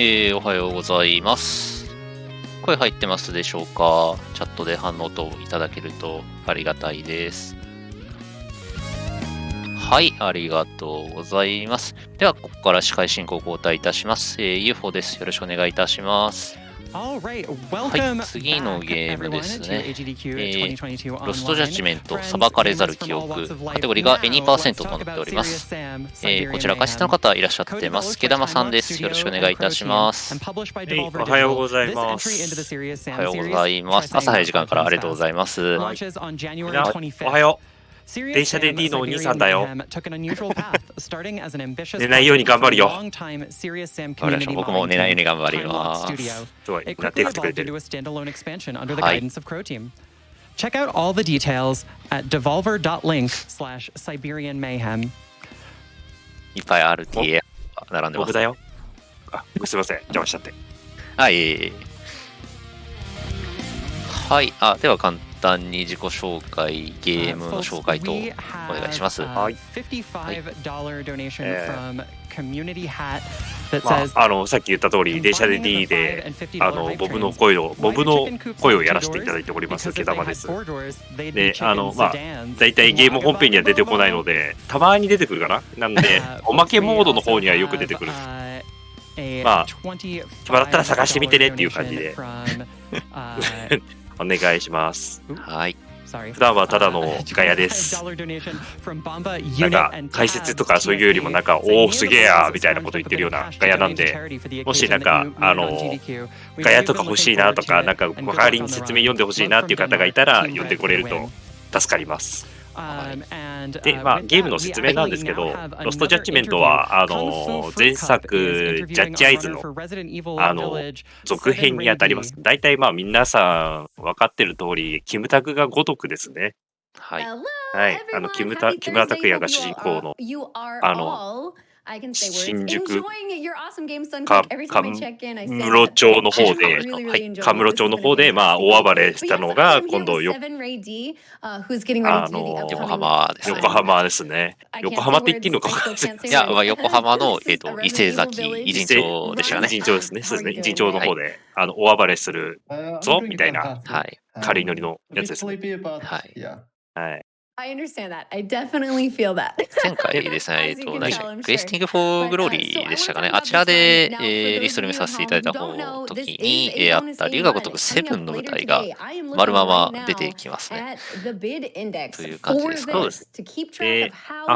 おはようございます。声入ってますでしょうか？チャットで反応等いただけるとありがたいです。はい、ありがとうございます。では、ここから司会進行を交代いたします。UFO です。よろしくお願いいたします。はい、次のゲームですね。ロストジャッジメント、裁かれざる記憶、カテゴリーが 2% となっております。こちら解説の方いらっしゃってます。毛玉さんです。よろしくお願いいたします。おはようございます。おはようございます。朝早い時間からありがとうございます。おはよう。電車で D のお兄さんだよ。寝ないように頑張るよ。僕も寝ないように頑張ります。すごい、手振ってくれてる。はい。Check out all the details at devolver.link/SiberianMayhem。いっぱい RTA 並んでます。僕だよ。すいません、邪魔しちゃって。はい。はい。では簡単に自己紹介、ゲームの紹介とお願いします。はい。さっき言った通り、電車で D で、ボブの声をやらせていただいております、毛玉です。で、だいたいゲーム本編には出てこないので、たまに出てくるかな。なんで、おまけモードの方にはよく出てくる。暇だったら探してみてねっていう感じで。お願いします。はい。普段はただのガヤです。なんか解説とかそういうよりもなんかおおすげえやみたいなこと言ってるようなガヤなんで、もしなんかガヤとか欲しいなとかなんか代わりに説明読んでほしいなっていう方がいたら読んでこれると助かります。で、ゲームの説明なんですけど、ロストジャッジメントは前作ジャッジアイズの続編にあたります。大体皆さん分かってる通り、キムタクが如くですね。はい。はい、木村拓哉が主人公の新宿カムロ町の方で、カムロ町の方で大暴れしたのが今度横浜ですね。横浜ですね。横浜って言っていいのか分かんないですけど。いや、横浜の伊勢崎偉人町でしたね。偉人町ですね。そうですね。偉人町の方で大暴れするぞみたいな軽いノリのやつですね。はい。はい。I understand that. I definitely feel that. 前回ですね、クエスティング・フォー・グローリーでしたかね。あちらで、リストリームさせていただいた方の時に、あった龍が如くセブンの舞台が丸まま出てきますね。という感じですか。そうです。で、ほ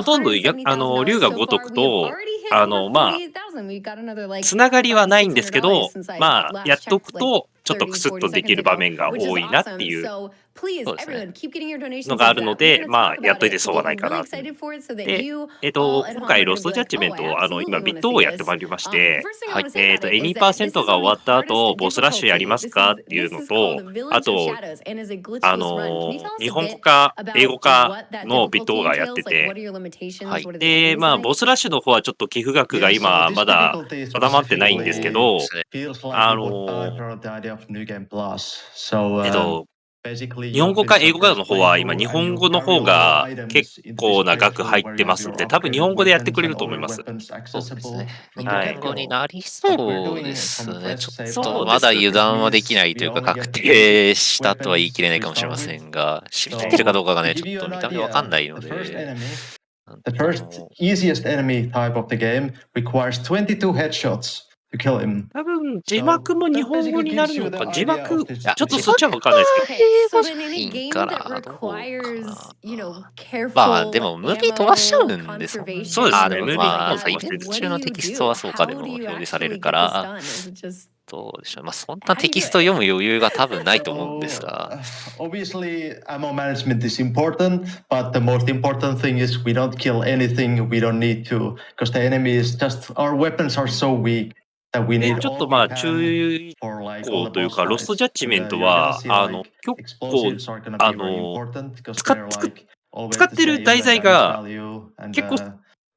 とんど龍が如くと、つながりはないんですけど、やっとくと、ちょっとクスッとできる場面が多いなっていうのがあるので、やっといてそうはないかな。で、今回ロストジャッジメントを今ビットをやってまいりまして、2% が終わった後、ボスラッシュやりますかっていうのと、あと、日本語か英語かのビットがやってて、で、ボスラッシュの方はちょっと寄付額が今まだ定まってないんですけど、日本語か英語かの方は今日本語の方が結構な額入ってますので、多分日本語でやってくれると思います。そうですね。日本語になりそうですね。ちょっとまだ油断はできないというか、確定したとは言い切れないかもしれませんが、知ってるかどうかがね、ちょっと見た目わかんないので。The first easiest enemy type of the game requires 22 headshots to kill him. 多分字幕も日本語になるのか、字幕ちょっとそっちは分かんないですけど。英語じゃないかな。でもムービー飛ばしちゃうんですもんね。そうですね。でもイベント中のテキストはそうかでも表示されるから。どうでしょう。そんなテキスト読む余裕が多分ないと思うんですが。Obviously, ammo management is important, but the most important thing is we don't kill anything we don't need to, because the enemy is just our weapons are so weak that we need. ちょっと注意項というか、ロストジャッジメントは結構使ってる題材が結構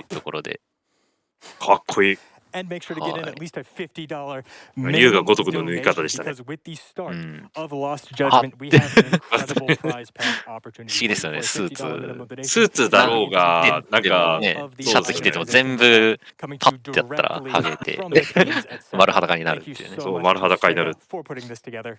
いうところで。かっこいい。And make sure to get in at least a $50龍が如くの縫い方でしたね。because with the start うん。 of Lost Judgment, we have an incredible prize pack 不 opportunity. 思議ですよね、スーツ。スーツだろうが、なんか、ね、シャツ着てても全部パッてやったらハゲて丸裸になるっていうね。そう、丸裸になる。for putting this together.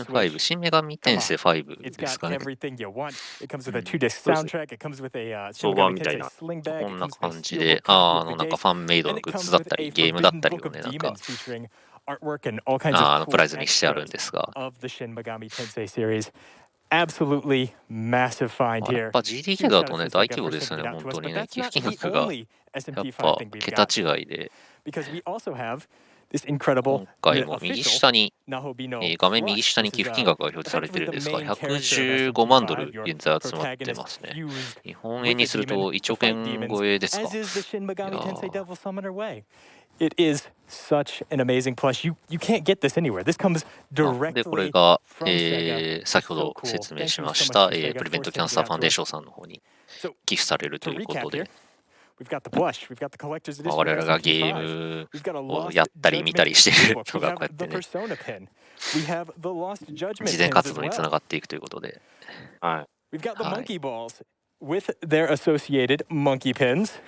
5、新女神転生5 It's です got かね。 everything you want. It comes with a うん 2-disc soundtrack. It comes with a Shin 相場 Megami みたい Tensei な。sling こ bag. ん It な comes with a 感じ steelbook で、 copy of the なんか game. ファンメイド And の it グッズ comes だっ with た a り、ゲームだった forbidden りを book ね、 of なんか、 demons featuring artwork and all kinds of プ cool ライズにしてあるん extras ですが、 of the Shin Megami Tensei series. Absolutely massive find やっ here. ぱ GDQ Huge だ shout と out ね、 to 大 Sega 規模 for ですよ shipping ね、 it out 本 to us. 当 But にね。 that's 寄付 not 金 the 額が only やっ SMP ぱ thing we've 桁 got. 違いで、Because we also have this incredible 今回 the も右 official 下に、 Nahobino 画面右 Crush. 下に This 寄 is 付金額が表示されて effectively るん the ですが、 main character of 115万ド SMP5. ル Your 現在集まって protagonist ますね。 fused 日本 with 円に a する demon と to 1億 fight 円 demons, 超えですか。 as is the Shin い Megami や Tensei ー Devil Summoner Way. It is such an amazing plush. You can't get this an寄This comes で、これ directly が、 from Sega. 先 It's ほ so ど cool. 説明 Thank し you ま so し much た、 to Sega プリ for ベントキャン sending サー it ファ out ン to デー us. ションさんの方に So 寄付されると to いうこと recap で here,、we've got the plush, we've got the collector's edition 我 of 々がゲ SMP5. ーム We've got a を lost やったり見たり judgment している steelbook. の We がこう have やって the ね、 persona pin. We have the lost 事 judgment 前 pins 活 as 動につな well. がっていくということで、は We've got the はい。 monkey balls with their associated monkey pins.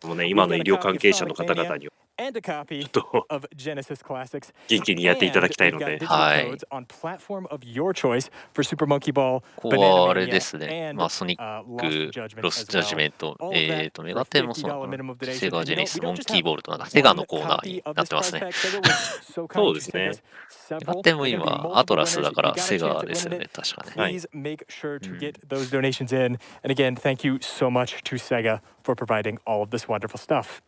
い。もうね、 We've 今の got 医 a 療 copy 関 of 係者の Sonic 方 Mania. 々に and a copy ちょっと of Genesis Classics. 元気にやっていただきたいの And で we've got は digital い。 codes on platform of your choice for Super Monkey Ball, ここはあれ Banana です Mania, ね。 and まあ、ソニッ Lost ク、Judgment ロス as ジャッジ well. メント、 All of that メ for ガテンもそ $50 の、 minimum セ donation. ガ And ジェ you ネ know, シス、 we モ don't ン just キー have ボールとなんか、セガのコーナー one に copy of なっ this てます prize ね。 pack. Sega with so そう kind で to す send ね。 us メガ several. テンも There are gonna be 今、アト multiple ラス winners. だ If か you ら got a セ chance ガ at ですよ winning ね、 it, 確かね。はい。 please make sure to get those donations in. And again, thank you so much to Sega for providing all of this wonderful stuff.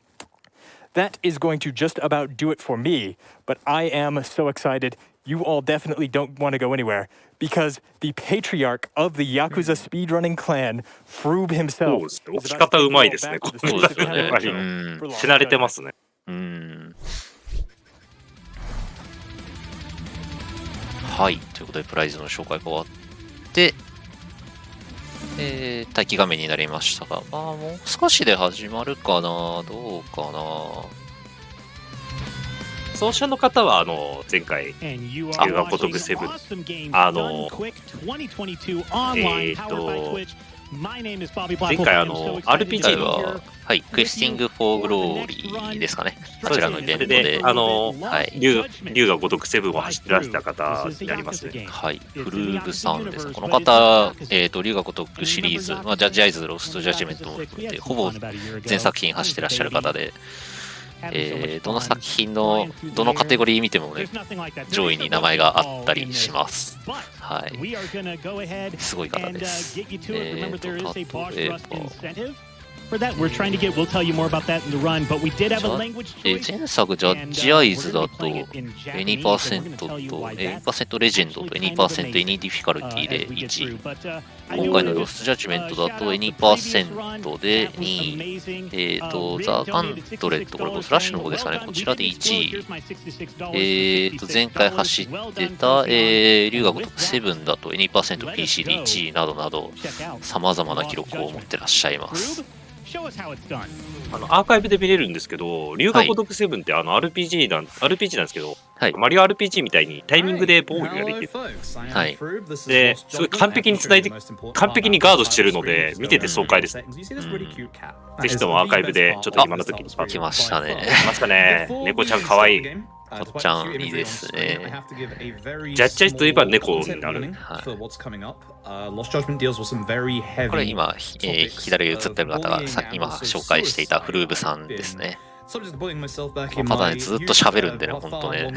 That is going to just about do it for me, but I am so excited. You all definitely don't want to go anywhere because the patriarch of the Yakuza speedrunning clan, Froob そう himself, ですね。置 is き about to 方 take う you まい all ですね。 back こ to the のそうです Super よね。やっぱり Nintendo うん。 for 手 Lost 慣れてま Judgment. すね。うん。はい。ということで、プライズの紹介が終わって、待機画面になりましたが、まあ、もう少しで始まるかな、どうかな。奏者の方は、前回、地球が如くセブン、前回、RPG 回の、は、はい、クエスティング・フォー・グローリーですかね。あちらのイベントで、はい、竜が如くセブンを走ってらした方になりますね。はい、フルーブさんですね。この方、竜が如くシリーズ、まあ、ジャッジアイズ、ロストジャッジメントも含めて、ほぼ全作品走ってらっしゃる方で、どの作品のどのカテゴリー見てもね、上位に名前があったりします。はい。すごい方です。例えば、For that, we're trying to get, we'll tell you more about that in the run, but we did have a language choice. 前作ジャッジアイズだと、Any% と、Any% レジェンドと Any% Any ディフィカルティで1位。今回のロストジャッジメントだと Any% で2位。ザ・ガントレット、これフラッシュの方ですかね、こちらで1位。前回走ってた、竜が如く7だと Any% PC で1位などなど、様々な記録を持ってらっしゃいます。アーカイブで見れるんですけど、竜が如くセブンってRPG なんですけど、はい、マリオ RPG みたいにタイミングで防御ができる。はい。で、すごい完璧に繋いで、完璧にガードしてるので、見てて爽快です。ぜひともアーカイブで、ちょっと今の時に来ましたね。来ましたね。猫ちゃんかわいい。こっちゃんいいですね。ジャッジアイズといえば猫になる。はい、これ今、左に映ってる方が今紹介していたフルーブさんですね。この方ね、ずっと喋るんでね、ほんとね。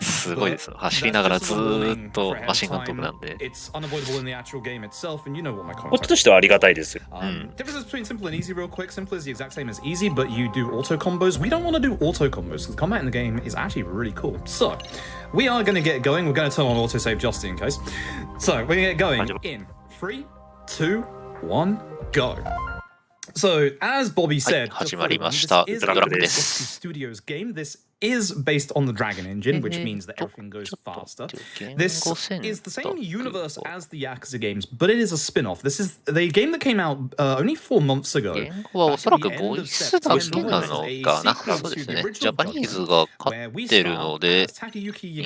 すごいです。走りながらずっとマシンガントークなんで。こっちとしてはありがたいですよ。Difference between simple and easy, real quick. Simple is the exact same as easy, but you do auto combos. We don't want to do auto combos because combat in the game is actually really cool. So, we are going to get going. We're going to turn on autosave just in case. So, we're going to get going in 3, 2, 1, go. So, as Bobby said, 始まりました。ドラッグです。Studios game. This is based on the Dragon engine, which means that everything goes faster. This is the same universe as the Yakuza games, but it is a spin-off. This is the game that came out only 4 months ago. 言語はおそらくボイスだけなのかな。そうですね。ジャパニーズが勝ってるので、日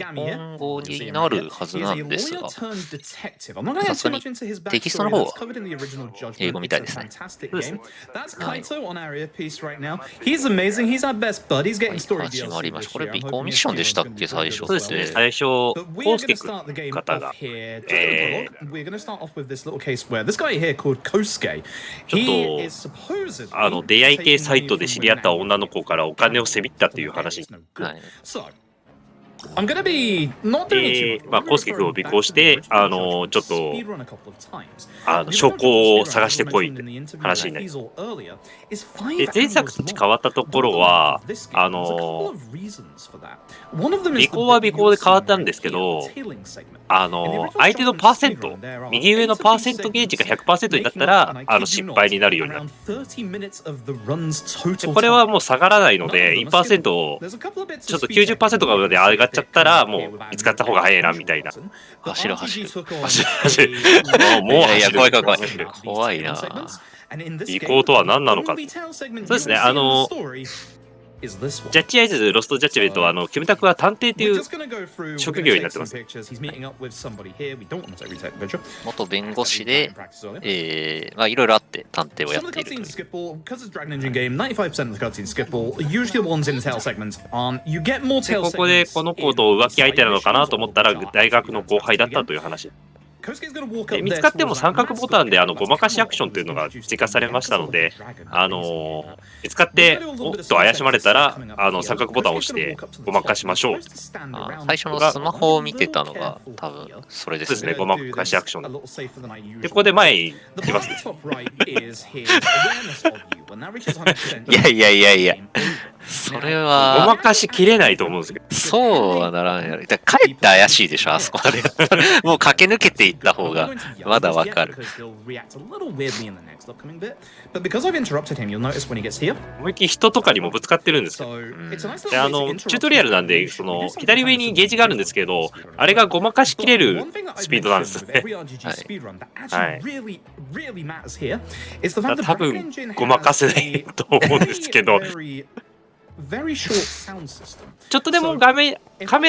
本語になるはずなんですが、さすがにテキストの方は英語みたいですね。That's Kaito on area piece right now. He's amazing. He's our best bud. He's getting story DLC. これ、尾行ミッションでしたっけ、最初。そうですね、最初、コウスケ君方が、We're going to start off with this little case where this guy here called Kosuke. ちょっと、出会い系サイトで知り合った女の子からお金をせびったっていう話。はい。I'm gonna be not doing it. まあ、コウスケ君を尾行して、ちょっと、証拠を探してこいって話になります。で、前作と変わったところは、尾行は尾行で変わったんですけど、相手のパーセント、右上のパーセントゲージが 100% になったら、失敗になるようになる。で、これはもう下がらないので、1% を、ちょっと 90% まで上がっちゃったら、もう見つかった方が早いな、みたいな。走る。走る。もう走る。怖いな。尾行とは何なのか。そうですね、is this one. ジャッジアイズ、ロストジャッジメントは、キムタクは探偵とい We're う just gonna go through. 職 We're 業 gonna になっ take てま some す。 pictures. He's meeting up with somebody here. We don't want to retake the picture. 元弁護士で Practice earlier.、まあいろいろあって探偵をや Some っ of て the いるという。 cutscenes skip all because it's a Dragon Engine game. 95% of the cutscenes skip all. Usually the ones in the tail segments aren't. You get more で tail ここで segments この子と浮気相手なのかなと思ったら in side missions or 大学の後輩だった again. という話。 Kosuke's gonna walk で up 見 there つかっても towards 三 that 角 mask ボタンで that ごまかしアクションというのが追加されましたので、見つかっておっと怪しまれたら三角ボタンを押してごまかしましょう。最初のスマホを見てたのが多分それですね。ごまかしアクション。でここで前に行きますね。いやいやいやいや、それごはまかしきれないと思うんですけど。そうはならんやろ。だからかえって怪しいでしょ、あそこまで。もう駆け抜けていった方がまだわかる。But because I've interrupted him, you'll notice when he gets here. 思いっきり人とかにもぶつかってるんですよ。 So it's a nice で little way to チュートリアルなんで左上にゲージがあるんですけど、あれがごまかしきれるスピードなんですね。多分ごまかせないと思うんですけど、ちょっとでもカメ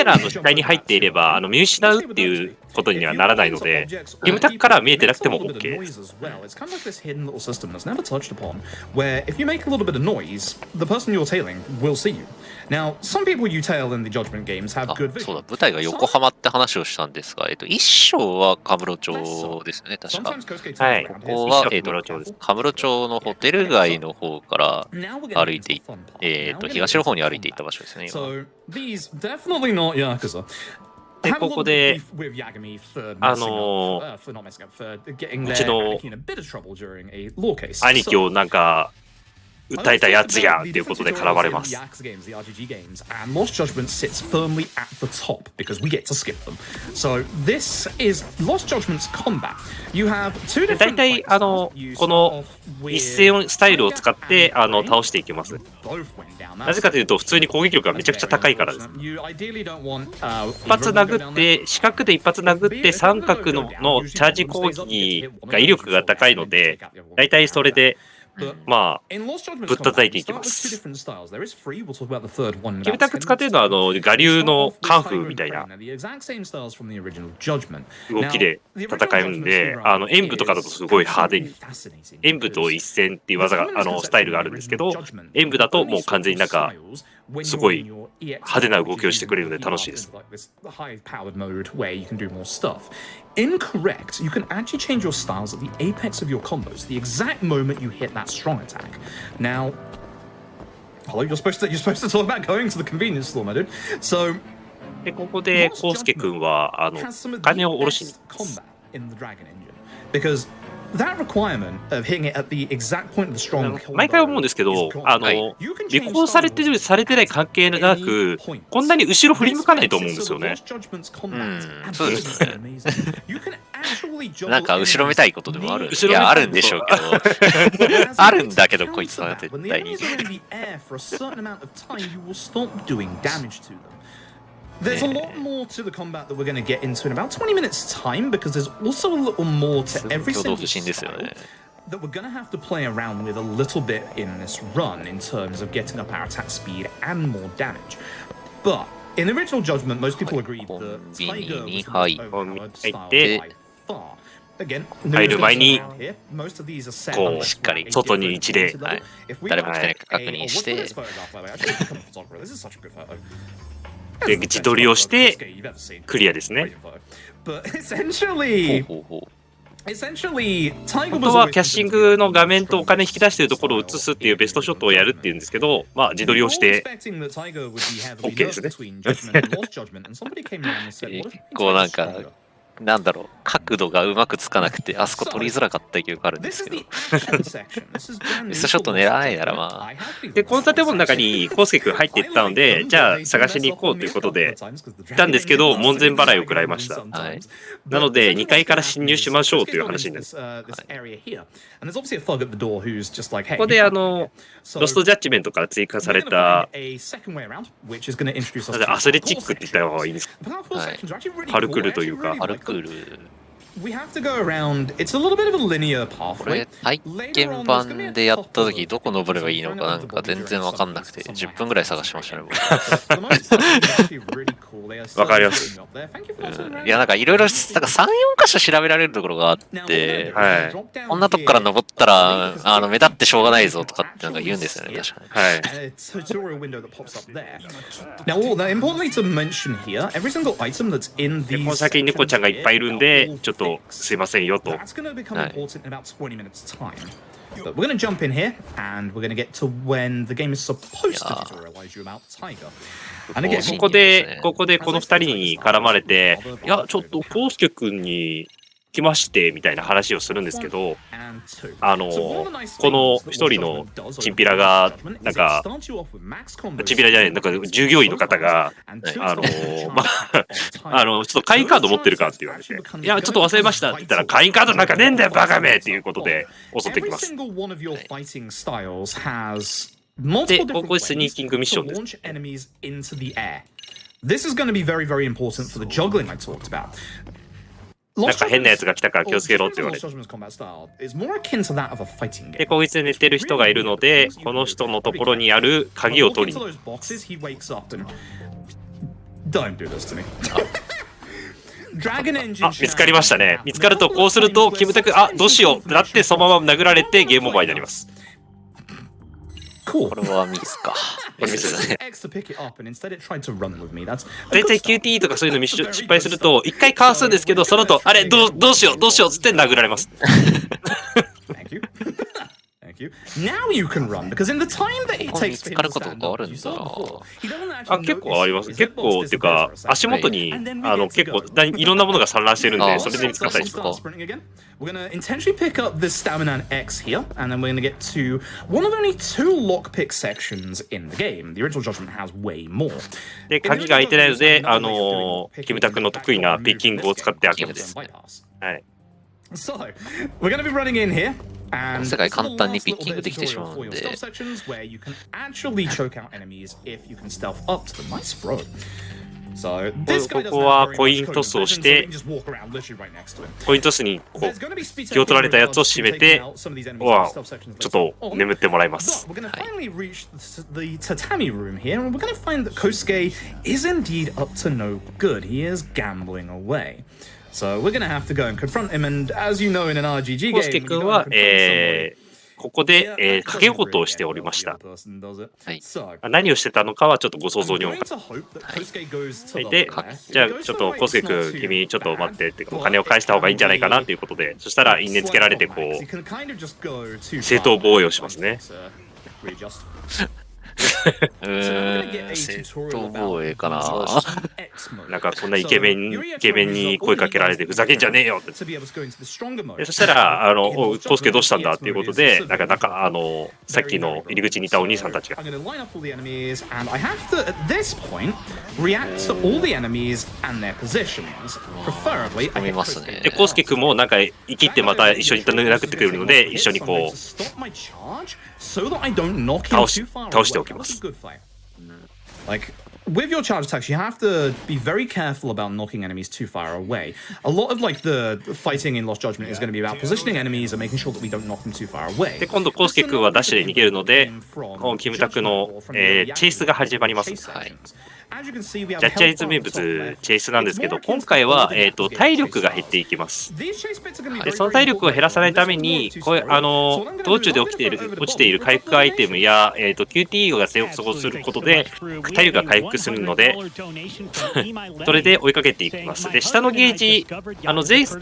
ラの視界に入っていれば見失うっていうことにはならないので、キムタクからは見えてなくても OK です。It's kind of like this hidden little system that's never touched upon, where if you make a little bit of noise, the person you're tailing will see you. Now, some people you tail in the Judgment games have あ good そう vision. だ、舞台が横浜って話をしたんですが、一章はカムロ町ですね、確か。 Sometimes Kosuke は takes い。around こ here. こは、カムロ町です。カムロ町のホテル街の方から、 Now we're gonna 歩 get い into て the い fun part. Now we're gonna 東の方に get 歩 into いていった the 場所ですね、 fun 今。 part. So these definitely not Yakuza. で Have a こ little こ bit で of beef with Yagami for messing up, for not messing up, for getting there うちの in a bit of trouble during a law case. 兄貴をなんか訴えたやつやっていうことで絡まれます。 The Yakuza games, the RPG games, and Lost Judgment sits firmly at the top because we get to skip them. So this is Lost Judgment's combat. You have two で different 大体 fight styles. You こ start の off with 一斉スタイルを使って倒していきます。 both went down. なぜかというと普通に攻撃力がめちゃくちゃ高いからです。 You ideally don't want 一発殴って四角で一発殴って三角のチャージ攻撃が威力が高いので、大体それでまあぶったたいていきます。キムタク使っているのは我流のカンフーみたいな動きで戦えるんで、演武とかだとすごい派手に演武と一戦っていう技がスタイルがあるんですけど、演武だともう完全になんかすごい派手な動きをしてくれるので楽しいです。Incorrect. You can actually change your styles at the apex of your combos, the exact moment you hit that strong attack. Now, hello, you're supposed to talk about going to the convenience store, my dude. So, でここでコウスケ君はお金を下ろしに行きます。 in the Dragon Engine, because that requirement of hitting it at the exact point of the strong 毎回思うんですけど、尾行されてるされてない関係なく、こんなに後ろ振り向かないと思うんですよね。そうですね。なんか後ろめたいことでもある。いや、あるんでしょうけど。あるんだけど、こいつは絶対に。There's a lot more to the combat that we're going to get into in about 20 minutes time, because there's also a little more to every single style that we're going to have to play around with a little bit in this run in terms of getting up our attack speed and more damage. But in the original Judgment, most people agreed that Tiger was the most overpowered style by far. Again, 入る前に most of these are set こ up うしっかり外に一礼、誰も来てないか確認して、 This is such a good photo. で自撮りをしてクリアですね。 But essentially, 本当はキャッシングの画面とお金引き出しているところを映すっていうベストショットをやるっていうんですけど、まあ自撮りをして OK ですね。結構なんか、なんだろう、角度がうまくつかなくて、あそこ取りづらかった記憶があるんですけど、ベストショット狙わないならまあ。でこの建物の中にコウスケ君入っていったので、じゃあ探しに行こうということで行ったんですけど、門前払いを食らいました。はい、なので2階から侵入しましょうという話になる。ここでロストジャッジメントから追加されたアスレチックって言った方がいいんですか、はい、パルクールというかパルクール we have to go around. It's a little bit of a linear これ pathway. 体験版でやった時どこ登ればいいのかなんか全然わかんなくて10分ぐらい探しましたね僕。わかります。いやなんかいろいろなんか3、4箇所調べられるところがあって、はい。こんなとこから登ったら目立ってしょうがないぞとかってなんか言うんですよね確かに。はい。Now, importantly to mention here, every single item that's in で these この先に猫ちゃんがいっぱいいるんで、ちょっとすいませんよと。 That's going to become important in about 20 minutes time. But we're going to jump in here and we're going to get to when the game is supposed to tutorialize you about Tiger. And again, ここでこの2人に絡まれて、いや、ちょっとコウスケ君に来ましてみたいな話をするんですけど、この一人のチンピラが、なんか、チンピラじゃない、なんか従業員の方が、ちょっと会員カード持ってるかって言われて、いや、ちょっと忘れましたって言ったら、会員カードなんかねえんだよ、バカめっていうことで襲ってきます。で、ここでスニーキングミッションです。This is going to be very, very important for the juggling I talked about. なんか変なやつが来たから気をつけろって言われて。で、こいつで寝てる人がいるので、この人のところにある鍵を取りに。あ、見つかりましたね。見つかると、こうすると、キムタク、あ、どうしようってなって、そのまま殴られてゲームオーバーになります。これはミスか。これミスだね。大体 QTE とかそういうのミッション失敗すると、一回かわすんですけど、その後、あれ、どうしようつって殴られます。Now you can run because in the time that it takes for him to stand up, あ、結構あります。結構っていうか、足元に結構いろんなものが散乱してるんで、それで見つかったりとか。We're going to intentionally pick up this stamina and X here, and then we're going to get to one of only 2 lockpick sections in the game. The original Judgment has way more. で、鍵が開いてないので、キムタクの得意なピッキングを使って開けます。はい。So, we're going to be running in here. 世界簡単にピッキングできてしまうんで。ここはコイントスをして、コイントスにこう気を取られたやつを閉めて、ちょっと眠ってもらいます。はい。So we're gonna have to go and confront him, and as you know in an RGG game, コウスケ君は、ここで、賭け事をしておりました。はい、何をしてたのかはちょっとご想像にお任せ。で、じゃあちょっとコウスケ君、君ちょっと待ってってお金を返した方がいいんじゃないかなということで、そしたら因縁つけられてこう正当防衛をしますね。正当防衛かな。なんかこんなイケメンに声かけられてふざけんじゃねえよって。そしたらコウスケどうしたんだっていうことで、なんかさっきの入り口にいたお兄さんたちが。で、コウスケ君もなんか生きってまた一緒に殴ってくるので、一緒にこう倒しておきます。With your charge attacks, you have to be very careful about knocking enemies too far away. A lot of like the fighting in Lost Judgment is going to be about positioning enemies and making sure that we don't knock them too far away. で、今度コウスケ君はダッシュで逃げるので、キムタクの、チェイスが始まります。はい。ジャッジアイズ名物チェイスなんですけど、今回は、体力が減っていきます。で、その体力を減らさないために、道中で落ちている回復アイテムや、QTE が成功することで体力が回復するのでそれで追いかけていきます。で、下のゲージ、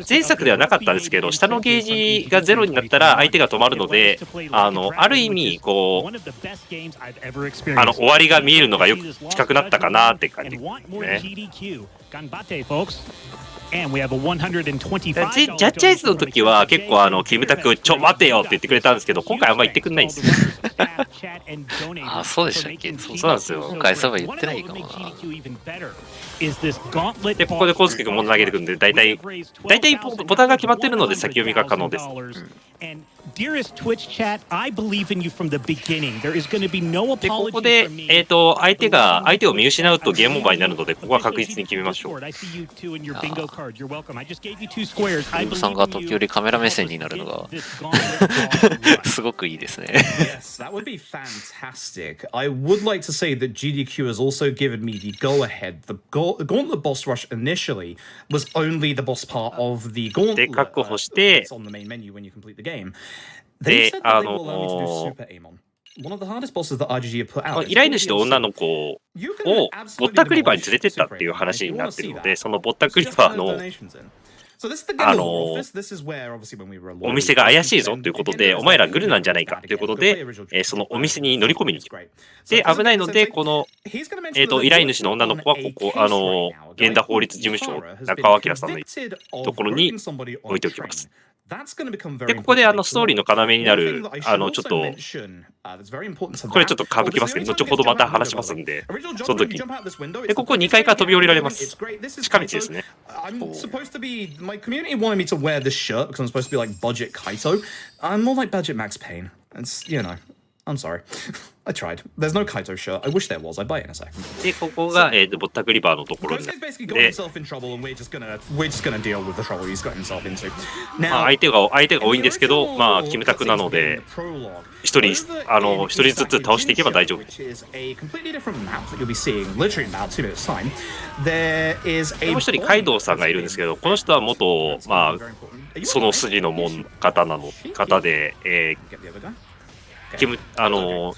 前作ではなかったんですけど、下のゲージがゼロになったら相手が止まるので、ある意味こう終わりが見えるのがよく近くなったかなって感じですね。ジャッジアイズの時は結構キムタクちょ待てよって言ってくれたんですけど、今回あんま言ってくれないんですよ。あ、そうでしたっけ。そうなんですよ。今回そういえば言ってないかもな。で、ここでコウスケ君も投げてくるんで、大体ボタンが決まってるので先読みが可能です。And dearest Twitch chat, I believe in you from the beginning. There is going to be no で、こ apology こで from me.、相手を見失うとゲームオーバーになるので、ここは確実に決めましょう。I see you two in your bingo card. You're welcome. I just gave you 2 squares. I さん believe が in 時 you. 折カメラ目線になるのがすごくいいですね。Yes, that would be fantastic. I would like to say that GDQ has also given me the go-ahead. The Gauntlet boss rush initially was only the boss part of the で、 Gauntlet 確保して、 that's on the main menu when you complete the game. They said that they will allow me to do Super Aimon. One of the hardest bosses that RGG have put out. 依頼主と女の子をぼったくりバーに連れてったっていう話になってるので、そのぼったくりバーのお店が怪しいぞということで、お前らグルなんじゃないかということで、そのお店に乗り込みに行く。で、危ないので、この、依頼主の女の子はここ、源田法律事務所、中尾明さんのところに置いておきます。で、ここでストーリーの要になる、ちょっと、これちょっと省きますけど、後ほどまた話しますんで、その時に。で、ここ2階から飛び降りられます。近道ですね。My community wanted me to wear this shirt because I'm supposed to be like budget Kaito. I'm more like budget Max Payne. It's, you know, I'm sorry. I tried. There's no Kaito shirt. I wish there was. I'd buy it in a second. で、ここが、ぼったくりバーのところになって、Basically got himself in trouble, and we're just gonna deal with the trouble he's got himself into. まあ相手が多いんですけど、まあ、キムタクなので、一人ずつ倒していけば大丈夫。もう一人、カイドウさんがいるんですけど、この人は元、まあ、その筋の方で、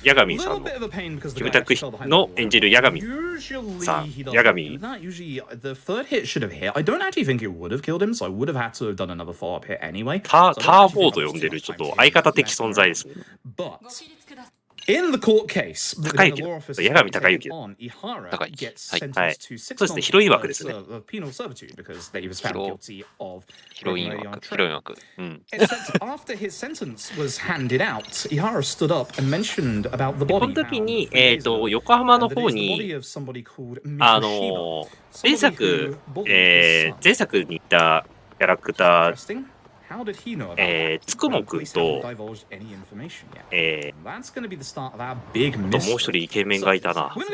ヤガミさんの、キムタクの演じるヤガミさん、ヤガミ。The third hit should have hit. I don't actually think it would have killed him, so I would have had to have done another follow-up hit anyway. ターボーと呼んでる、ちょっと相方的存在ですね。But in the court case, 高之の、八神高之。高之。はい。そうですね、ヒロイン枠ですね。ヒロイン枠。うん。After his sentence was handed out, Ihara stood up and mentioned about the body. この時に、横浜の方に、前作にいたキャラクター、つくもくんと、もう一人イケメンがいたな。その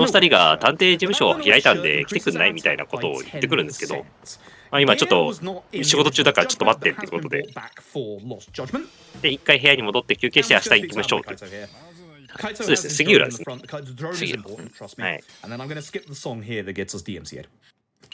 二人が探偵事務所を開いたんで来てくんないみたいなことを言ってくるんですけど、まあ、今ちょっと仕事中だからちょっと待ってってことで、で、一回部屋に戻って休憩して明日行きましょうと。そうですね、杉浦ですね。杉浦。はい。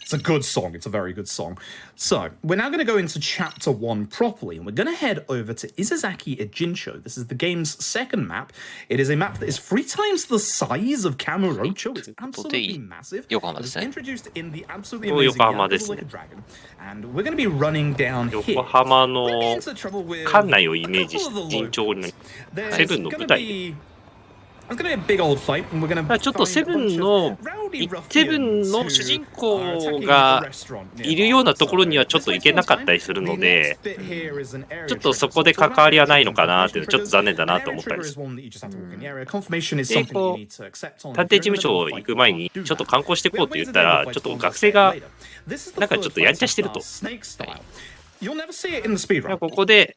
It's a good song. It's a very good song. So, we're now going to go into Chapter 1 properly, and we're going to head over to Izazaki Ejincho. This is the game's second map. It is a map that is 3 times the size of Kamurocho. It's absolutely massive. It was introduced in the absolutely amazing Like a Dragon. And we're going to be running down here. 横浜の館内をイメージして陣長にセブンの舞台。ちょっとセブンの主人公がいるようなところにはちょっと行けなかったりするので、ちょっとそこで関わりはないのかなっていうのはちょっと残念だなと思ったりです。で、こう、探偵事務所行く前にちょっと観光していこうって言ったら、ちょっと学生がなんかちょっとやんちゃしてると。ここで、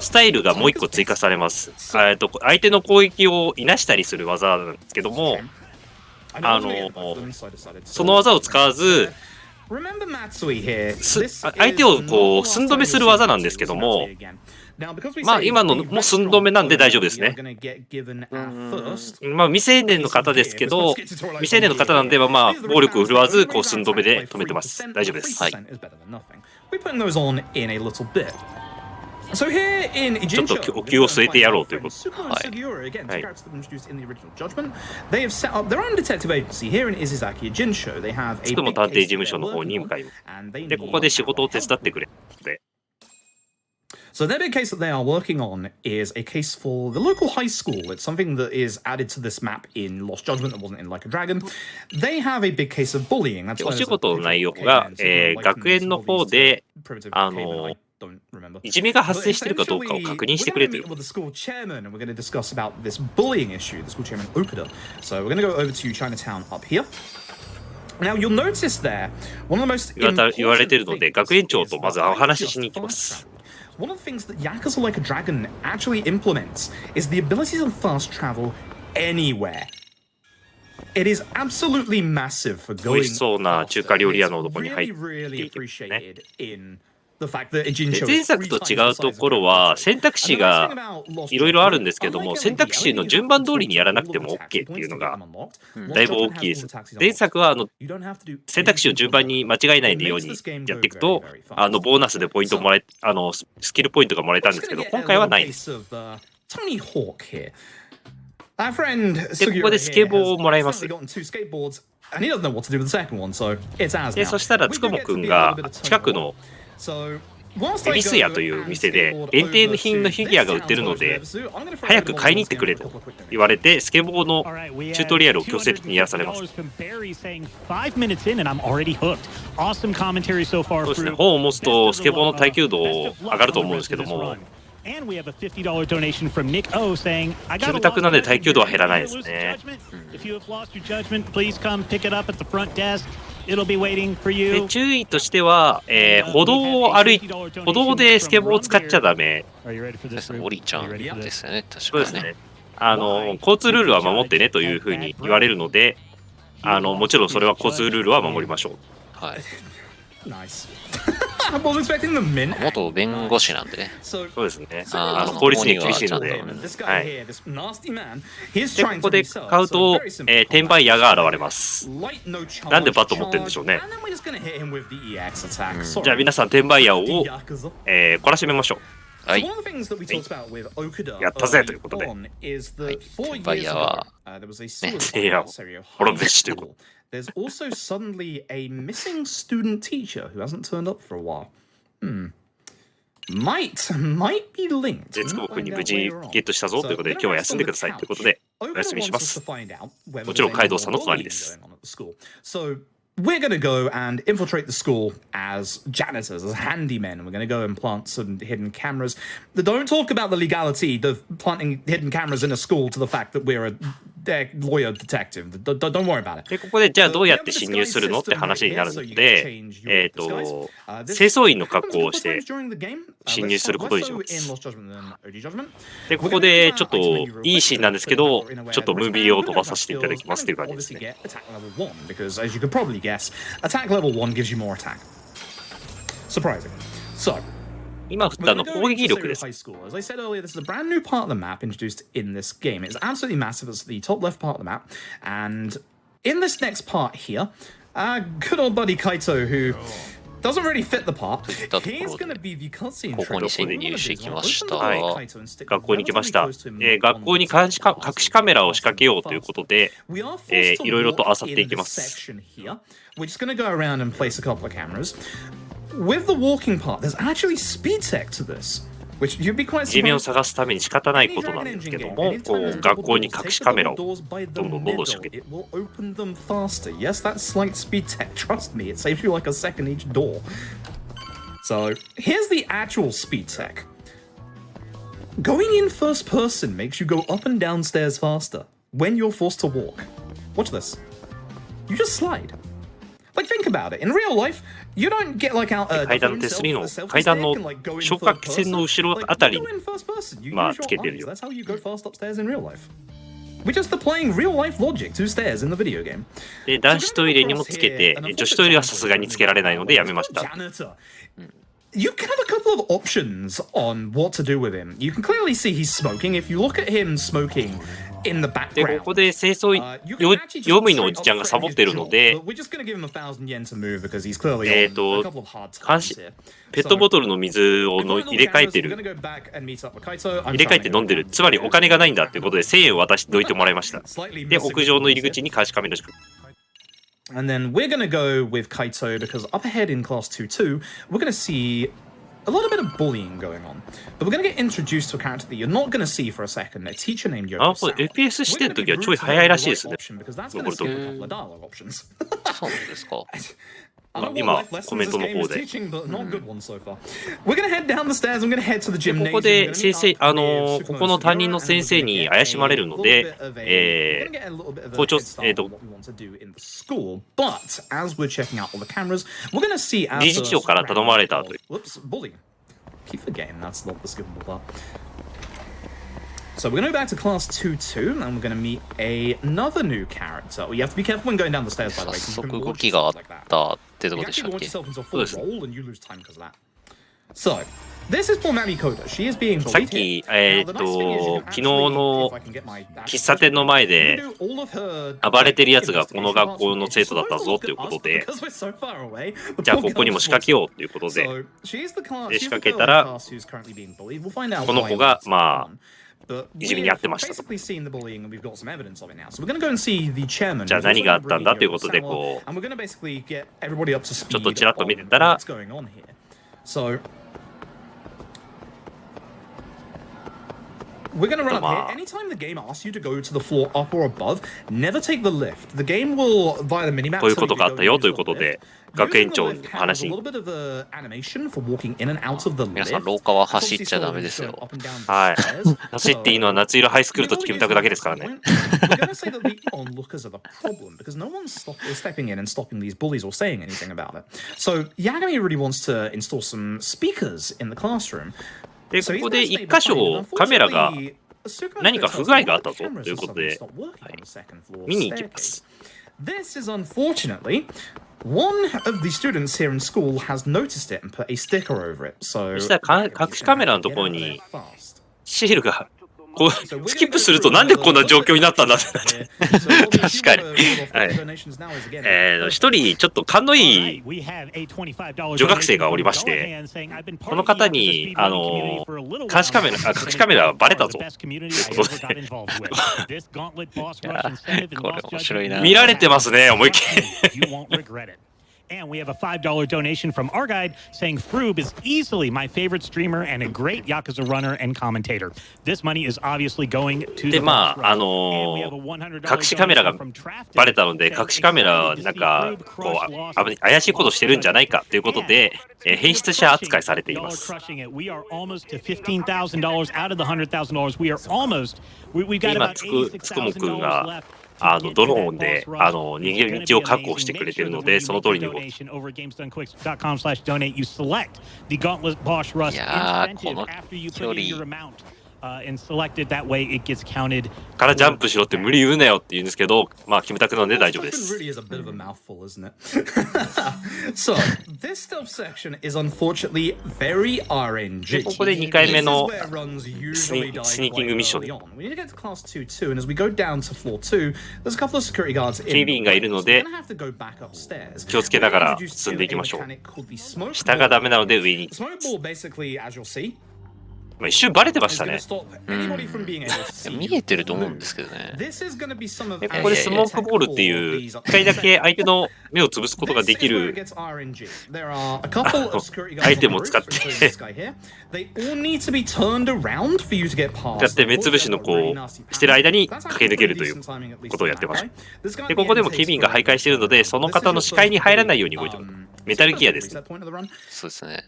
スタイルがもう一個追加されます。相手の攻撃をいなしたりする技なんですけども、その技を使わず、相手をこう寸止めする技なんですけども、まあ今のも寸止めなんで大丈夫ですね。まあ未成年の方ですけど、未成年の方なんではまあ暴力を振るわずこう寸止めで止めてます。大丈夫です。はい。ちょっとお灸を据えてやろうということ。はい。ちょっとも探偵事務所の方に向かいます。で、ここで仕事を手伝ってくれて。So the big case that they are working on is a case for the local high school. It's something that is added to this map in Lost Judgment that wasn't in Like a Dragon. They have a big case of bullying. お仕事の内容が、学園の方で、いじめが発生しているかどうかを確認してくれという。Now you'll notice there, one of the most 言われてるので、学園長とまずお話ししに行きます。One of the things that Yakuza Like a Dragon actually implements is the ability to fast travel anywhere. It is absolutely massive for going. 美味しそうな中華料理屋のとこに入っていきますね。前作と違うところは選択肢がいろいろあるんですけども、選択肢の順番通りにやらなくても OK っていうのがだいぶ大きいです。前作は選択肢を順番に間違えないようにやっていくとボーナスでポイントもらえスキルポイントがもらえたんですけど、今回はないです。で、ここでスケボーをもらいます。で、そしたらつくもくんが近くの恵比寿屋という店で限定品のフィギュアが売ってるので早く買いに行ってくれと言われて、スケボーのチュートリアルを強制的にやらされます。そうですね、本を持つとスケボーの耐久度上がると思うんですけども、キムタクなんで耐久度は減らないですね。で、注意としては、歩道でスケボーを使っちゃダメ。降りちゃうんですよね、確かに。そうですね。交通ルールは守ってねというふうに言われるので、もちろんそれは交通ルールは守りましょう。はい。元弁護士なんでね。そうですね。法律に厳しいので。はい。で、ここで買うと、転売屋が現れます。なんでバット持ってるんでしょうね。じゃあ皆さん転売屋を懲らしめましょう。はい。やったぜということで。はい、転売屋は、聖夜を滅ぶべしということ。There's also suddenly a missing student teacher who hasn't turned up for a while. Might be linked. で、つくぼくんに無事ゲットしたぞということで、今日は休んでくださいということで、お休みします。もちろんカイドウさんの隣です。We're going to go and infiltrate the school as janitors, as handymen. We're going to go and plant some hidden cameras. Don't talk about the legality of planting hidden cameras in a school to the fact that we're a lawyer detective. Don't worry about it. で、ここでじゃあどうやって侵入するのって話になるので、清掃員の格好をして侵入することにします。で、ここでちょっといいシーンなんですけど、ちょっとムービーを飛ばさせていただきますという感じですね。Guess attack level 1 gives you more attack. Surprising. So, 今振ったの攻撃力です。 As I said earlier, this is a brand new part of the map introduced in this game. It's absolutely massive. It's the top left part of the map. And in this next part here, good old buddy Kaito, who doesn't really fit the part. He's going to be the cutscene. ここに潜入してきました。はい、学校に来ました。学校に隠しカメラを仕掛けようということで、いろいろと漁っていきます。We're just going to go around and place a couple of cameras. With the walking part, there's actually speed tech to this. 地面を探すために仕方ないことなんですけども、こう学校に隠しカメラをどんどん仕掛けて。Yes, that's slight speed tech. Trust me, it saves you like a second each door. So here's the actual speed tech. Going in first person makes you go up and down stairs faster when you're forced to walk. Watch this. You just slide. Like, think about it. In real life, you don't get like out 階段手すりの階段の消火器線の後ろあたりにつけてるよ。 That's how you go fast upstairs in real life. We're just applying real life logic to stairs in the video game. で、男子トイレにもつけて、女子トイレはさすがにつけられないのでやめました。You can have a couple of options on what to do with him. You can clearly see he's smoking. If you look at him smoking in the background. で、ここで清掃用務員のおじちゃんがサボってるので、ペットボトルの水を入れ替えて飲んでる。つまりお金がないんだっていうことで1000円を渡してどいてもらいました。で、屋上の入り口に監視カメラを仕掛け。And then we're going to go with Kaito because up ahead in Class 2-2, we're going to see a little bit of bullying going on. But we're going to get introduced to a character that you're not going to see for a second, a teacher named Yoko. これ FPS してるときはちょい早いらしいですね。登るとき。そうなんですか。今コメントの方で。でここで先生、ここの担任の先生に怪しまれるので、校長、理事長から頼まれたという。So we're going to go back to class 2-2, and we're going to meet another new character. You have to be careful when going down the stairs, by the way. 早速動きがあったってとこでしたっけ。 So, this is poor Mami Koda. She is being さっき、昨日の喫茶店の前で暴れてるやつがこの学校の生徒だったぞということで、じゃあここにも仕掛けようということで、仕掛けたら、この子が、まあ、いじめにあってましたと。じゃあ何があったんだということで、こう、ちょっとちらっと見てたら、We're going to run up here. Anytime the game asks you to go to the floor up or above, never take the lift. The game will, via the minimap, こういうことがあったよということで、学園長に話に。皆さん、廊下は走っちゃダメですよ。はい。走っていいのは夏色ハイスクールとキムタクだけですからね。So Yagami really wants to install some speakers in the classroom. で、ここで一箇所カメラが何か不具合があったぞということで、はい、見に行きます。This is unfortunately one of the students here in school has noticed it and put a sticker over it. So そしたら隠しカメラのところにシールがこうスキップするとなんでこんな状況になったんだってなって。確かに。はい。一人ちょっと勘のいい女学生がおりまして、この方に隠しカメラはバレたぞということで。これ面白いな。見られてますね、思いっきり。And we have a $5 donation from our guide saying Froob is easily my favorite streamer and a great Yakuza runner and commentator. This money is obviously going to the で、まあ、隠しカメラがバレたので、隠しカメラはなんか、こう、怪しいことしてるんじゃないかということで、変質者扱いされています。今、つくもくんが、ドローンで逃げる道を確保してくれてるので、その通りに動く。いやー、この距離。からジャンプしろって無理言うなよって言うんですけど、まあ、キムタクなので大丈夫です。ここで2回目のスニーキングミッション。警備員がいるので、気をつけながら進んでいきましょう。下がダメなので上に。一瞬バレてましたね。見えてると思うんですけどね。ここでスモークボールっていう一回だけ相手の目を潰すことができるアイテムを使って目つぶしのこうしてる間に駆け抜けるということをやってました。でここでも警備員が徘徊しているので、その方の視界に入らないように動いてます。メタルギアです。そうですね。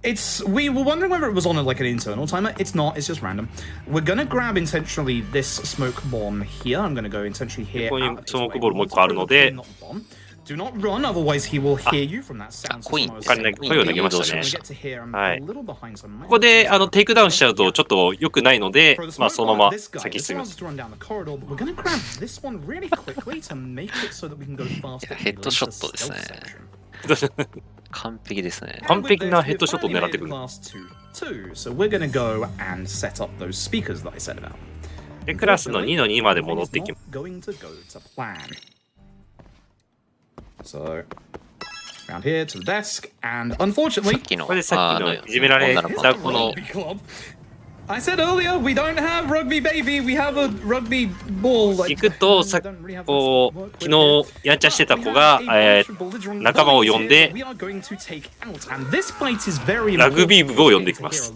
We were wondering whether it was on like an internal timer. It's not, it's just random. We're gonna grab intentionally this smoke bomb here. I'm gonna go intentionally here. ここにスモークボールもう一個あるので、Do not run, otherwise he will hear you from that sound. 声を投げましたね。はい。ここでテイクダウンしちゃうとちょっと良くないので、まあそのまま先進みます。ヘッドショットですね。完璧ですね。完璧なヘッドショットを狙ってくる。で、クラスの2の2まで戻っていきます。So, round here to the desk, and unfortunately, これでさっきのいじめられたこの I said earlier, we don't have rugby baby, we have a rugby ball. 行くと、こう、昨日やんちゃしてた子が、仲間を呼んで、ラグビー部を呼んできます。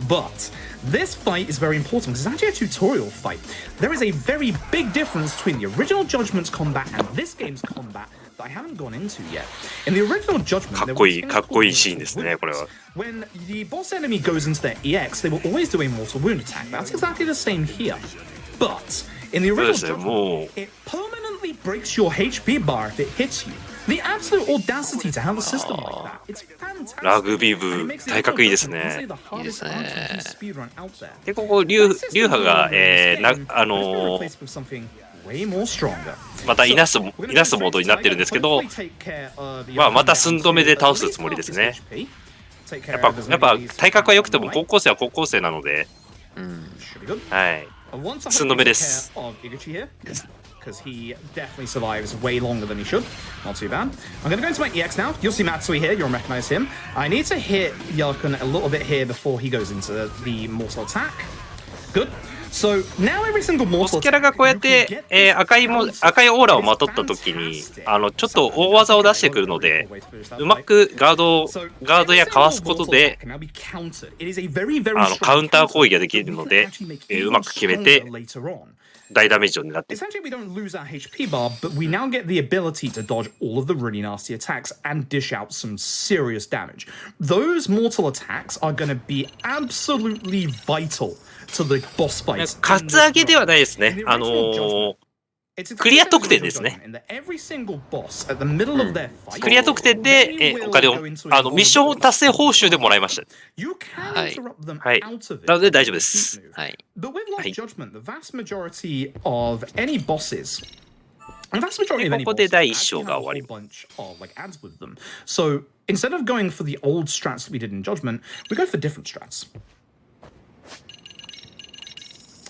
But this fight is very important because it's actually a tutorial fight. There is a very big difference between the original Judgment's combat and this game's combat that I haven't gone into yet. In the original Judgment, かっこいいシーンですね、これは。When the boss enemy goes into their EX, they will always do a mortal wound attack. That's exactly the same here. But in the original Judgment, it permanently breaks your HP bar if it hits you. The absolute audacity to have a system like that. It's fantastic. ラグビー部、体格いいですね。いいですね。で、ここ、流派が、またいなすモードになってるんですけど、また寸止めで倒すつもりですね。やっぱ体格は良くても高校生は高校生なので、はい。寸止めです。Because he definitely survives way longer than he should. Not too bad. I'm going to go into my EX now. You'll see Matsui here. You'll recognize him. I need to hit Yarkun a little bit here before he goes into the mortal attack. Good. So now every single mortal ボスキャラがこうやって、赤いオーラをまとった時にちょっと大技を出してくるので、うまくガードやかわすことでカウンター攻撃ができるので、うまく決めて大ダメージを狙っていく。 Essentially, we don't lose our HP bar, but we now get the ability to dodge all of the really nasty attacks and dish out some serious damage. Those mortal attacks are going to be absolutely vital to the boss fights. カツアゲではないですね。クリア得点ですね。クリア得点で、お金をミッション達成報酬でもらいました。はい。はい。なので大丈夫です。はい。ここで第1章が終わります。So instead of going for the old strats that we did in Judgment, we go for different strats.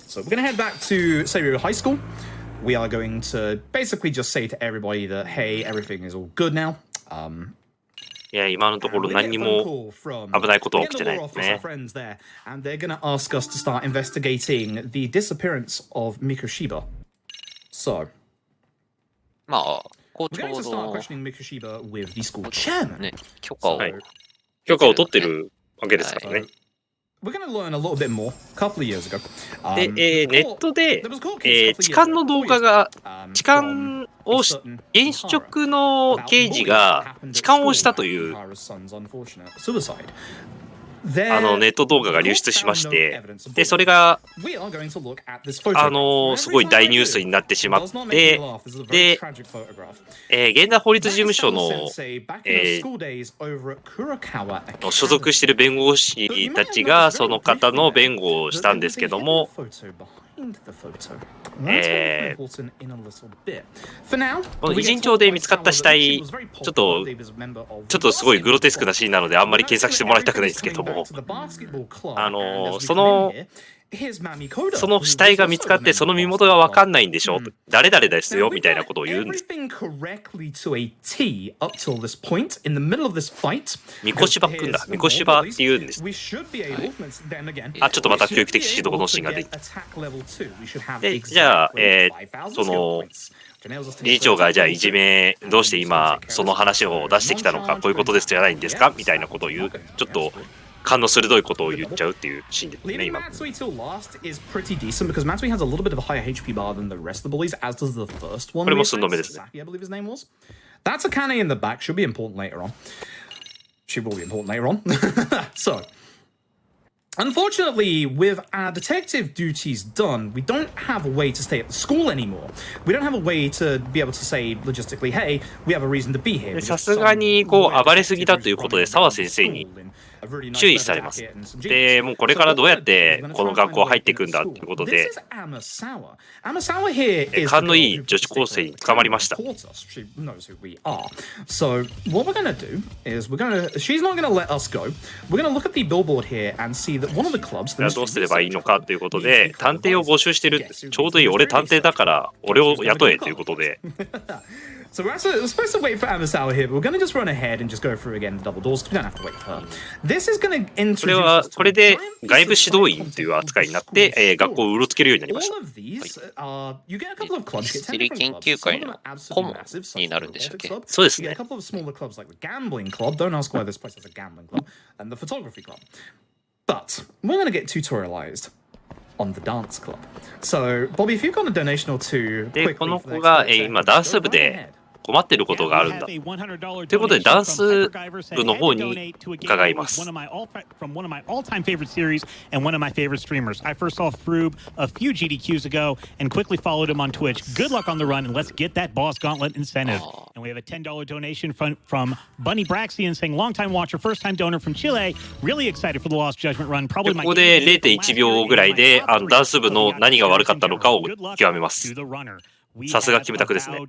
So we're going to head back to Seiryu High School. We are going to basically just say to everybody that, hey, everything is all good now. いや、今のところ何にも危ないことは起きてないですね。And they're going to ask us to start investigating the disappearance of Mikushiba. So, まあ、校 we're 長 going to start の questioning Mikushiba with the school chairman. ね、許可を、はい。許可を取ってるわけですからね。We're going to learn a little bit more. A couple of years ago. で、ネットで、痴漢の動画が、痴漢を現職の刑事が痴漢をしたというネット動画が流出しまして、でそれがすごい大ニュースになってしまって、で、現代法律事務所の、所属している弁護士たちがその方の弁護をしたんですけども、この偉人帳で見つかった死体、ちょっとすごいグロテスクなシーンなのであんまり検索してもらいたくないんですけども、その死体が見つかってその身元が分かんないんでしょ、誰々ですよみたいなことを言うんです。みこしばくんだ、みこしばって言うんです。あ、ちょっとまた教育的指導のシーンが出て、でじゃあ、その理事長がじゃあいじめどうして今その話を出してきたのか、こういうことですじゃないんですかみたいなことを言う、ちょっと勘の鋭いことを言っちゃうっていうシーンですね、今。これも寸止めですね。That's a cannon in the back. Should be important later on. She will be important later on. So, unfortunately, with our detective duties done, we don't have a way to stay at the school anymore. We don't have a way to be able to say logistically, hey, we have a reason to be here. さすがにこう暴れすぎだということで澤先生に注意されます。で、もうこれからどうやってこの学校入っていくんだということで、勘のいい女子高生に捕まりました。So what we're gonna do is she's not gonna let us go. We're gonna look at the billboard here and see that one of the clubs. どうすればいいのかということで、探偵を募集してる。ちょうどいい、俺探偵だから俺を雇えということで。So we're supposed to wait for Amasawa here, but we're going to just run ahead and just go through again the double doors because we don't have to wait for her. これは、これで外部指導員という扱いになって、学校をうろつけるようになりました。ミステリー研究会の顧問になるんでしたっけ？そうですね。But we're going to get tutorialized on the dance club. So, Bobby, if you've got a donation or two, で、この子が、今、ダンス部で困っていることがあるんだ。ということで、ダンス部の方に伺います。From one of my all-time favorite series and one of my favorite streamers. I first saw Froob a few GDQs ago and quickly followed him on Twitch. Good luck on the run and let's get that boss gauntlet incentive. And we have a $10 donation from Bunny Braxian saying long-time watcher, first-time donor from Chile. Really excited for the Lost Judgment run. Probably my ここで 0.1 秒ぐらいでダンス部の何が悪かったのかを極めます。さすがキムタクですね。俺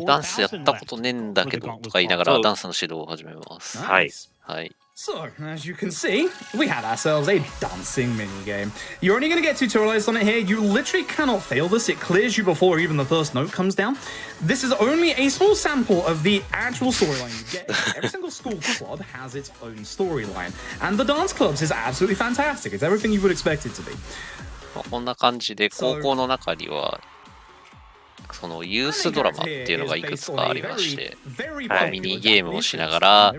ダンスやったことねえんだけどとか言いながらダンスの指導を始めます。はい。はい。So, as you can see, we had ourselves a dancing minigame. You're only going to get tutorialized on it here. You literally cannot fail this. It clears you before even the first note comes down. This is only a small sample of the actual storyline you get. Every single school club has its own storyline. And the dance clubs is absolutely fantastic. It's everything you would expect it to be. こんな感じで高校の中にはそのユースドラマっていうのがいくつかありまして、ミニゲームをしながら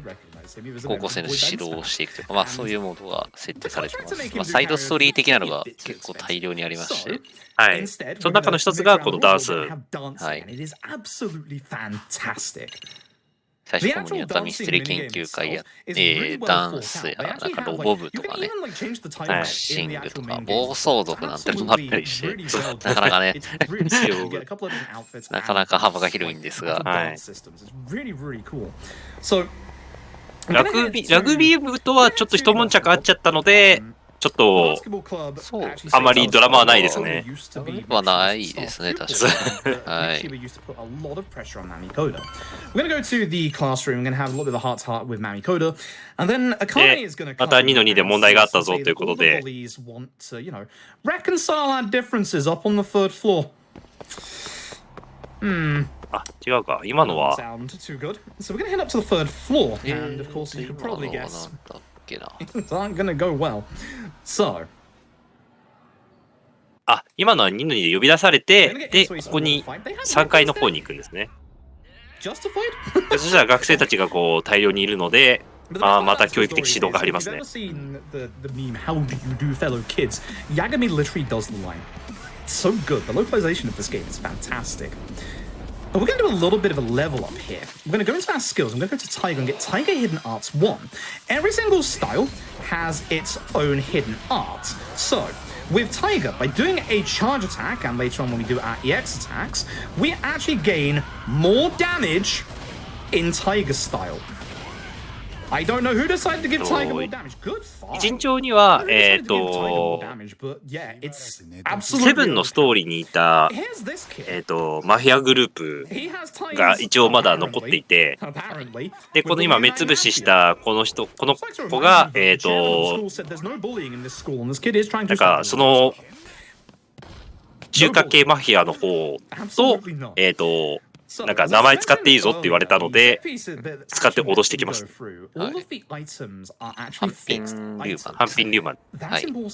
高校生の指導をしていくというか、そういうモードが設定されてます。サイドストーリー的なのが結構大量にありまして、はい。その中の一つがこのダンス。はい。最初コムにあったミステリー研究会や、ダンスやなんかロボ部とかね、ボクシングとか暴走族なんてのもあったりして、なかなかね、なかなか幅が広いんですが、はい。ラグビー部とはちょっと一悶着あっちゃったので、ちょっとあまりドラマはないですね。はないですね、確かに。はい。で、また2の2で問題があったぞということで。あ、違うか。今のは。あ、今のは2の2で呼び出されて、で、ここに3階の方に行くんですね。そしたら学生たちがこう大量にいるので、また教育的指導が入りますね。But we're going to do a little bit of a level up here. We're going to go into our skills. I'm going to go to Tiger and get Tiger Hidden Arts 1. Every single style has its own hidden art. So, with Tiger, by doing a charge attack, and later on when we do our EX attacks, we actually gain more damage in Tiger style. I don't know who decided to give Tiger more damage. Good fight. 一日には、セブンのストーリーにいた、マフィアグループが一応まだ残っていて、で、この今目つぶししたこの子が、なんかその中華系マフィアの方と、なんか名前使っていいぞって言われたので、使って脅してきます。はい、ハンピンリューマン。はい。セブン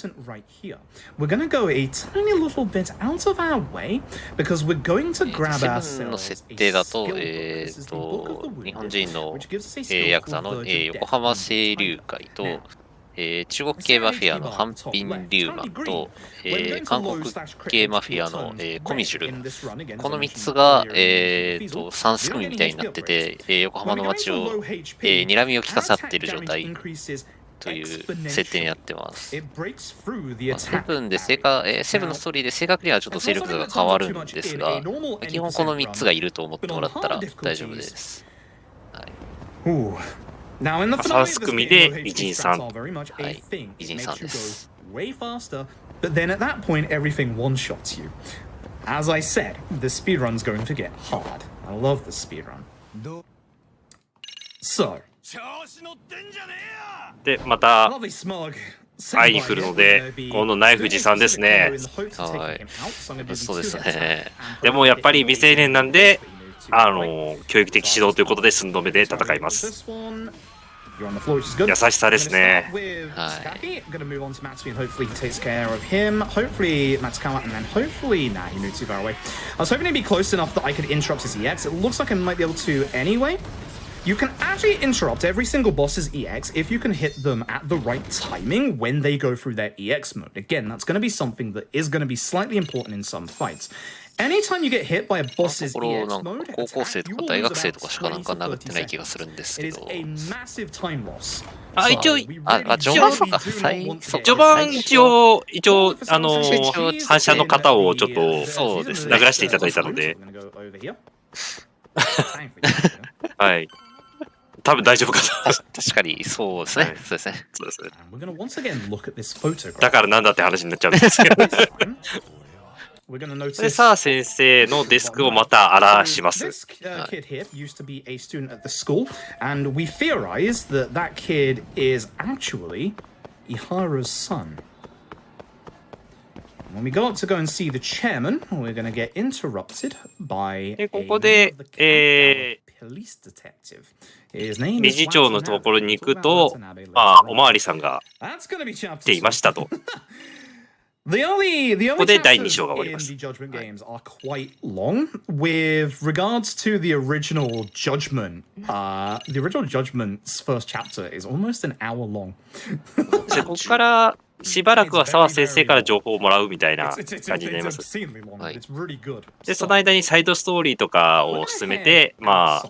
の設定だと、日本人の、ヤクザの、横浜清流会と、中国系マフィアのハンピンリューマンと、韓国系マフィアの、コミジュル、この3つが、3組みたいになってて、横浜の街を、睨みを利かさっている状態という設定になってます。セブンのストーリーで正確にはちょっと勢力図が変わるんですが、基本この3つがいると思ってもらったら大丈夫です。はい。3組で偉人さん。はい、偉人さんです。But then at that point, everything one-shots you. As I said, the speedrun's going to get hard. I love the speedrun. So. で、また、愛に来るので、このナイフ持参ですね。はい。そうですね。でもやっぱり未成年なんで、教育的指導ということで寸止めで戦います。You're on the floor, which is good. 優しさですね。 With Skaki, I'm going to move on to Matsui and hopefully he takes care of him. Hopefully Matsukawa and then hopefully nah, he moved too far away. I was hoping to be close enough that I could interrupt his EX. It looks like I might be able to anyway. You can actually interrupt every single boss's EX if you can hit them at the right timing when they go through their EX mode. Again, that's going to be something that is going to be slightly important in some fights. Anytime you get hit by a boss's ところ EX なんか mode, 高校生と you か will 大 lose 学生 about とかしかなんか 20殴っ to て 30ない気がするんです It け is ど。 a massive time loss. あ、一応、 So we あ、 really 序盤か。 do 最 not want to 初 get 序盤一応一反射の型をちょっとそうですね殴らせていただいたので、はい。多分大丈夫かな。確かに、そうですね。はいそうですね。そうですね。 We're going to once again look at this photograph. だからなんだって話になっちゃうんですけど。 We're going to notice で、さあ先生のデスクをまた荒らします。 This kid here used to be a student at the school, and we theorize that that kid is actually Ihara's son. When we go up to go and see the chairman, we're going to get interrupted by で、ここで、 police detective. His name 理 is 事長のところに行くと、 Watanabe. まあ、おまわりさんが That's going to be chapter 来ていましたと。 The only ここで第二 chapters 章が終わりま in す。 the Judgment games are quite long. With regards to the original Judgment, the original Judgment's first chapter is almost an hour long. で、ここからしばらくは澤先生から情報をもらうみたいな It's 感じになります。 obscenely long. Right. It's really good. で、その間にサイドストーリーとかを進めて、まあ、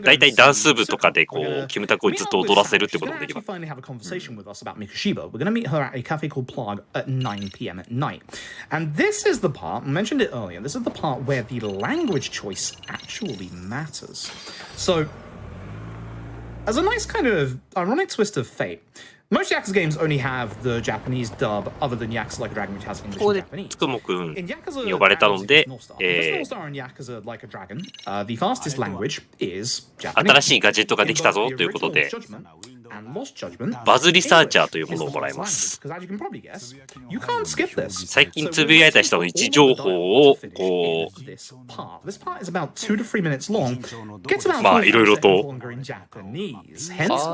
だいたいダンス部とかでこう、キムタクをずっと踊らせるってこともできます。 Finally have a conversation with us about Mikushiba. We're going to meet her at a cafe called Plug at 9 p.m. at night. And this is the part, I mentioned it earlier, this is the part where the language choice actually matters. So, as a nice kind of ironic twist of fate, most Yakuza games only have the Japanese dub other than Yakuza Like a Dragon, which has こ English こ and で Japanese. つくもくん In Yakuza に呼ばれたので、 North Star, the first North Star in Yakuza Like a Dragon, the fastest language is Japanese. 新しいガジェットができたぞということで、 バズリサーチャーというものをもらいます。最近つぶやいた人の位置情報をこう、まあいろいろとワー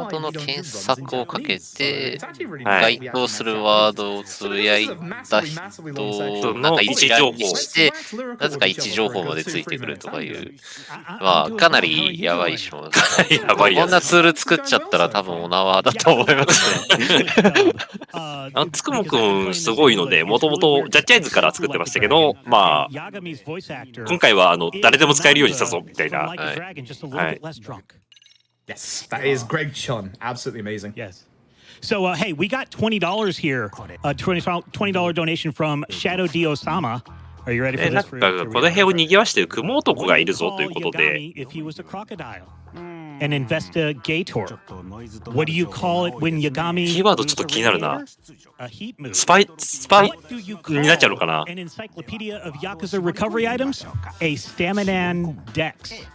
ドの検索をかけて、該当するワードをつぶやいた人の一覧にして、なぜか位置情報までついてくるとかいう、まあかなりやばいしょ。やばいやつ。こんなツール作っちゃったら多分お縄だと思いますね。つくもくんすごいので、もともとジャッジアイズから作ってましたけど、まあ、今回は誰でも使えるようにしたぞみたいな。はい。Yes, that is Greg Chun. Absolutely amazing. Yes. So, hey, we got $20 here. A $20 donation from Shadow D. Osama. Are you ready for なん this? かこの辺を賑わしている雲男がいるぞということで、 If he was a crocodile. An investigator. What do you call it when Yagami? キーワードちょっと気になるな。 A heat move. スパイ What do you call になっちゃうのかな。 an encyclopedia of Yakuza recovery items? A Staminan Dex.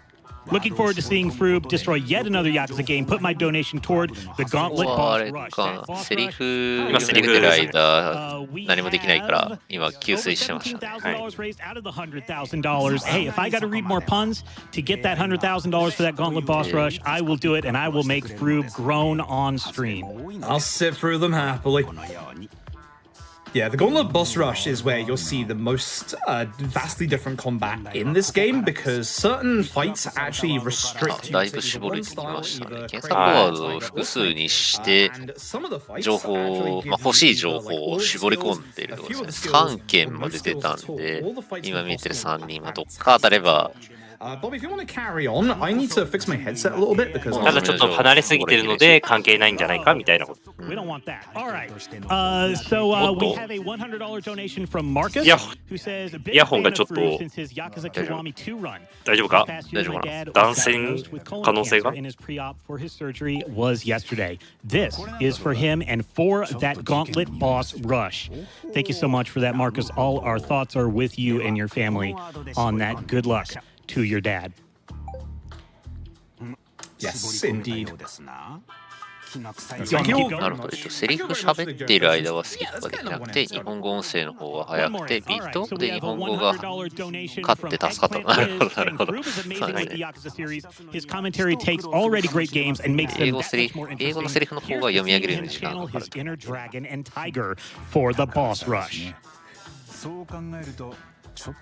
Looking forward to seeing Froob destroy yet another Yakuza game. Put my donation toward the Gauntlet あ Boss れ Rush. か That boss セリ rush, フ今セリフ読めてる間何もできないから今給水してましたね。 $17,000 raised out of the $100,000. Hey, if I got to read more puns to get that $100,000 for that Gauntlet Boss Rush, I will do it, and I will make Froob groan on stream. I'll sit through them happily. Yeah, the Gauntlet Boss Rush is where you'll see the most vastly different combat in this game because certain fights actually restrict you だいぶ to 絞れ one てき style, ましたね。 either 検索ワードを複数にして情報を、欲しい情報を絞り込んでいるところですね。3件まで出たんで、今見えてる3人はどっか当たれば。 Bobby, if you want to carry on, I need to fix my headset a little bit because ただちょっと離れすぎてるので関係ないんじゃないかみたいなこと。 We don't want that. All right. So we have a $100 donation from Marcus, who says a big fan of Froob since his Yakuza Kiwami 2 run. 大丈夫か？ Past year, my dad 断 was 線 diagnosed with 可 colon 能性が cancer, and his pre-op for his surgery was yesterday. This is for him and for that Gauntlet Boss Rush. Thank you so much for that, Marcus. All our thoughts are with you and your family on that. Good luck to your dad. yes, indeed. なるほど。セリフ喋っている間はスキップができなくて、日本語音声の方が早くて、ビートで日本語が勝って助かった。なるほど、なるほど。英語のセリフの方が読み上げるように時間がかかる。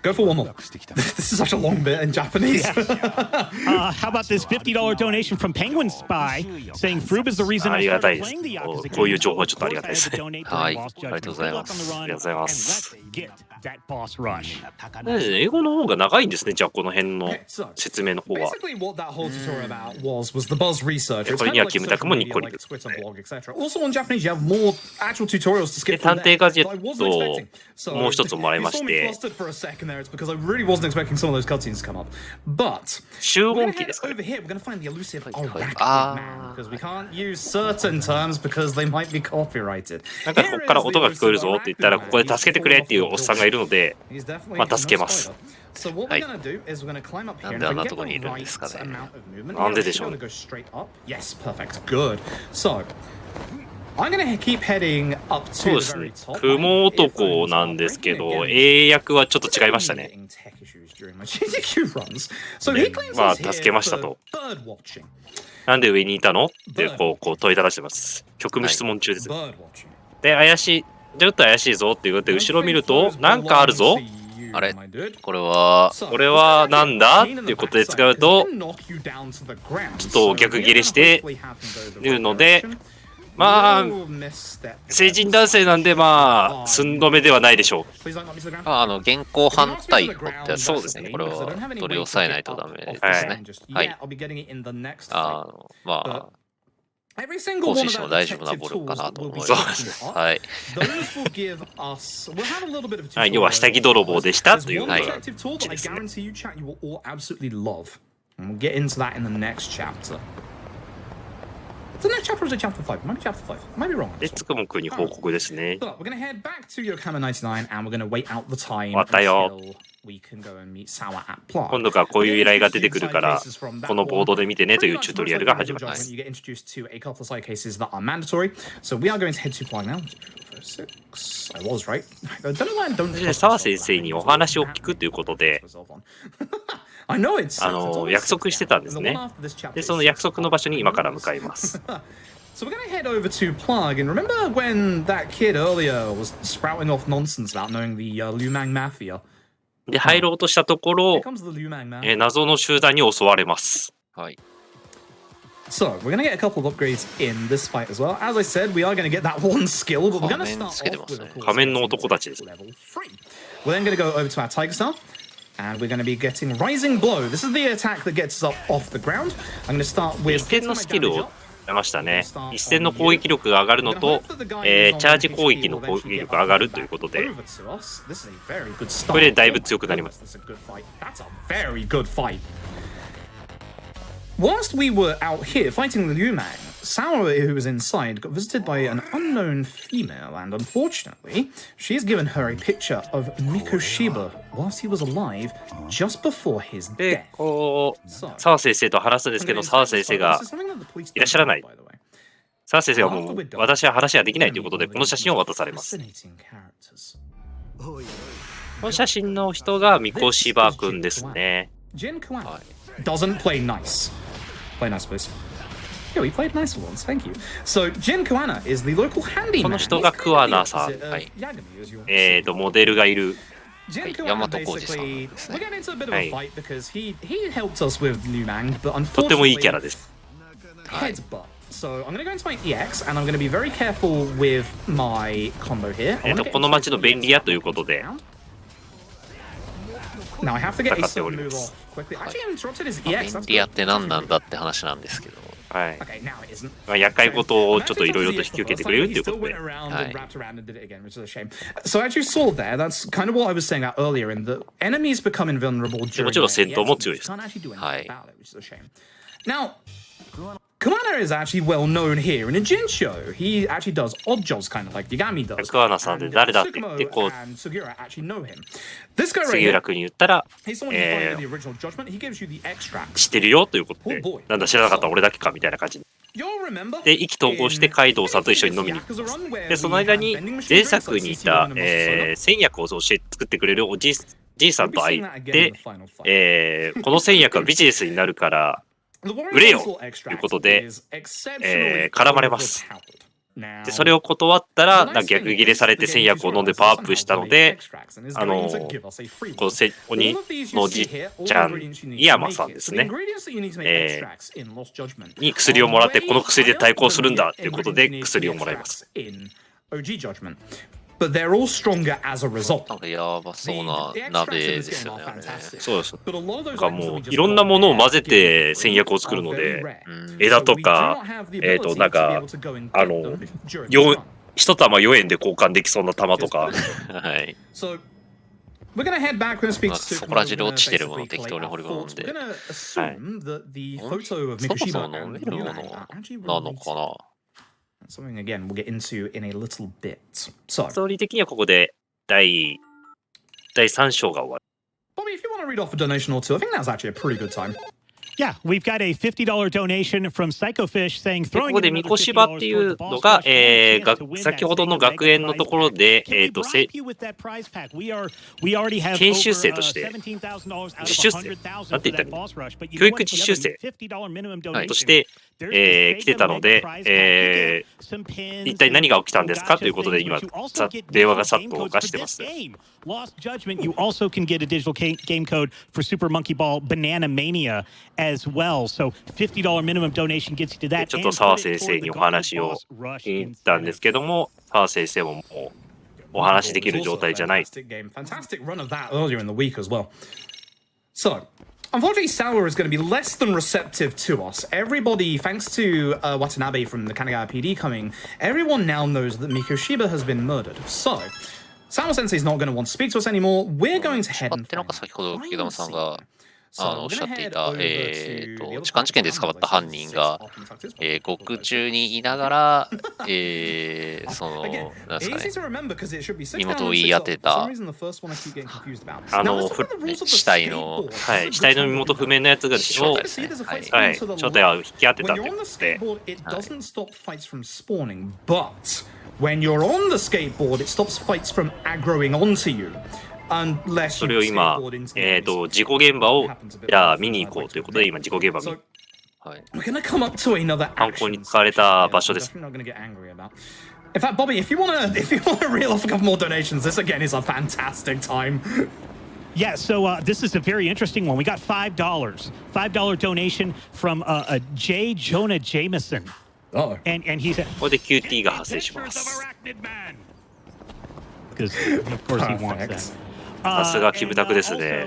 Go for one more. This is such a long bit in Japanese. How about this $50 donation from Penguin Spy saying Froob is the reason I started playing the Yakuza series? こういう情報はちょっとありがたいですね。はい、ありがとうございます。ありがとうございます。 Get that boss rush. 英語の方が長いんですね。じゃあこの辺の説明の方は。 Basically, what that whole tutorial about was the buzz research. It's これ kind には of キムタクもにっこり like Twitter blog, etc. Also on Japanese, you have more actual tutorials to で skip 探 through 偵 there. ガジェ I ッ wasn't ト expecting. So もう一つもらいま if you し saw me て、 flustered for a second there, it's because I really wasn't expecting some of those cutscenes to come up. But 集 we're 音 gonna 機 head ですかね。 over here. We're gonna find the elusive Right, right. Arachid Ah. man because we can't use certain terms because they might be copyrighted. なんかここから音が聞こえるぞって言ったら、ここで助けてくれっていうおっさんがいるので、 He's definitely まあ助けます。 So what we're gonna do is we're gonna climb up here and if we get the right なんであんなとこにいるんですかね。 amount of movement. なんででしょう。 We're gonna go straight up. Yes, perfect. Good. So I'm gonna keep heading up そ to うで the す very ね。 top. 雲男なんですけど、英訳はちょっと違いましたね。 So he claims まあ he's 助け here ましたと。 for bird watching. なんで上にいたのってこう問いただしてます。局務質問中です。 Bird watching. で、怪しい、ちょっと怪しいぞって言って、後ろ見ると、なんかあるぞ。あれこれは、これはなんだっていうことで使うと、ちょっと逆ギレしてるので、まあ、成人男性なんで、まあ、寸止めではないでしょう。現行反対語ってやつですね。これは取り押さえないとダメですね。はい。まあ、行使しても大丈夫なボールかなと思います。はい。はい、要は下着泥棒でしたということですね。 We'll get into that in the next chapter. The next chapter is a chapter 5. Might be chapter 5. Might be wrong. で、つくもくんに報告ですね。 But we're going to head back to Yokohama 99 and we're going to wait out the time 終わったよ。 until we can go and meet Sawa at Plague. 今度からこういう依頼が出てくるから、このボードで見てねというチュートリアルが始まります。 You get introduced to a couple of side cases that are mandatory. So we are going to head to Plague now. 6. I was right. I don't know why I don't. で、澤先生にお話を聞くということで、I know it's 約束してたんですね。で、その約束の場所に今から向かいます。 So we're going to head over to Plague, and remember when that kid earlier was sprouting off nonsense about knowing the Lumang Mafia? で、入ろうとしたところ、 Here comes the Lumang Mafia. 謎の集団に襲われます。はい。 So we're going to get a couple of upgrades in this fight as well. As I said, we are going to get that one skill, but we're going to start off with, of course, 仮面の男たちです。 level 3. We're then going to go over to our Tiger Star. And we're going to be getting Rising Blow. This is the attack that gets us up off the ground. I'm going to start with 一戦のスキルを出ましたね。一戦の攻撃力が上がるのと、チャージ攻撃の攻撃力が上がるということで、これでだいぶ強くなります。 Whilst we were out here fighting the Lumang, Sawa, who was inside, got visited by an unknown female, and unfortunately, she's given her a picture of Mikoshiba whilst he was alive, just before his で、 death. こう、澤先生と話すんですけど、澤先生がいらっしゃらない。澤先生はもう、私は話はできないということで、この写真を渡されます。この写真の人がミコシバくんですね。 Jin Kuan doesn't play nice. Play nice, please. Yeah, we played nice once, thank you. So, Jin Kuana is the local handyman. この人がクワナさん。はい。モデルがいる。大和浩二さんですね。はい。とってもいいキャラです。はい。So I'm going to go into my EX and I'm going to be very careful with my combo here. この町の便利屋ということで。 Now I have to get a sudden move off quickly. Actually, I interrupted his EX. 便利屋って何なんだって話なんですけど。はい。 Okay, now it isn't. 夜会事をちょっといろいろと引き受けてくれるっていうことで。 So as you saw there, that's kind of what I was saying about earlier in the enemies become invulnerable during もちろん戦闘も強いです。 はい。Now, Kumana is actually well known here in a Jin show. He actually does odd jobs, kind of like Yagami does. クワナさんで誰だって言ってこう、 This guy right 杉 here, 浦君に言ったら、 he's someone you find in the original Judgment. He gives you the extract. 知ってるよということで、なんだ知らなかった俺だけかみたいな感じで。で、意気投合してカイドウさんと一緒に飲みに行きます。で、その間に前作にいた、戦薬を作ってくれるおじいさんと会って、この戦薬はビジネスになるから売れよということで、絡まれます。で、それを断ったら、逆ギレされて戦薬を飲んでパワーアップしたので、この鬼のおじいちゃん、井山さんですね、に薬をもらって、この薬で対抗するんだということで、薬をもらいます。But they're all stronger as a result. なんかやばそうな鍋ですよね。そうです。なんかもういろんなものを混ぜて戦薬を作るので、枝とか、なんか、一玉4円で交換できそうな玉とか。はい。We're gonna head back and speak to そこら中で落ちてるものを適当に掘り込んで。そもそも飲めるものなのかな。Something again we'll get into in a little bit. ストーリー的にはここで第3章が終わる。Bobby, if you want to read off a donation or two, I think that's actually a pretty good time. Yeah, we've got a $50 donation from Psychofish saying ここでみこしばっていうのが、先ほどの学園のところで、研修生として、実習生なんて言ったら教育実習生として、来てたので、一体何が起きたんですかということで今、電話が殺到がしてます。Lost Judgment, you also can get a digital game code for Super Monkey Ball Banana Mania as well. So $50 minimum donation gets you to that. ちょっと澤先生にお話を聞いたんですけども、澤先生ももうお話できる状態じゃない。Fantastic run of that earlier in the week as well. So, unfortunately, Sour is going to be less than receptive to us. Everybody, thanks to Watanabe from the Kanagawa PD coming, everyone now knows that Mikoshiba has been murdered. So, Sour Sensei is not going to want to speak to us anymore. We're going to head and なんか先ほど木玉さんがおっしゃっていた、痴漢事件で捕まった犯人が、獄中にいながら、なんですかね、身元を言い当てた、死体の身元不明のやつが正体を引き当てたということで、When you're on the skateboard, it stops fights from aggroing onto you. それを今、事故現場をじゃあ見に行こうということで、今、事故現場に。犯行に使われた場所です。In fact, Bobby, if you want to reel off a couple more donations, this again is a fantastic time. Yeah, so this is a very interesting one. We got $5 donation from J. Jonah Jameson. And he said, ここで QT が発生します。Because of course he wants that. さすがキムタクですね。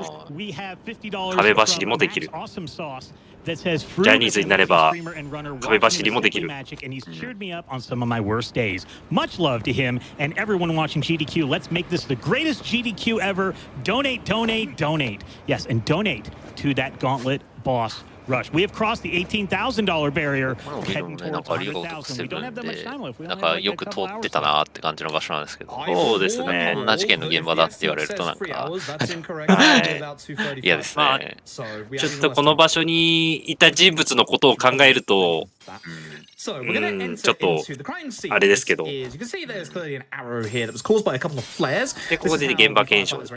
壁走りもできる。ジャニーズになれば壁走りもできる。Much love to him and everyone watching GDQ. Let's make this the greatest GDQ ever. Donate, donate, donate. Yes, and donate to that Gauntlet boss rush. We have crossed the $18,000 barrier. なんか留学するんで、なんかよく通ってたなって感じの場所なんですけど、そうですね。こんな事件の現場だって言われるとなんか嫌ですね。ちょっとこの場所にいた人物のことを考えると、ちょっとあれですけど。で、ここで現場検証です。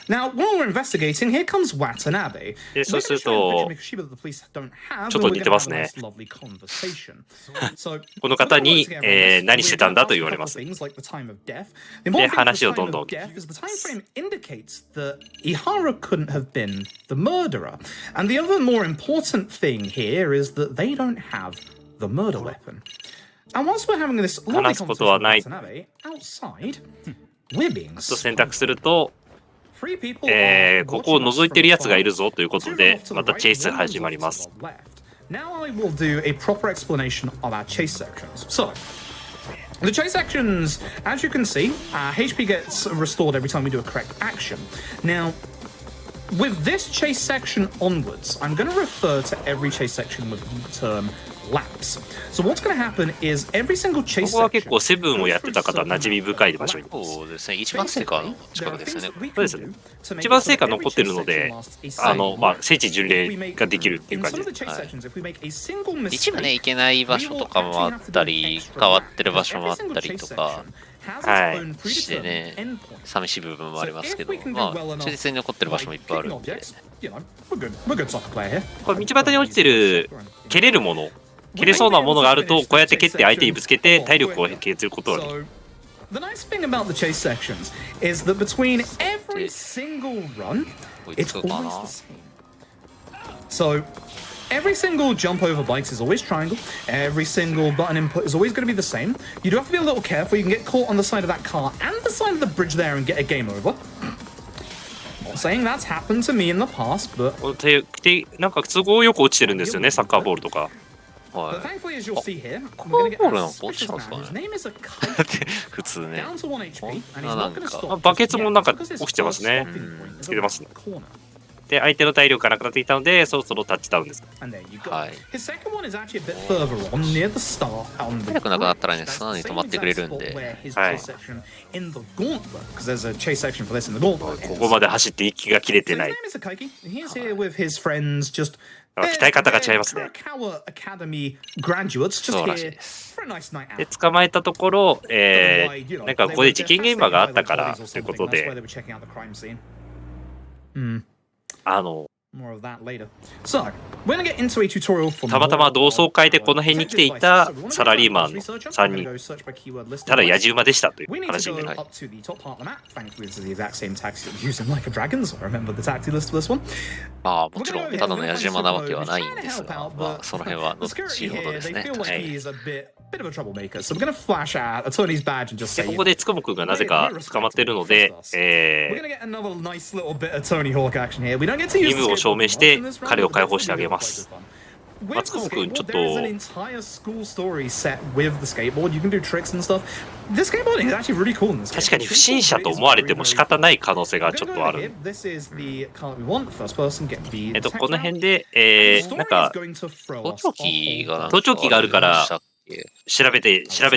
Now, while we're investigating, here comes Watanabe. で、そうすると、ちょっと似てますね。この方に、何してたんだと言われます。で、話をどんどん。Ihara couldn't have been the murderer. And the other more important thing here is that they don't have the murder weapon. And once we're having this lovely conversation with Watanabe, outside, we're being 選択すると、ここを覗いてるやつがいるぞということで、またチェイスが始まります。Now I will do a proper explanation of our chase sections. So, the chase sections, as you can see, HP gets restored every time we do a correct action. Now, with this chase section onwards, I'm going to refer to every chase section with the term laps. So what's going to happen is every single こ chase こは結 section. 構セブンをやってた方は馴染み深い場所に。そうですね、一番成果の近くですね。そうですね。一番成果残ってるので、まあ、聖地巡礼ができるっていう感じです。一部ね、行けない場所とかもあったり、変わってる場所もあったりとか、してね、寂しい部分もありますけど、まあ、忠実に残ってる場所もいっぱいあるんで。これ道端に落ちてる蹴れるもの、蹴れそうなものがあると、こうやって蹴って相手にぶつけて体力を削ることができる。The nice thing about the chase sections is that between every single run, it's always the same. So every single jump over bikes is always triangle. Every single button input is always going to be the same. You do have to be a little careful. You can get caught on the side of that car and the side of the bridge there and get a game over. Not saying that's happened to me in the past, but なんか都合よく落ちてるんですよね、サッカーボールとか。But thankfully, as you'll see here, こ we're の going to ボー get ル a なんか落ち suspicious たんです man か whose ね name is a だ kite って普通ね。 down to 1 HP, and he's not going to stop. バケツもなんか because his 落ちてます first ね。 stopping point is つけてますね。 around the corner. で、相手の体力がなくなってきたので、そろそろタッチダウンです。And there you go. はい。 His second one is actually a bit further on, near the start on the 体力なくなったらね、 bridge. 素直に That's 止まってくれるん the same で。 exact spot where his はい。 chase section in the gauntlet, because there's a chase section for this in the gauntlet. ここまで走って息が切れ So て his ない。 name is Akaiki. He's here with his friends, just 鍛え方が違いますね。 Kurakawa Academy graduates, just そうらしい here です。 for a nice night out. で、捕まえたところ、なんかここで事件現場があったからということで、More of that later. So, we're gonna get into a tutorial from たまたま同窓会でこの辺に来ていたサラリーマンの3人、ただ野じ馬でしたという We need to 話 go になり up to the top part of the map. Thankfully, this is the exact same taxi that we use in Like a Dragon, so I remember the taxi list for this one. まあ、もちろん、ただの矢島なわけはないんですが、まあ、その辺は後 Security ほど here, です they ね。 feel 確 like かに he is a bit of a troublemaker, so we're gonna flash out Attorney's badge and just で say, ここでつくもくんがなぜか捕まってるので、 we're gonna get another nice little bit of Tony Hawk action here. We don't get to use 義務を証明して彼を解放してあげます。 With the skateboard, there is an entire school story set with the skateboard. You can do tricks and stuff. This skateboarding is actually really cool in this game. 確かに不審者と思われても仕方ない可能性がちょっとある。 This is the car we want. First person, get the この辺で、 story なん is か going to throw 盗 us 聴器がなんか盗聴器があるからりましたっけ。調べ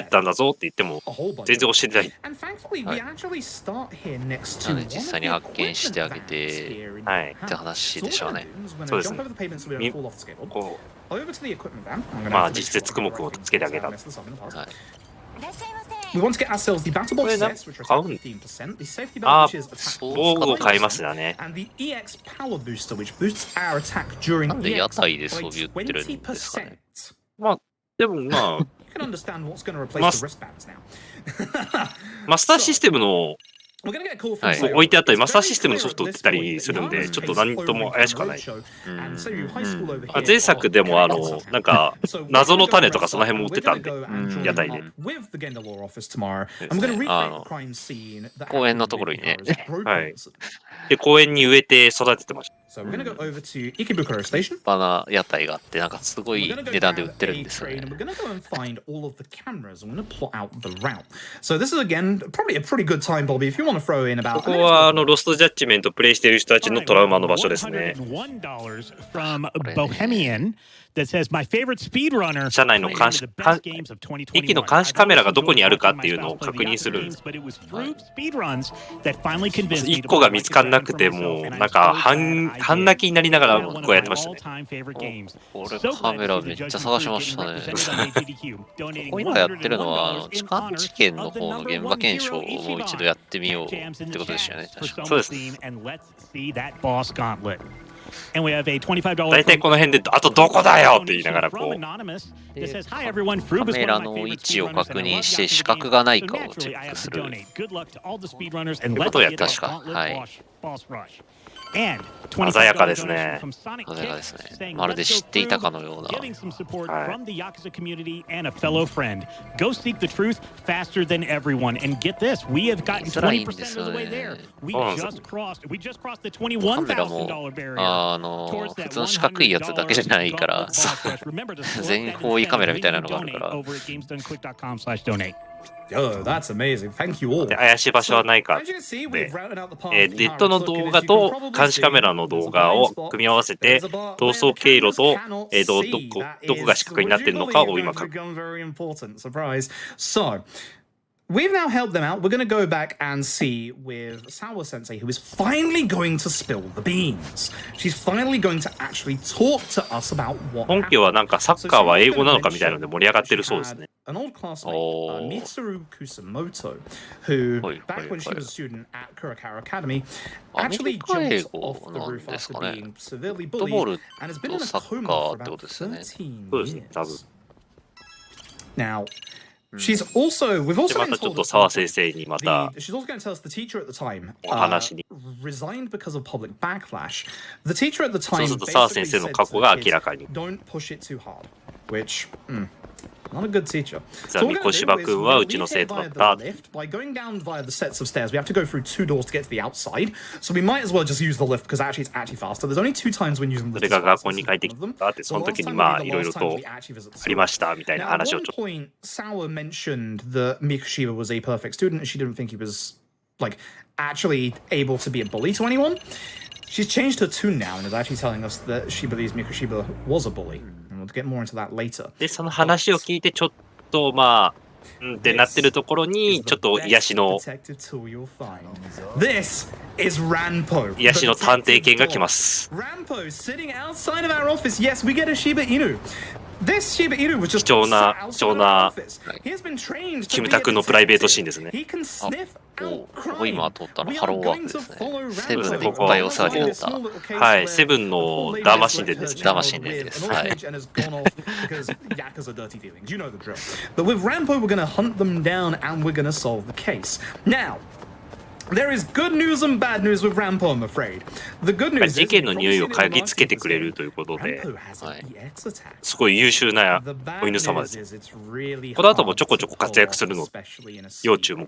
たんだぞって言っても a whole bunch 全然教えてない。 And thankfully, we actually start here next to なので実際に発見してあげてはい。って話でしょうね。そうですね。こう、まあ実質つくもくんをつけてあげた。はい。 We want to get ourselves the battle こ box れなん sets, which are 買うん 15%, the safety あ belt, which is attack 防具を買いますよね。 and the EX power booster, which boosts our attack during なんで屋 EX 台 by でそう言ってるんですかね。 20%. まあ、でもまあ、 You can understand what's going to replace the wristbands now. マスターシステムの We're going to get a call from はい Sayo. 置いてあったり、マスター It's システム very のソフト売 clear ってた at this り point. するんで、 Yama's ちょっと何とも怪しくはない。 and Sayo High School over あ here 前作でも are なんか So we're 謎 gonna の go 種 and とかその辺も売ってたんで、 we're gonna go and 屋台で。 join with the Genda Law Office tomorrow. And we're going to あ recreate の the crime scene that 公園 happened のところにね with the cars broken. はい。で、公園に植えて育ててました。 So we're going to go over to Ikebukuro Station. 立派な屋台があって、なんかすご We're い going to go 値段で売 down ってるん a ですよ train ね and。we're going to go and find all of the cameras. I'm going to plot out the route. So this is again probably a pretty good time, Bobby, if you want to throw in こ about. こはロストジャッジメントプレイしている人たちのトラウマの場所ですね。 $101 from Bohemian that says my favorite speedrunner. 車内の監視、駅の監視カメラがどこにあるかっていうのを確認するんです。1個が見つからなくて、もうなんか半泣きになりながらこうやってましたね。これカメラめっちゃ探しましたね。ここ今やってるのは、痴漢事件の方の現場検証をもう一度やってみようってことでしたよね。確かそうです。大体この辺で、あとどこだよって言いながらこう。カメラの位置を確認して死角がないかをチェックする。ってことをやってました。はい。鮮やかですね。鮮やかですね。まるで知っていたかのような。Go seek the truth faster than everyone. And get this, we have gotten 20% of the way there. We just crossed the カメラも $21,000 barrier. 普通の四角いやつだけじゃないから、全方位カメラみたいなのがあるから。Yo, that's amazing. Thank you all. で怪しい場所はないか As you can see, で we've routed out the path. ネットの動画と監視カメラの動画を組み合わせて逃走経路と、どこが死角になっているのかを今確認。 Surprise. So, we've now helped them out. We're going to go back and see with Sawa Sensei, who is finally going to spill the beans. She's finally going to actually talk to us about what 本家はなんかサッカーは英語なのかみたいなので盛り上がってるそうですね。 An old classmate, Oh. Mitsuru Kusamoto, who, Oi, back oi, when she oi. was a student at Kurakara Academy, actually アメリ jumped カ英語 off the roof なんです after かね。 being severely フットボー bullied ル and has been in と a サッ coma カ for ーって about ことですよね。 13そうですね、多分。 years. Now, she's also, we've で also ま been たちょっ told と at 澤 some 先 point, 生にまた she's also going to tell us the teacher at the time お話に。 resigned because of public backlash. The teacher at the そう time すると澤 basically 先生の said 過 to 去が the 明ら kids, かに。 don't push it too hard, which, not a good teacher. 実は三越芝君はうちの生徒だった。 By going down via the sets of stairs, we have to go through 2 doors to get to the outside. So we might as well just use the lift because actually it's actually faster. There's only 2 times when using the それが学校に帰ってきたって、その時にまあいろいろとありましたみたいな Now, at 話を one ちょっと。 point, Sawa mentioned that Mikushiba was a perfect student and she didn't think he was like actually able to be a bully to anyone. She's changed her tune now and is actually telling us that she believes Mikushiba was a bully. And we'll get more into that later. で、その話を聞いてちょっとまあ、ってなってるところに、ちょっと癒しの、 Detective tool you'll find. This is Ranpo. 癒しの探偵犬が来ます。 Ranpo sitting outside of our office. Yes, we get a Shiba Inu. This Shiba Inu was just 貴重な sat outside of our 貴重な office. He has been trained to キム be タ a 君のプライベート detective. シーンですね。 He can sniff お out ここ今 crime. 通ったら We ハ are ローワー going クで to すね。 follow セブン Ranpo. でいっぱいお世話になった。はい、セブンのダーマ神殿ですね。ダーマ神殿です。はい。 And has gone off because Yakuza dirty dealings. You know the drill. But with Rampo, we're going to hunt them down and we're going to solve the case. Now, there is good news and bad news with Rampo, I'm afraid. The good news is 事件の匂いを嗅ぎつけてくれるということで、 Rampo has Right. an EX attack. すごい優秀な The お bad 犬様 news です。 is it's really この後も hard ちょこちょこ to 活躍す pull る off, の especially in a 要 scene. 注目。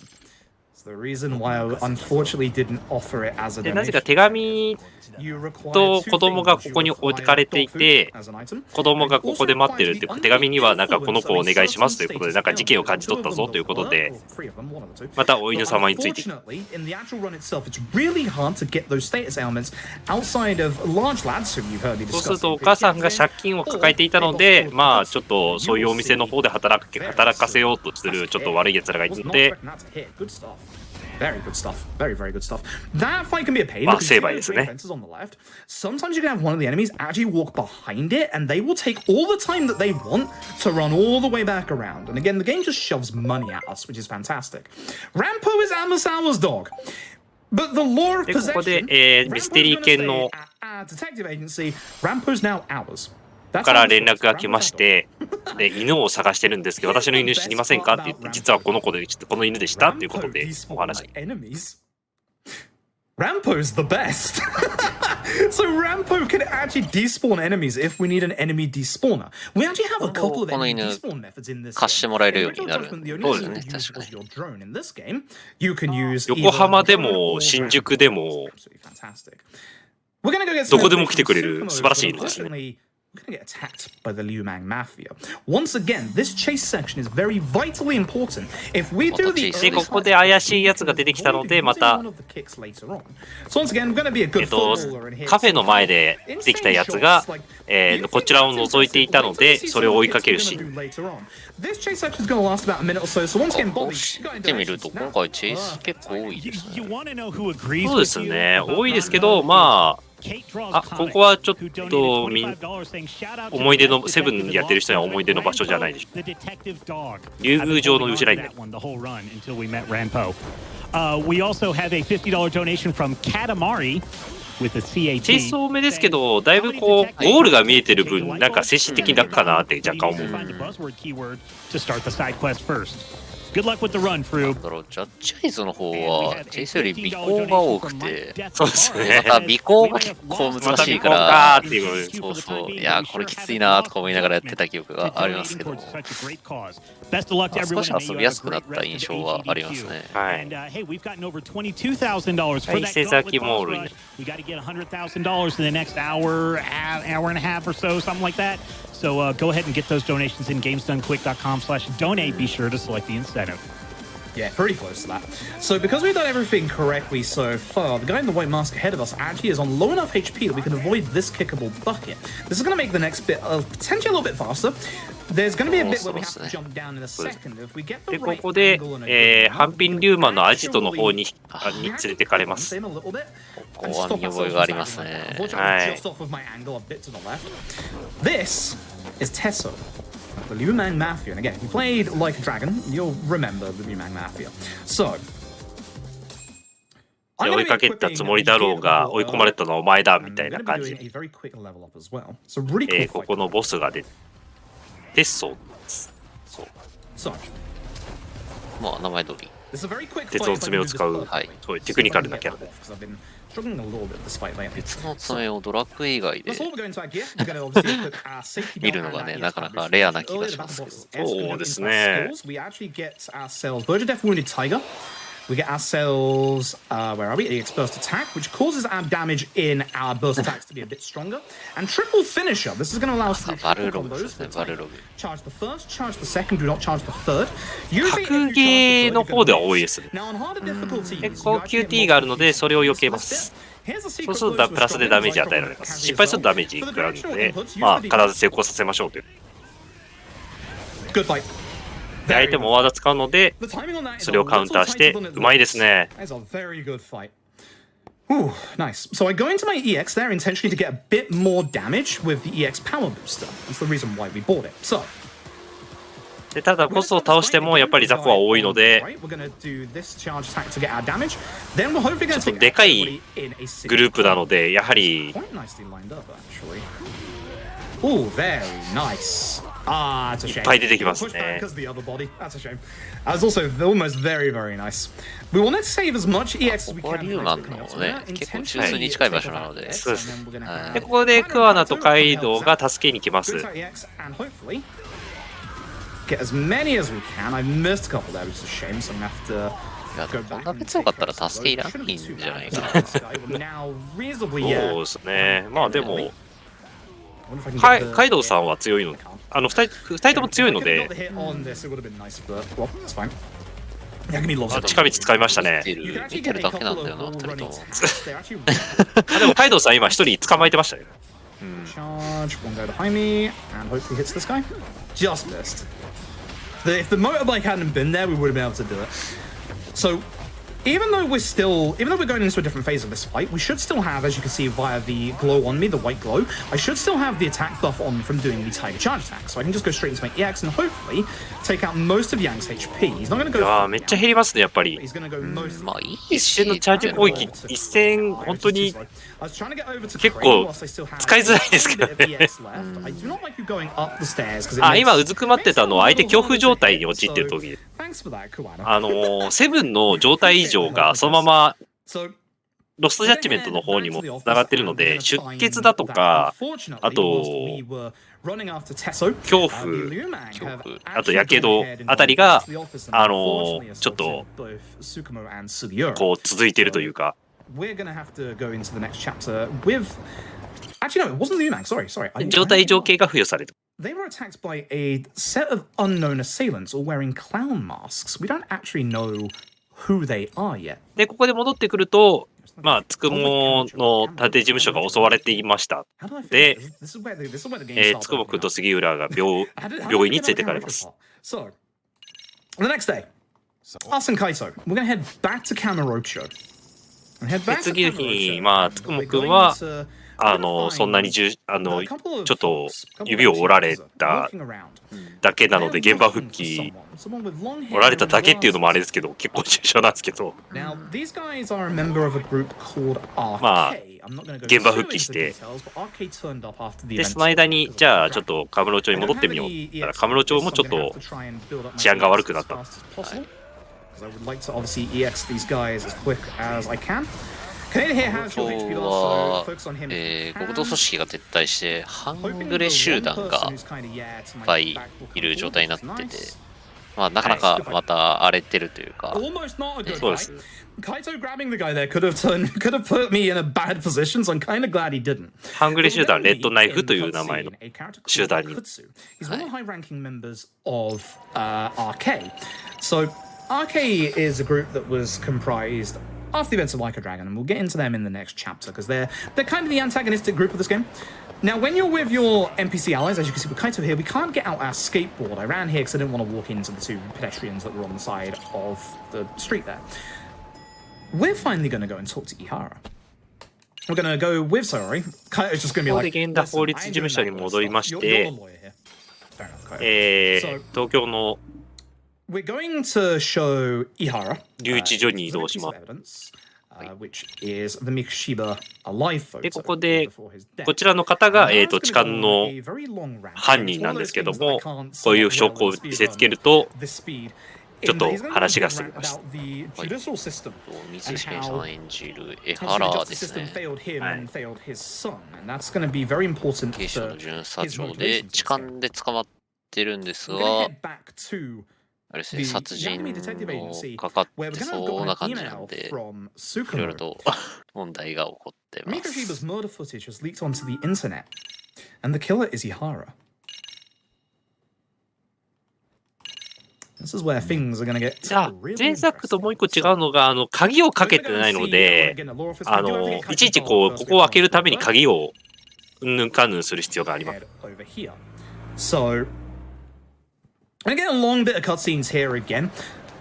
It's the reason why I unfortunately didn't offer it as a で、なぜか donation. 手紙 You require と two 子供が things. ここに You 置かれてい require て dog food as an item. 子供がここで待ってるって手紙にはなんかこの子をお願いしますということでなんか事件を感じ取ったぞということでまたお犬様について Unfortunately, in the actual run itself, it's really hard to get those status elements outside of large lads whom you've heard me そうする discuss. とお母さんが借金を抱えていたのでまあちょっとそういうお店の方で働かせようとするちょっと悪い奴らがいるので Good stuff. Very good stuff. Very, very good stuff. That fight can be a pain. Well, because say you by see this, those eh? fences on the left. Sometimes you can have one of the enemies actually walk behind it, and they will take all the time that they want to run all the way back around. And again, the game just shoves money at us, which is fantastic. Rampo is Amasawa's dog. But the law of でここで possession, ミステリー犬の our detective agency, Rampo's now ours. から連絡が来ましてで犬を探してるんですけど私の犬知りませんかって言って実はこの子でこの犬でしたっていうことでお話 Rampo's the best. So Rampo can actually despawn enemies if we need an enemy despawner. We actually have a couple of enemy despawn methods in this 貸してもらえるようになる。 そうですね、確かに。You can use 横浜でも新宿でもどこでも来てくれる素晴らしい犬ですね。 We're going to get attacked by the Liu Mang Mafia. Once again, this chase section is very vitally important. If we do the でここで怪しいやつが出てきたのでまた So once again, we're going to be a good カフェの前で出てきたやつが、こちらを覗いていたのでそれを追いかけるシーン This chase section is going to last about a minute or so. So once again, こう Bobby, してみると今回チェイス結構多いですね。そうですね多いですけどまあここはちょっと思い出のセブンやってる人には思い出の場所じゃないでしょ竜宮城の後ろにね We also have a $50 donation from Katamari with a チェイ CAT. ス多めですけどだいぶこうゴールが見えてる分なんか精神的に楽かなって若干思う Find the buzzword keyword to start the side quest first. Good luck with the run, なん Froob. だろう、ジャッジアイズの方は、チェイスより尾行が多くて、そうですねまた尾行が結構難しいかまら、た尾行かーっていうそうそう、いや、これきついなとか思いながらやってた記憶がありますけども、少し遊びやすくなった印象はありますね。はい And hey, we've gotten over $22,000 for はい that 伊勢崎モール gauntlet boss rush. We got to get $100,000 in the next hour, hour and a half or so, something like that. So go ahead and get those donations in gamesdonequick.com/donate. Be sure to select the incentive. incentive. Yeah, pretty close to that. So because we've done everything correctly so far, the guy in the white mask ahead of us actually is on low enough HP that we can avoid this kickable bucket. This is going to make the next bit potentially a little bit faster. There's going to be a bit where we have to jump down in a second. If we get the で、こ right こで、 angle and a good ハンピンリューマンのアジトの方に連れてかれます。 in a little bit ここは見覚えがありますね。 Unfortunately, just off of my angle a bit to the left. This is Tesso, the Liu Mang Mafia. And again, if you played Like a Dragon, you'll remember the Liu Mang Mafia. So, 追いかけたつもりだろうが、追い込まれたのはお前だみたいな感じで、ここのボスが出て、テッソーです。そう。まあ、名前通り。鉄の爪を使う、そういうテクニカルなキャラです。別の爪をドラッグ以外で見るのがね、なかなかレアな気がしますけど。そうですね。We get ourselves, where are we? EX Burst Attack, which causes our damage in our burst attacks to be a bit stronger. And Triple Finisher, this is going to allow us to charge the first, charge the second, do not charge the third. 格ゲーの方では多いですね。結構 QT があるので、それを避けます。そうするとプラスでダメージ与えられます。失敗するとダメージ食らうので、まあ、必ず成功させましょうという。Good fight. で、相手もワード使うので、それをカウンターして、うまいですね。Ooh, nice. So I go into my EX there intentionally to get a bit more damage with the EX power booster. That's the reason why we bought it. So. で、ただボスを倒してもやっぱり雑魚は多いので、ちょっとでかいグループなので、やはり。Oh, very nice. Ah, it's a shame. いっぱい出てきますね。 Because the other body. That's a shame. I was also almost very, very nice. We wanted to save as much EX as we can. ここはリューマンのね、結構中枢に近い場所なので。そうです。で、ここでクワナとカイドウが助けに来ます。Get as many as we can. I missed a couple there, which is a shame. So I'm gonna have to. いや、こんだけ強かったら助けいらないんじゃないかな。そうですね。まあでも。カイドウさんは強いの、2人とも強いので、近道使いましたね。見てるだけなんだよな、2人とも。でもカイドウさん今1人捕まえてましたね。Even though we're going into a different phase of this fight, we should still have, as you can see via the glow on me, the white glow, I should still have the attack buff on me from doing the Tiger Charge attack. So I can just go straight into my EX and hopefully take out most of Yang's HP. He's not going to go. いやめっちゃ減りますね、やっぱり。まあいい一戦のチャージ攻撃、一戦本当に結構使いづらいですけどね。あ、今うずくまってたのは相手恐怖状態に陥ってる時。セブンの状態異常がそのままロストジャッジメントの方にもつながってるので、出血だとか、あと恐怖、あとやけどあたりがちょっとこう続いているというか。状態異常系が付与される。They were attacked by a set of unknown assailants all wearing clown masks. We don't actually know who they are yet. で、ここで戻ってくると、まあ、つくもの盾事務所が襲われていました。で、つくもくんと杉浦が病院に連れてかれます。So, the next day, us and Kaito, we're going to head back to Kamurocho. 次の日に、まあ、つくもくんは、そんなにちょっと指を折られただけなので現場復帰折られただけっていうのもあれですけど結構重傷なんですけどまあ現場復帰してでその間にじゃあちょっとカムロ町に戻ってみようって言ったらカムロ町もちょっと治安が悪くなった。極道組織が撤退して半グレ集団がいっぱいいる状態になっててまあ、なかなかまた荒れてるというか、 Almost not a good そうです。 fight. Kaito grabbing the guy there could have put me in a bad position, so I'm kind of glad he didn't. ハングリー集団レッドナイフという名前の集団に。 He's one of the high-ranking members of RK. So RK is a group that was comprised after the events of Like a Dragon, and we'll get into them in the next chapter because they're kind of the antagonistic group of this game. Now, when you're with your NPC allies, as you can see with Kaito here, we can't get out our skateboard. I ran here because I didn't want to walk into the two pedestrians that were on the side of the street there. We're finally going to go and talk to Ihara. We're going to go with Sayori. Kaito's just going to be ここ like, で現代法律事務所に戻りまして、東京の We're going to show Ihara 留置所に移動します。 which is the Mikishiba alive photo. で、ここで、こちらの方が、痴漢の犯人なんですけども、こういう証拠を見せつけると、ちょっと話が進みました。水平さん演じる江原ですね。警視庁の巡査長で痴漢で捕まってるんですが、あれですね、殺人のかかってそうな感じなんで、いろいろと問題が起こってます。Mikishiba's murder footage has leaked onto the internet, and the killer is Ihara. This is where things are gonna get じゃあ、前作ともう一個違うのが、鍵をかけてないので、いちいちここを開けるために鍵をうんぬんかんぬんする必要があります。So, I'm getting a long bit of cutscenes here again.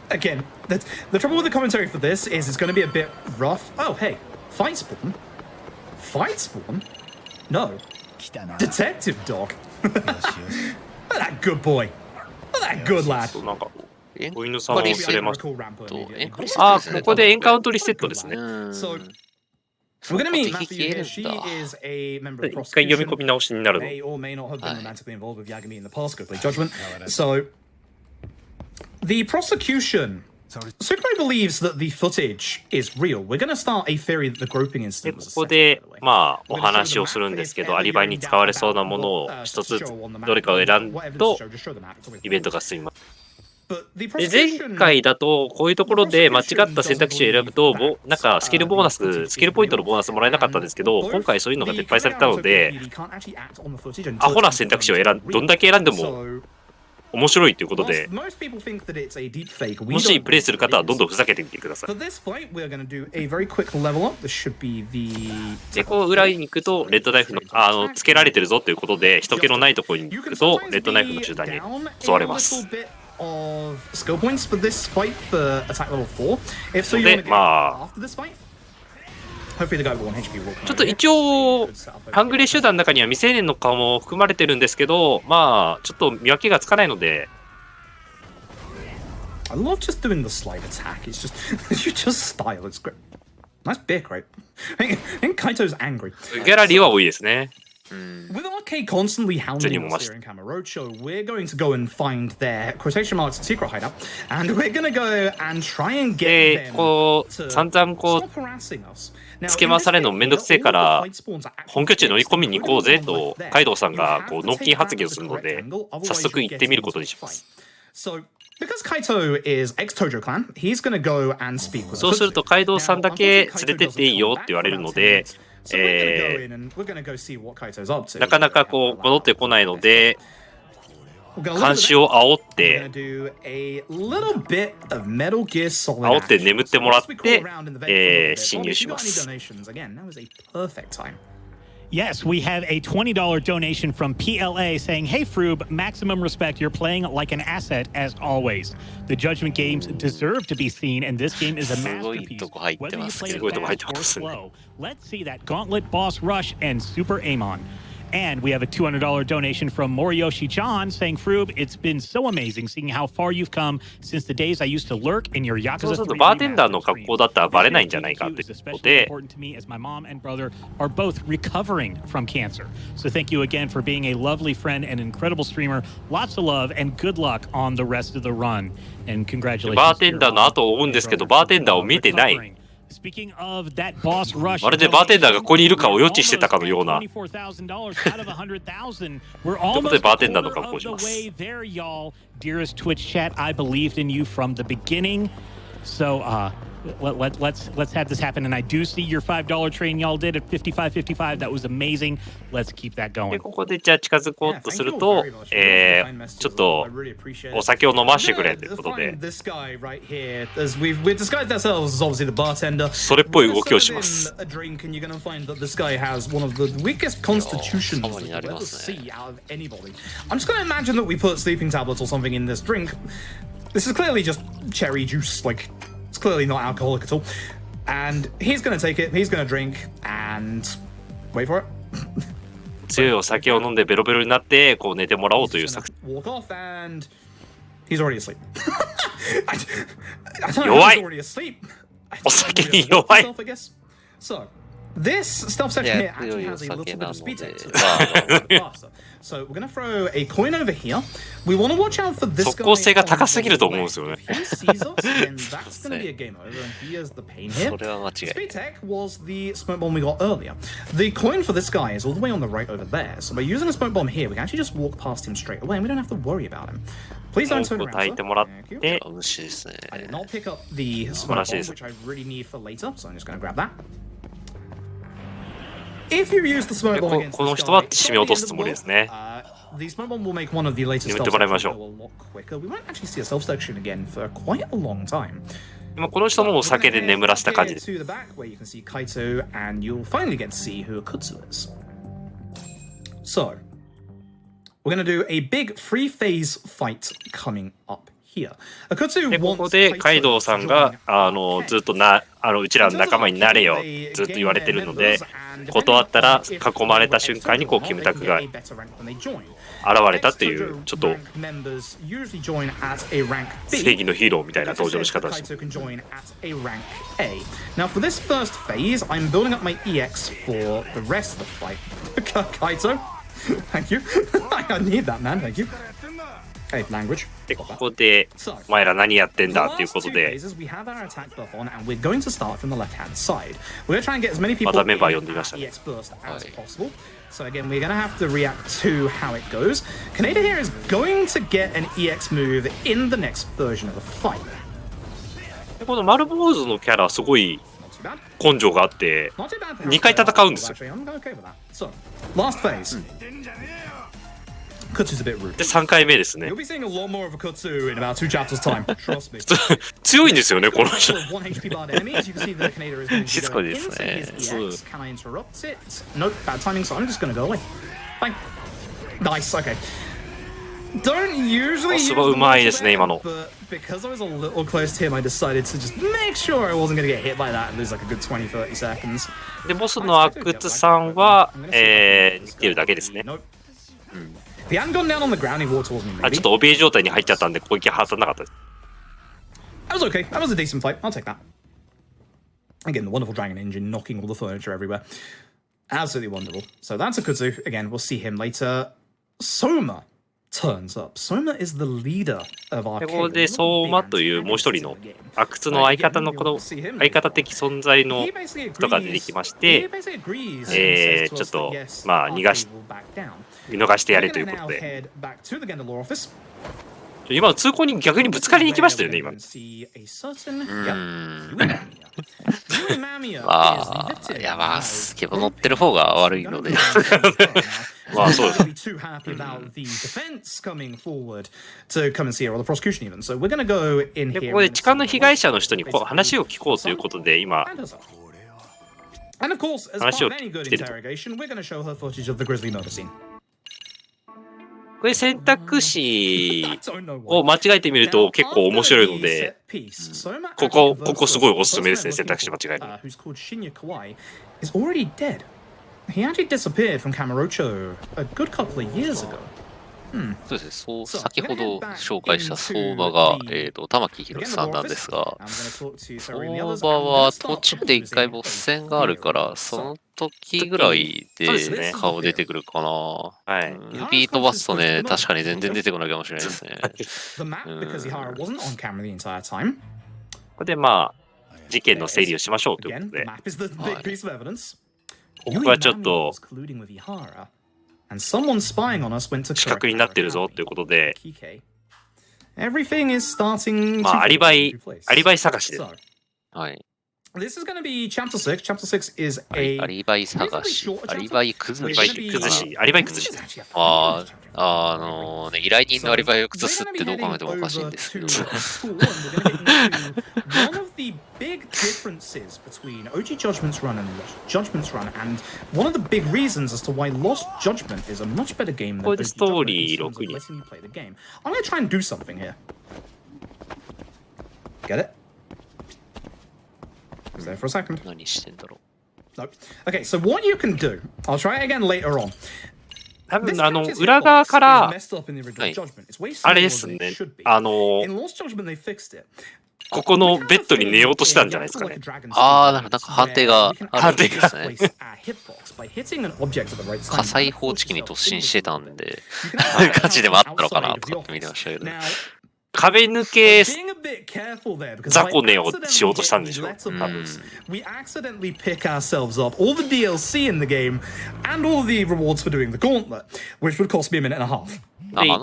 Again, the trouble with the commentary for this is it's going to be a bit rough. Oh, hey, fight spawn? Fight spawn? No. Detective dog. Look at that good boy. Look at that good lad. なんか、お犬さんを連れました。あ、ここでエンカウントリセットですね。We're going to meet Matthew here. She is a member of 一回読み込み直しになるの。 may or may not have been romantically involved with Yagami in the past. Go play Judgment. So, the prosecution. Sukurai believes that the footage is real. We're going to start a theory that the groping で、 incident こ was a こ setup, で by the way. まあお話をするんですけど、アリバイに使われそうなものを一つずつどれかを選ぶとイベントが進みます。で、前回だとこういうところで間違った選択肢を選ぶとなんかスキルポイントのボーナスもらえなかったんですけど、今回そういうのが撤廃されたので、アホな選択肢をどんだけ選んでも面白いということで、もしプレイする方はどんどんふざけてみてください。で、こう裏に行くとレッドナイフのつけられてるぞということで、人気のないところに行くとレッドナイフの集団に襲われます。of skill points for this fight for attack level 4. If so, you want to get after this fight. Hopefully the guy with 1 HP will come. ちょっと一応ハングリー集団の中には未成年の顔も含まれてるんですけど、まあちょっと見分けがつかないので。I love just doing the slide attack. It's just you just style. It's great. Nice big, right? I think Kaito's angry. ギャラリーは多いですね。With RK constantly hounding us here in Camarocho, we're going to go and find their quotation marks secret hideout, and we're going to go and try and get them こう散々こうつけ回されるのめんどくせえから本拠地に乗り込みに行こうぜとカイドウさんがこう納金発言をするので、早速行ってみることにします。So, because Kaito is ex-Tojo clan, he's going to go and speak with us. そうするとカイドウさんだけ連れてっていいよって言われるので、なかなかこう戻ってこないので、監視を煽って眠ってもらって、侵入します。Yes, we have a $20 donation from PLA saying, "Hey Froob, maximum respect. You're playing like an asset as always. The Judgment games deserve to be seen, and this game is a masterpiece. Whether you play it fast or slow, let's see that Gauntlet Boss Rush and Super Amon." And we have a $200 donation from Moriyoshi-chan saying, "Froob, it's been so amazing seeing how far you've come since the days I used to lurk in your Yakuza 3 そうするとバーテンダーの格好だったらバレないんじゃないかということで、 important to me as my mom and brother are both recovering from cancer. So thank you again for being a lovely friend and incredible streamer. Lots of love and good luck on the rest of the run. And congratulations." バーテンダーの後を追うんですけど、バーテンダーを見てない。Speaking of that boss rush, まるでバーテンダーがここにいるかを予知してたかのような。どこでバーテンダーの格好をします。There, y'all, dearest Twitch chat, I believed in you from the beginning. So, let's have this happen. And I do see your $5 train y'all did at 55.55. That was amazing. Let's keep that で going. ここでじゃあ近づこうとすると、ちょっとお酒を飲ましてくれということで、 This guy right here, as we've disguised ourselves as obviously the bartender. それっぽい動きをします。 A drink, and you're going to find that this guy has one of the weakest constitutions that you'll ever see out of anybody. I'm just going to imagine that we put sleeping tablets or something in this drink. This is clearly just cherry juice, like it's clearly not alcoholic at all. And he's going to take it, he's going to drink, and wait for it. 強いお酒を飲んでベロベロになってこう寝てもらおうという作戦。 Walk off, and he's already asleep. I don't know 弱 if い。 he's already asleep. お酒に弱い。 I guess. So, this stealth section here actually has a little bit of speed to it. So we're going to throw a coin over here. We want to watch out for this guy. 即効性が高すぎると思うんですよね。 If he sees us, then that's going to be a game over, and he has the pain here. それは間違いない。 Speed tech was the smoke bomb we got earlier. The coin for this guy is all the way on the right over there. So by using a smoke bomb here, we can actually just walk past him straight away, and we don't have to worry about him. Please don't turn こう around. 炊い Sir. てもらっ Thank you. て、 虫ですね。 I did not pick up the smoke bomb, which I really need for later, so I'm just going to grab that. If you use the smoke で bomb こ against この this 人は guy, 締め落とすつもりですね。 the smoke bomb will make one of the later 眠っ stealth てもらいま sections しょう。 go a lot quicker. We won't actually see a stealth section again for quite a long time. 今この人もお酒で眠らせた感じです。 To the back where you can see Kaito, and you'll finally get to see who Akutsu is. So, we're going to do a big three-phase fight coming up here. Akutsu でここ wants で Kaito カイドウさんが to join. ずっとうちらの仲間になれよずっと言われてるので、断ったら囲まれた瞬間にこうキムタクが現れたっていうちょっと正義のヒーローみたいな登場の仕方です。 Now for this first phase, I'm building up my EX for the rest of the fight. Kaito, thank you. I need that, man. Thank you. Hey, language. でここでお前ら何やってんだっていうことで we have our attack buff on, and we're going to start from the left-hand side. We're going to try and get as many people またメンバー in 呼んでみましたね。 EX burst as possible. So again, we're going to have to react to how it goes. Kaneda here is going to get an EX move in the next version of the fight. でこの丸坊主のキャラすごい Not too bad. 根性があって Not too bad for 2回戦うんですよ。 Actually, I'm okay with that. So, last phase. Kutsu's a bit rude. で3回目ですね You'll be seeing a lot more of a Kutsu in about 2 chapters time. Trust me. 強いんですよねこの人 One HP barred enemy, as you can see, the Kaneda is going to しつこ go いです into ね his EX. Can I interrupt it? Nope, bad timing, so I'm just going to go away. Fine. Nice, okay. Don't usually use すごいうまいですね今の but because I was a little close to him, I decided to just make sure I wasn't going to get hit by that and lose like a good 20-30 seconds. でボスの阿久津さんは似てるだけですね Nope. If he hadn't gone down on the ground, he walked towards me, あちょ maybe. っと怯え状態に入っちゃったんで攻撃は当たらなかったです That was okay. That was a decent fight. I'll take that. Again, the wonderful dragon engine knocking all the furniture everywhere. Absolutely wonderful. So that's a Kutsu. Again, we'll see him later. Soma turns up. Soma is the leader of our でここで相馬というもう一人の阿久津の相方のこの相方的存在の人が出てきましてちょっとまあ見逃してやれということで今の通行に逆にぶつかりに行きましたよね今いやまあけど乗ってる方が悪いのでまあそうです too happy about the defense coming forward to come and see her, or the prosecution even. So we're going to go in で here. ここで痴漢の被害者の人にこう話を聞こうということで今 And of course, as part of any good interrogation, we're going to show her footage of the grisly murder scene. これ選択肢を間違えてみると結構面白いのでここすごいおすすめですね選択肢間違える Who's called Shinya Kawai is already dead. He actually disappeared from Kamurocho a good couple of years ago. そうですね、そう先ほど紹介した相場が、玉木宏さんなんですが、相場は途中で一回ボス戦があるから、その時ぐらいで顔出てくるかな。はい。指飛ばすとね、確かに全然出てこないかもしれないですね。これでまあ事件の整理をしましょうということで、ここがちょっと死角になってるぞということで、まあアリバイ探しです。はい。This is going to be Chapter 6. Chapter 6 is アリバイ探し、アリバイ崩し。アリバイ崩し。依頼人のアリバイを崩すってどう考えてもおかしいんですけど。One of the big differences between OG Judgment's run and Lost Judgment's run, and one of the big reasons as to why Lost Judgment is a much better game than OG Judgment in terms of letting you play the game. I'm going to try and do something here. Get it? Was there for a second? 何してんだろう。 No. Okay, so what you can do, I'll try it again later on. 多分裏側から、あれですね、ここのベッドに寝ようとしたんじゃないですかね。なんか判定があるんですね。火災報知器に突進してたんで、ガチでもあったのかなとかって見てましたけど。壁抜け雑魚寝をしようとしたんでしょう。We accidentally pick ourselves up all the DLC in the game and all the rewards for doing the gauntlet, which would cost me a minute and a half. I'll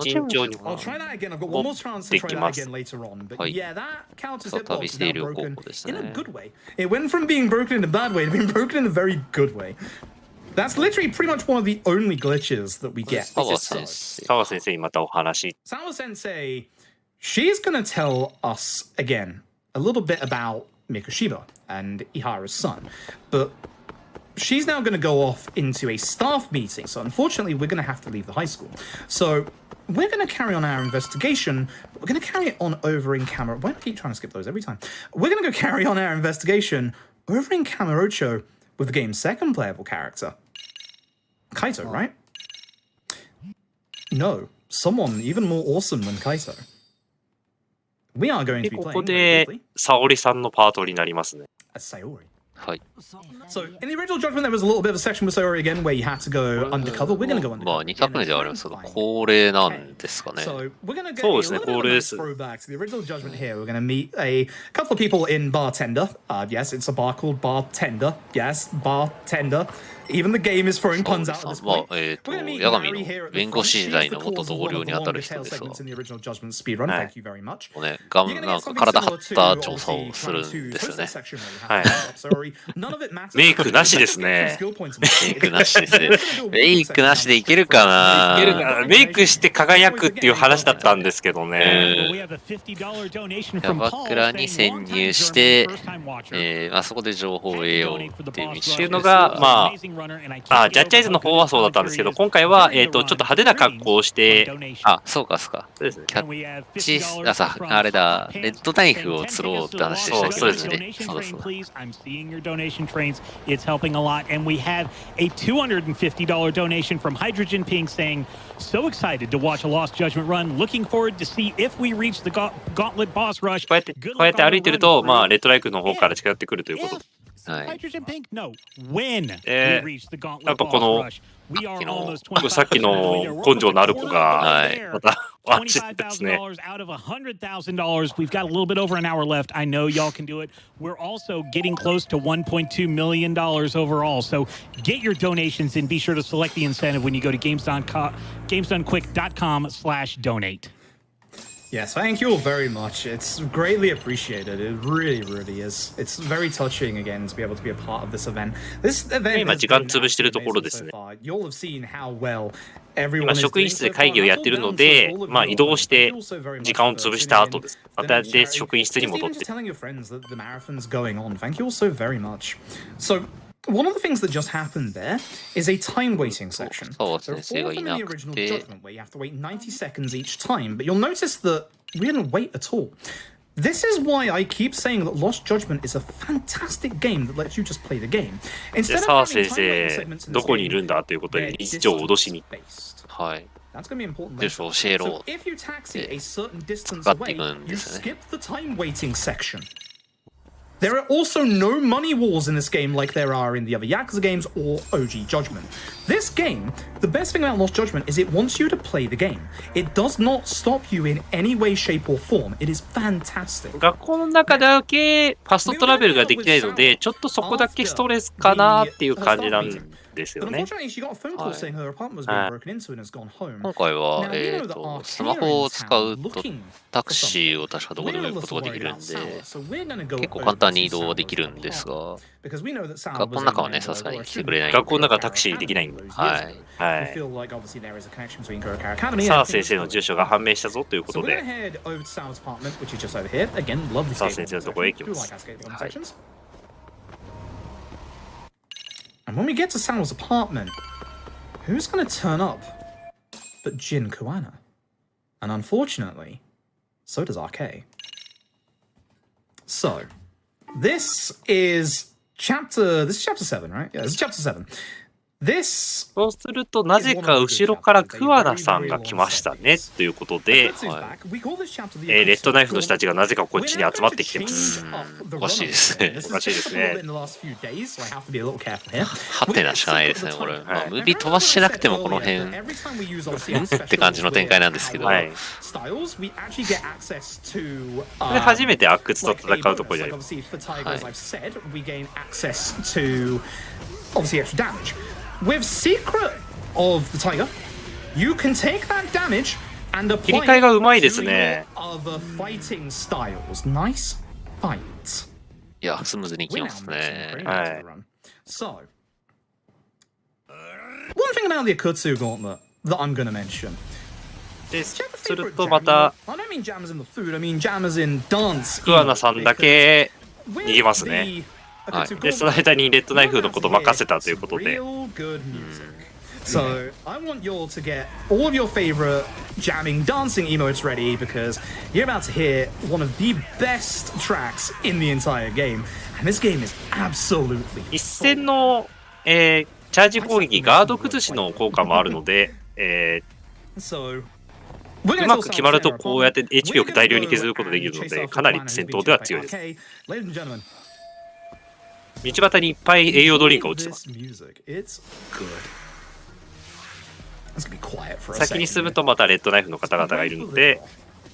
try that again. I've got one more chance to try that again later on. But yeah, that counter's hitbox is now broken in a good way. It went from being broken in a bad way to being broken in a very good way. That's literally pretty much one of the only glitches that we get. 澤先生にまたお話。Sawa Sensei, she's gonna tell us again a little bit about Mikoshiba and Ihara's son, but she's now going to go off into a staff meeting. So unfortunately, we're going to have to leave the high school. So we're going to carry on our investigation, but we're going to carry it on over in Camera. Why do I keep trying to skip those every time? We're going to go carry on our investigation over in Kamurocho with the game's second playable character, Kaito, right? No, someone even more awesome than Kaito. We are going to be playing. ここで沙織さんのパートになりますね。Sayori. はい。 So in the original Judgment, there was a little bit of a section with Sayori again where you had to go undercover. We're going to go undercover. まあ2作目ではありますけど、恒例なんですかね。So we're going to get a little bit of a throwback to the original Judgment here. We're going to meet a couple of people in Bartender. Yes, it's a bar called Bartender. Yes, Bartender. Even the game is throwing puns out at this point. ヤガミの弁護士時代の元同僚にあたる人ですが、ね、なんか体張った調査をするんですよね。はい。メイクなしですね。メイクなしですね。メイクなしでいけるかな。メイクして輝くっていう話だったんですけどね。キャバクラに潜入して、あそこで情報を得ようっていうのが、まあ、ジャッジアイズの方はそうだったんですけど、今回は、ちょっと派手な格好をして、そうか、そうか。そうですね。キャッチ、あれだ、レッドナイフを釣ろうって話でしたけど、そうですね。そうそう。I'm seeing your donation trains. It's helping a lot. And we have a $250 donation from Hydrogen Pink saying, so excited to watch a Lost Judgment run. Looking forward to see if we reach the Gauntlet boss rush. こうやって歩いてると、まあ、レッドライクの方から近寄ってくるということ。Hydrogen Pink? No. When we reach the や Gauntlet っぱこ boss の rush. We are almost さっきの根性のある子が、また走ってですね。 $25,000 out of $100,000. We've got a little bit over an hour left. I know y'all can do it. We're also getting close to $1.2 million overall. So get your donations and be sure to select the incentive when you go to gamesdonequick.com/donate. Yes, thank you all very much. It's greatly appreciated. It really, really is. It's very touching again to be able to be a part of this event. This event 今時間潰してるところですね。You'll have seen how well everyone 今職員室で会議をやってるので、まあ移動して時間を潰した後です。またで職員室に戻って。Telling your friends that the marathon's going on. Thank you all so very much. So. One of the things that just happened there is a time waiting section. There are 4 from the original Judgment where you have to wait 90 seconds each time, but you'll notice that we didn't wait at all. This is why I keep saying that Lost Judgment is a fantastic game that lets you just play the game. Instead of having time waiting segments in this game, they're distance based. はい。 That's going to be important. 住所を教えろ。 So if you taxi a certain distance away, you skip the time waiting section. There are also no money walls in this game like there are in the other Yakuza games or OG Judgment. This game, the best thing about Lost Judgment is it wants you to play the game. It does not stop you in any way, shape, or form. It is fantastic. 学校の中だけファストトラベルができないので、ちょっとそこだけストレスかなっていう感じなんですよ But ね。 unfortunately, she got a phone call saying her apartment was being broken into and has gone home. 今回は Now, we know that our スマホを使う Karen と looking タクシーを確かどこでも行くことができるんで、結構簡単に移動はできるんですが、学校の中はね、さすがに来てくれないんで。学校の中タクシーできないんで。はい。はい。さあ先生の住所が判明したぞということで、さあ先生のところへ行きます。はい。And when we get to Samuel's apartment, who's going to turn up but Jin Kuwana? And unfortunately, so does RK. So, this is chapter 7, right? Yeah, this is chapter 7. This そうすると、なぜか後ろから桑名さんが来ましたねということで、レッドナイフの人たちがなぜかこっちに集まってきてます。おかしいですね。おかしいですね。はてなしかないですね、これ。まあ、ムービー飛ばしてなくてもこの辺、って感じの展開なんですけど。はい。これ初めて阿久津と戦うところになります。With Secret of the Tiger, you can take that damage and 切り apply 替えがうまい it です to ね。 your other fighting styles. Nice fight. いや、スムーズにいきますね。はい。 So, one thing about the Akutsu Gauntlet that I'm going to mention. で、するとまた、 I don't mean jammers in the food, I mean jammers in dance. 桑名さんだけ逃げますね。はい。で、その間にレッドナイフのこと任せたということで。So I want you all to get all of your favorite jamming dancing emotes ready because you're about to hear one of the best tracks in the entire game. And this game is absolutely 一戦の、チャージ攻撃、ガード崩しの効果もあるので、so うまく決まるとこうやって HP を大量に削ることができるので、かなり戦闘では強いです。道端にいっぱい栄養ドリンクが落ちてます。先に進むとまたレッドナイフの方々がいるので、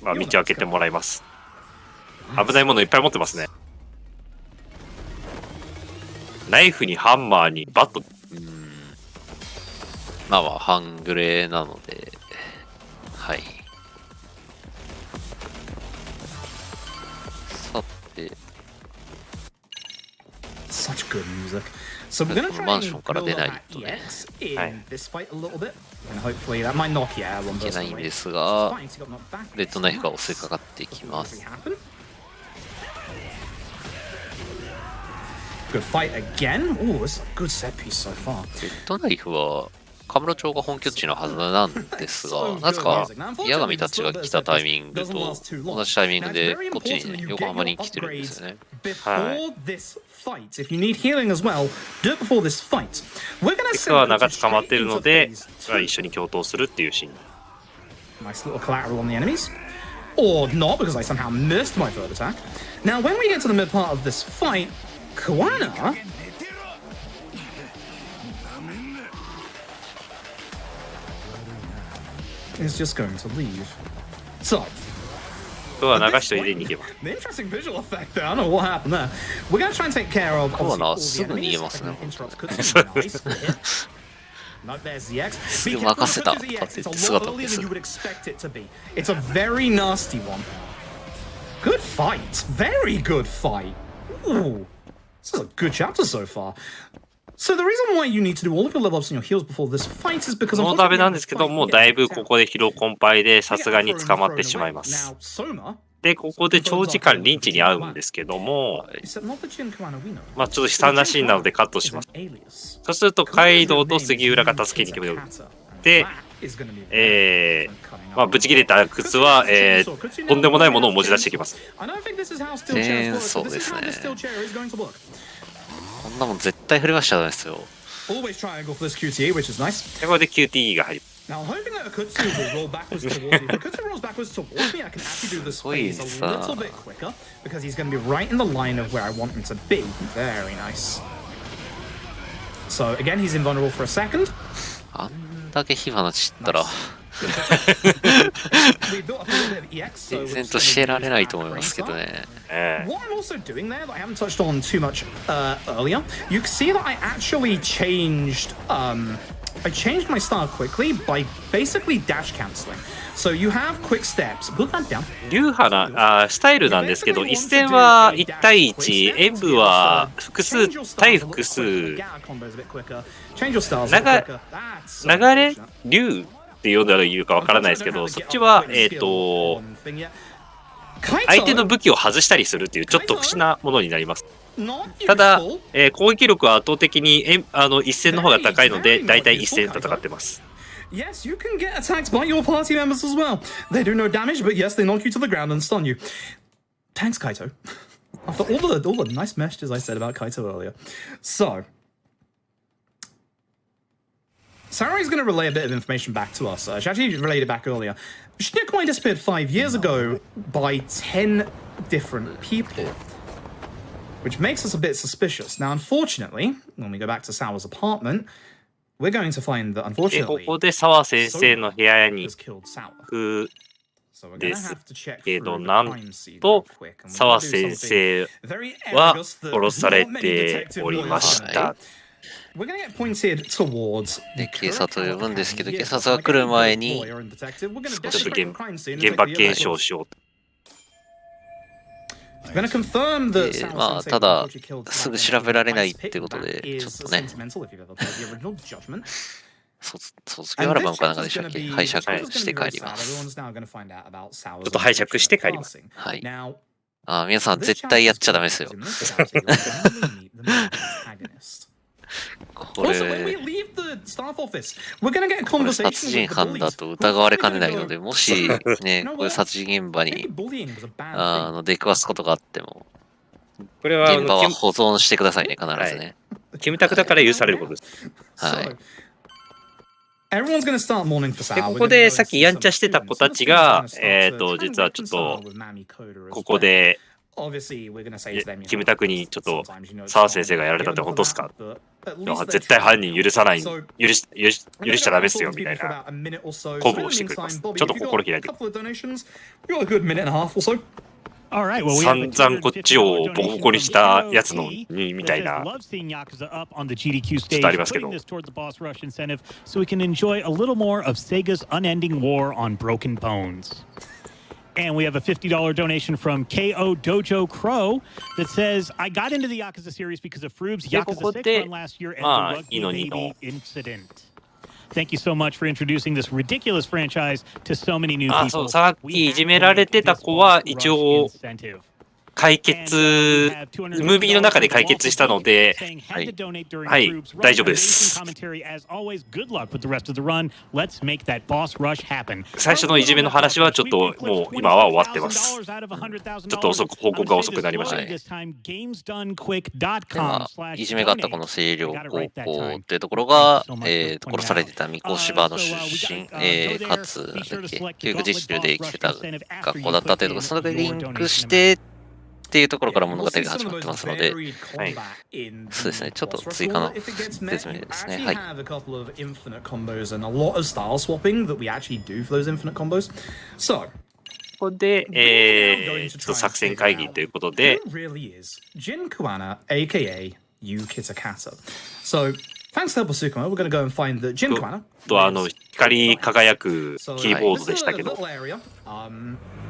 まあ、道を開けてもらいます。危ないものいっぱい持ってますね。ナイフにハンマーにバット。まあまあ、半グレなので、はい。さて、Such good music. So we're going to try and build our EX in this fight a little bit. And hopefully that might knock you out one いけ person ないん away. ですが、 Fine, so you got knocked back. レッドナイフが襲いかかっていきま Hopefully す。 happen. Good fight again. Oh, this is a good set piece so far. レッドナイフは、カムロ町が本拠地のはずなんですが、なぜか、矢神たちが来たタイミングと同じタイミングで、こっちにね、横浜に来てるんですよね。Before this fight, if you need healing as well, do it before this fight. We're going to 桑名が捕まっているので、一緒に共闘するっていうシーン。 Nice little collateral on the enemies. Or not, because I somehow missed my third attack. Now, when we get to the mid part of this fight, Kuwana is just going to leave. So, 桑名が一人で逃げます。 the interesting visual effect there. I don't know what happened there. We're going to try and take care of 桑名は obviously すぐ all 逃 the げ enemies. ますね。 Nice hit. No, there's the X. すぐ任せたとかって言って It's a 姿 lot で earlier す than you would expect it to be. It's a very nasty one. Good fight. Very good fight. Ooh. This is a good chapter so far. So the reason why you need to do all of your level ups and your heals before this fight is because このためなんですけども、だいぶここで疲労困憊でさすがに捕まってしまいます。 で、ここで長時間リンチに遭うんですけども、まあちょっと悲惨なシーンなのでカットします。そうすると、カイドウと杉浦が助けに来る。で、まあブチ切れた靴は、とんでもないものを持ち出してきます。そうですね。こんなもん絶対振り回しちゃダメですよ。Always try and go for this QTA, which is nice. で、これで QTE が入る。Now, hoping that Akutsu will roll backwards towards me. If Akutsu rolls backwards towards me, I can actually do this phase a little bit quicker because he's going to be right in the line of where I want him to be. Very nice. So again, he's invulnerable for a second. あんだけ火花散ったら全然としてられないと思いますけどね。What I'm also doing there that I haven't touched on too much earlier, you can see that I actually changed I changed my style quickly by basically dash canceling. So you have quick steps. Put that down. 流派スタイルなんですけど、一戦は1対1、演武は複数対複数。流れ流って呼んだらいいかわからないですけど、そっちは相手の武器を外したりするっていうちょっと特殊なものになります。ただ、攻撃力は圧倒的に一戦の方が高いので、だいたい一戦戦ってます。Yes, you can get attacked by your party members as well. They do no damage, but yes, they knock you to the ground and stun you. Thanks, Kaito. After all the nice messages I said about Kaito earlier. So, Sarai's going to relay a bit of information back to us. She actually relayed it back earlier. Shinya disappeared 5 years ago by 10 different people, which makes us a bit suspicious. Now, unfortunately, when we go back to Sawa's apartment, we're going to find that, unfortunately, ここで澤先生の部屋に行くですけど、なんと澤先生は殺されておりました。で、警察を呼ぶんですけど、警察が来る前にちょっと現場検証しようと。まあ、ただ、すぐ調べられないってことで、ちょっとね、卒業アルバムかなんかでしたっけ、拝借して帰ります。ちょっと拝借して帰ります。はい。皆さん、絶対やっちゃダメですよ。これ、殺人犯だと疑われかねないので、もしね、こういう殺人現場に出くわすことがあっても、これは現場は保存してくださいね、必ずね。キムタクだから許されることです。はい。で、ここでさっきやんちゃしてた子たちが、実はちょっと、ここで、キムタクにちょっと澤先生がやられたって本当ですか？絶対犯人許さない、許しちゃダメっすよみたいな鼓舞をしてくれます。ちょっと心開いて。散々こっちをボコボコにしたやつのにみたいなちょっとありますけど。And we have a $50 donation from KO Dojo Crow that says, I got into the Yakuza series because of Froob's Yakuza 6 run last year and the Rugby Baby incident. Thank you so much for introducing this ridiculous franchise to so many new people. そう、さっきいじめられてた子は一応解決、ムービーの中で解決したので、はい、大丈夫です。最初のいじめの話はちょっともう今は終わってます。ちょっと報告が遅くなりましたね。いじめがあったこの星稜高校っていうところが、殺されてた三越芝の出身、かつ、教育実習で来てた学校だったというところ、それでリンクして、っていうところから物語が始まってますので、はい、そうですね、ちょっと追加の説明ですね。はい。ここで、ちょっと作戦会議ということで、光り輝くキーボードでしたけど、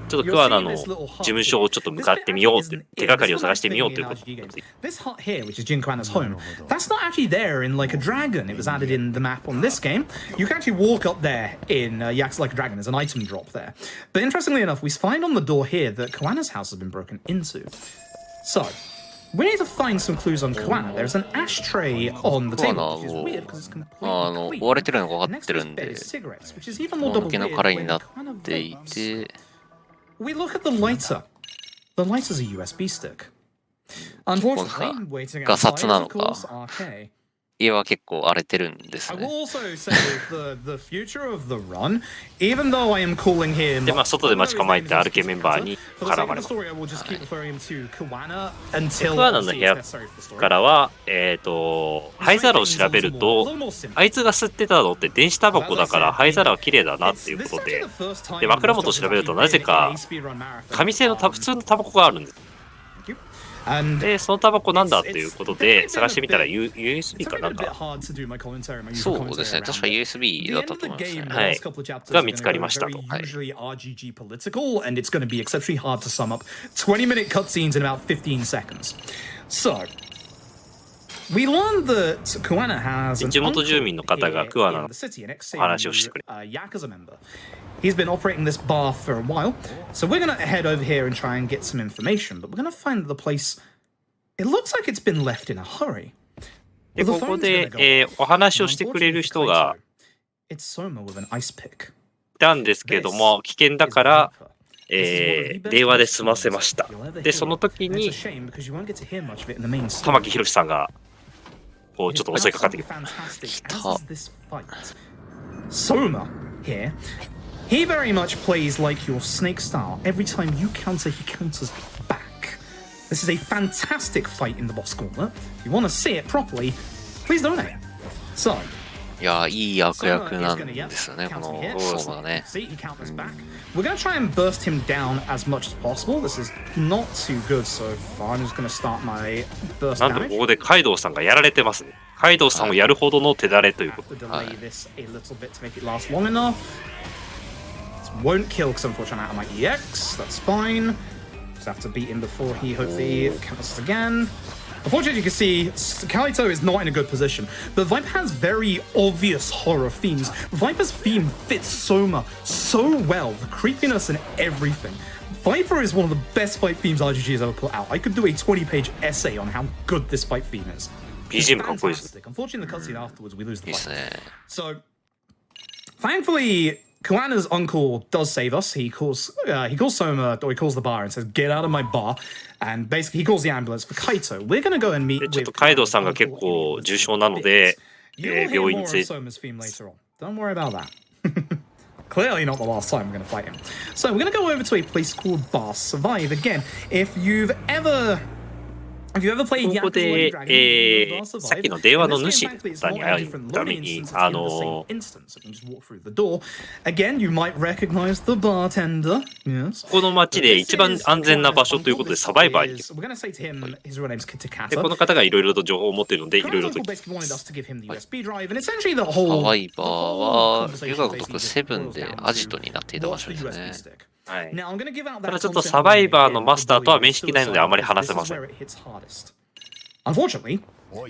ちょっとクワナの事務所をちょっと向かってみようって、手がかりを探してみようということで。This hut here, which is Jinquana's home, that's not actually there in Like a Dragon. It was added in the map on this game. You can actually walk up there in Yakuza Like a Dragon. There's an item drop there. But interestingly enough, we find on the door here that Koana's house has been broken into. So, we need to find some clues on Koana. There's an ashtray on the table, which is weird because it's completely追われてるのが分かってるんで、物気の殻になっていて、We look at the lighter. The lighter's a USB stick. Unfortunately, waiting outside, of course, RK. 家は結構荒れてるんです I ね。 will also say the future of the run, even though I am calling him. で、まあ、外で待ち構えて RK メンバーに For the sake 絡 of まれ the ます。 story, I will just keep referring him to Kawana ク until ワナの部 obviously 屋 it's necessary for the story. からは、灰皿を調べると、あいつが吸ってたのって電子タバコだから灰皿は綺麗だなっていうことで、で、枕元を調べるとなぜか紙製の普通のタバコがあるんです。で、そのタバコなんだっていうことで探してみたら USB かなんか。そうですね。確か USB だったと思いますね。はい。が見つかりましたと。はい。 RGG political, and it's going to be exceptionally hard to sum up 20-minute cutscenes in about 15 seconds. So, we learned that Kuana has an 地元住民の方がクワナの話をしてくれ。Yakuza member. He's been operating this bar for a while, so we're gonna head over here and try and get some information. But we're gonna find that the place. It looks like it's been left in a hurry. で、ここで、お話をしてくれる人が It's Soma with an ice pick. いたんですけれども、危険だから、電話で済ませました。で、その時に、玉木宏さんが、こう、ちょっと襲いかかってきた。Soma here. He very much plays like your snake style. Every time you counter, he counters back. This is a fantastic fight in the boss corner. If you want to see it properly, please donate. So, いや、いい悪役なんですよね、この相馬がね。 See, he counters back. We're going to try and burst him down as much as possible. This is not too good so far. I'm just going to start my burst なんと damage. ここでカイドウさんがやられてますね。カイドウさんをやるほどの手だれということで。 Delay this a little bit to make it last long enough. This won't kill because unfortunately I'm out of my EX. That's fine. Just have to beat him before he hopefully counters us again. Unfortunately, you can see Kalito is not in a good position, but Viper has very obvious horror themes. Viper's theme fits Soma so well, the creepiness and everything. Viper is one of the best fight themes RGG has ever put out. I could do a 20-page essay on how good this fight theme is. BGM かっこいいですね。 Unfortunately, the cutscene afterwards, we lose the いいです fight. ね。 So, thankfully, Kuana's uncle does save us. He calls Soma, or he calls the bar and says, "Get out of my bar." And basically, he calls the ambulance for Kaito. We're gonna go and meet で、ちょっ with とカイドウさんが結構重症なので、 You will hear 病院 more に of 連れ Soma's theme later on. Don't worry about that. Clearly not the last time we're going to fight him. So we're going to go over to a place called Bar Survive again. If you've ever played ここ Yakuza で、 Like a Dragon, Bar さっ Survive, きの電話の in this 主 game, thankfully, it's 方 not に会 any う different ため loading に、 instances in the same instance. So you can just walk through the door. Again, you might recognize the bartender. Yes. この街で一番安全な場所ということでサバイバーに。 We're going to say to him, his real name's で、 Takata. この方がいろいろと情報を持っているので、いろいろと Uncle 聞き basically ま wanted す。 us to give him the USB drive, and essentially the サ whole バイバーは、 conversation 遊楽族 basically セブン boils で down アジトになっていた場所 what's で the す USB ね。 stick. はい。 Now, I'm going to give out た that だちょっと content サバイバー warning の again マスターとは before 面識ないのであまり話せませ this ん。 is where it hits hardest. Unfortunately,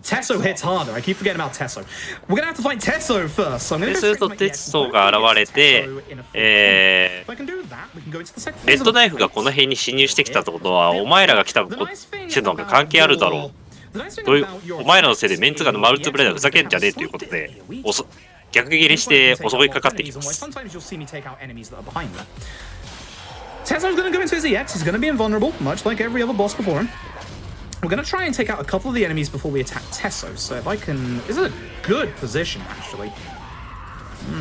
Tesso hits harder. I keep forgetting about Tesso. We're going to have to fight Tesso first. So I'm going で to すると、テツソが現れて、If I can do that, we can go into the second レ phase ッ of ド the ナイフが fight. この辺に侵入してきたってことは、お前らが来たしてるのが関係あるだろう。どういうお前らのせいでメンツがのマルチプレイヤーふざけんじゃねえということで、逆切りして襲いかかってきます。 Sometimes you'll see me take out enemies that are behind there. Tesso's going to go into his EX. He's going to be invulnerable, much like every other boss before him. We're going to try and take out a couple of the enemies before we attack Tesso. So if I can... This is a good position, actually.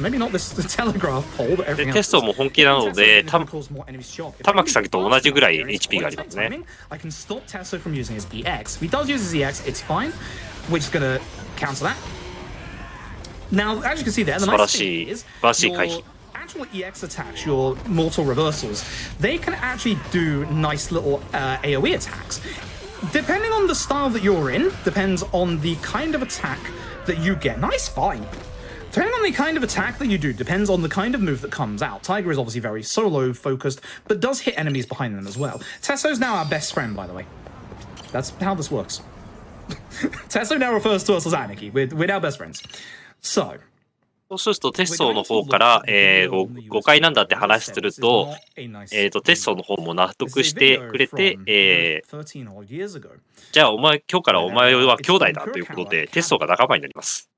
Maybe not this telegraph pole, but で、 everything テ else. ストも本気なので、 Tesso cause more enemies to show up. If 玉木さんと同じぐらい there is HP があり one ますね。 timing, I can stop Tesso from using his EX. If he does use his EX, it's fine. We're just going to counter that. Now, as you can see there, the nice thing is... 素晴らしい回避。 Actual EX attacks, your mortal reversals, they can actually do nice little AoE attacks. Depending on the style that you're in, depends on the kind of attack that you get. Nice fight. Depending on the kind of attack that you do, depends on the kind of move that comes out. Tiger is obviously very solo focused, but does hit enemies behind them as well. Tesso's now our best friend, by the way. That's how this works. Tesso now refers to us as Anarchy. We're now best friends. So, そうすると、テッソーの方から、誤解なんだって話すると、テッソーの方も納得してくれて、じゃあ今日からお前は兄弟だということで、テッソーが仲間になります。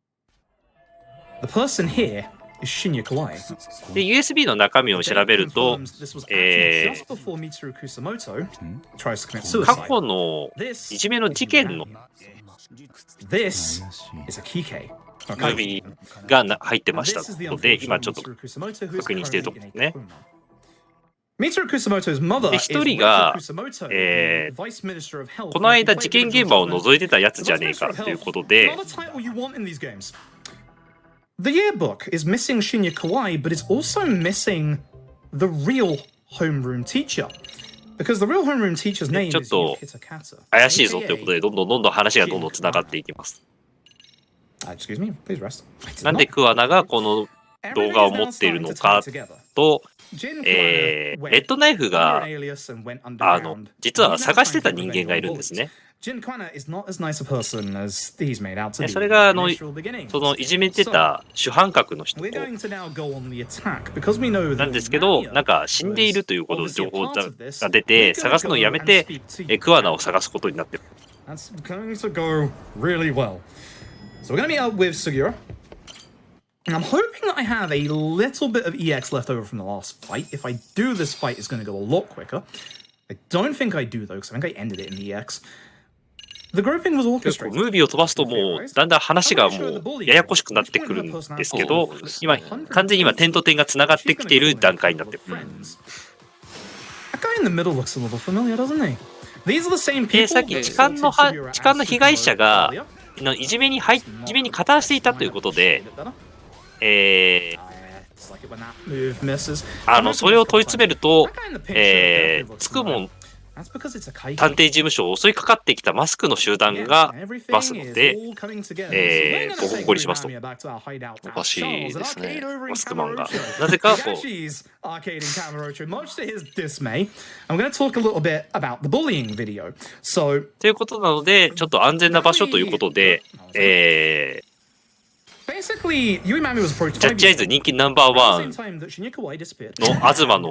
The person here is Shinya Kawai. で、USB の中身を調べると、 just before Mitsuru Kusamoto tries to commit 過 suicide. 去のいじめの事件の This is a keycase. ムービーが入ってましたので、今ちょっと確認しているところですね。で、一人が、この間事件現場を覗いてたやつじゃねえかということで、The yearbook is missing Shinya Kawai, but it's also missing the real homeroom teacher. Because the real homeroom teacher's name is ちょっと怪しいぞということで、どんどん話がどんどん繋がっていきます。Excuse me, please rest. なんでクアナがこの動画を持っているのかと、レッドナイフが実は探してた人間がいるんですね。それがそのいじめてた主犯格の人なんですけど、なんか死んでいるということの情報が出て、探すのをやめてクアナを探すことになってる。So we're going to meet up with Sugiura. And I'm hoping that I have a little bit of EX left over from the last fight. If I do, this fight is going to go a lot quicker. I don't think I do, though, because I think I ended it in the EX. The grouping was orchestrated. ムービーを飛ばすともうだんだん話がもうややこしくなってくるんですけど、今完全に点と点がつながってきている段階になってる。That guy in the middle looks a little familiar, doesn't he? These are the same people. さっき痴漢の被害者がいじめに加担していたということで、それを問い詰めると、つくもん探偵事務所を襲いかかってきたマスクの集団がますので、ボコボコにしますと。おかしいですね。マスクマンがなぜかこう。ということなので、ちょっと安全な場所ということで、ジャッジアイズ人気ナンバーワンの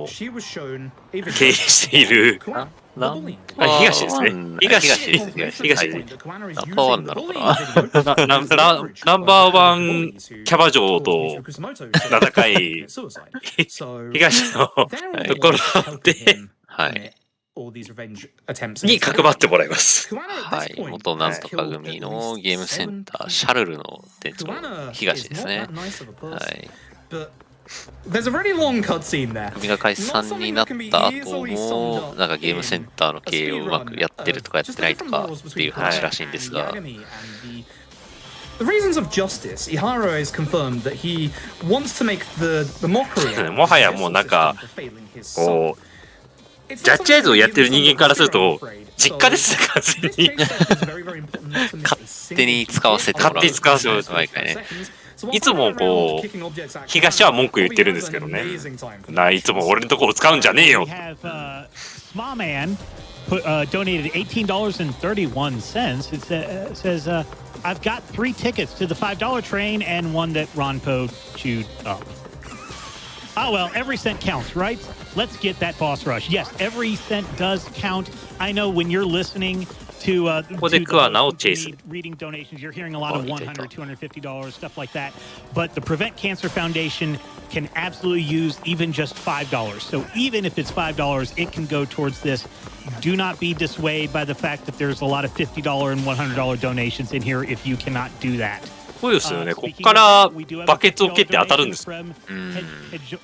東の経営している東ですね。東ですね。ナンバーワンなのかな。ナンバーワンキャバ嬢と名高い東のところで、はい。にかくまってもらいます。はい、元なんとか組のゲームセンターシャルルの店長東ですね。はい。組が解散になった後もなんかゲームセンターの経営をうまくやってるとかやってないとかっていう話らしいんですが。The reasons of justice, Ihara has confirmed that he wants to make the mockery. もはやもうなんかこう。ジャッジアイズをやってる人間からすると実家ですね、完全に勝手に使わせてもらう。毎回ね。いつもこう東は文句言ってるんですけどね。いつも俺のところ使うんじゃねえよ。Donated $18.31. It says, I've got 3 tickets to the $5 train and one that Ronpo chewed up. Oh, well, every cent counts, right? Let's get that boss rush. Yes, every cent does count. I know when you're listening to reading donations, you're hearing a lot of $100, $250, stuff like that. But the Prevent Cancer Foundation can absolutely use even just $5. So even if it's $5, it can go towards this. Do not be dissuaded by the fact that there's a lot of $50 and $100 donations in here if you cannot do that. そうですよね。ここからバケツを蹴って当たるんです。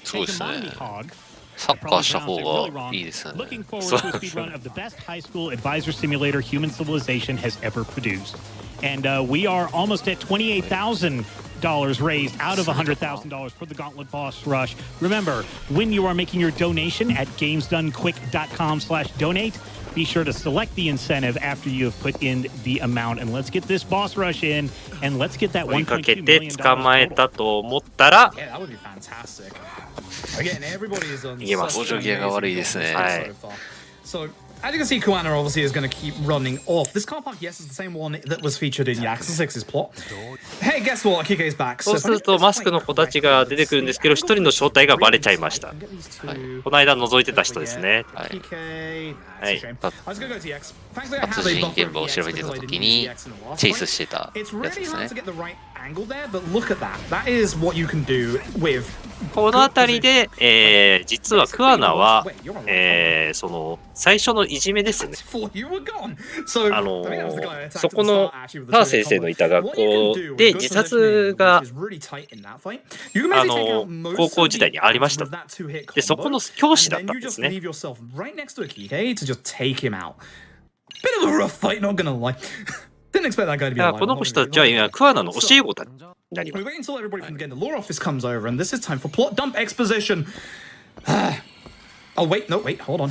そうですね。サッカーした方がいいですよね。Looking forward to a speed run of the best high school advisor simulator human civilization has ever produced. And we are almost at $28,000 raised out of $100,000 for the Gauntlet Boss Rush. Remember, when you are making your donation at gamesdonequick.com/donate, be sure to select the incentive after you have put in the amount. And let's get this boss rush in, and let's get that $1.2 million. 捕まえたと思ったら、逃げます。往生際が悪いですね。はい。As you can see, Kuana obviously is going to keep running off. This car park, yes, is the same one that was featured in Yakuza 6's plot. Hey, guess what? Akike is back. そうするとマスクの子たちが出てくるんですけど、一人の正体がバレちゃいました。この間覗いてた人ですね。はい。殺人現場を調べてた時にチェイスしてたやつですね。この辺りで、実は桑名は、その最初のいじめですね。そこのハー先生のいた学校で自殺が高校時代にありました。で、そこの教師だったんですね。Didn't expect that guy to be alive. この人たちは今、桑名の教え子たちになります。 We wait until everybody from again the law office comes over, and this is time for plot dump exposition. Oh wait, no, wait, hold on.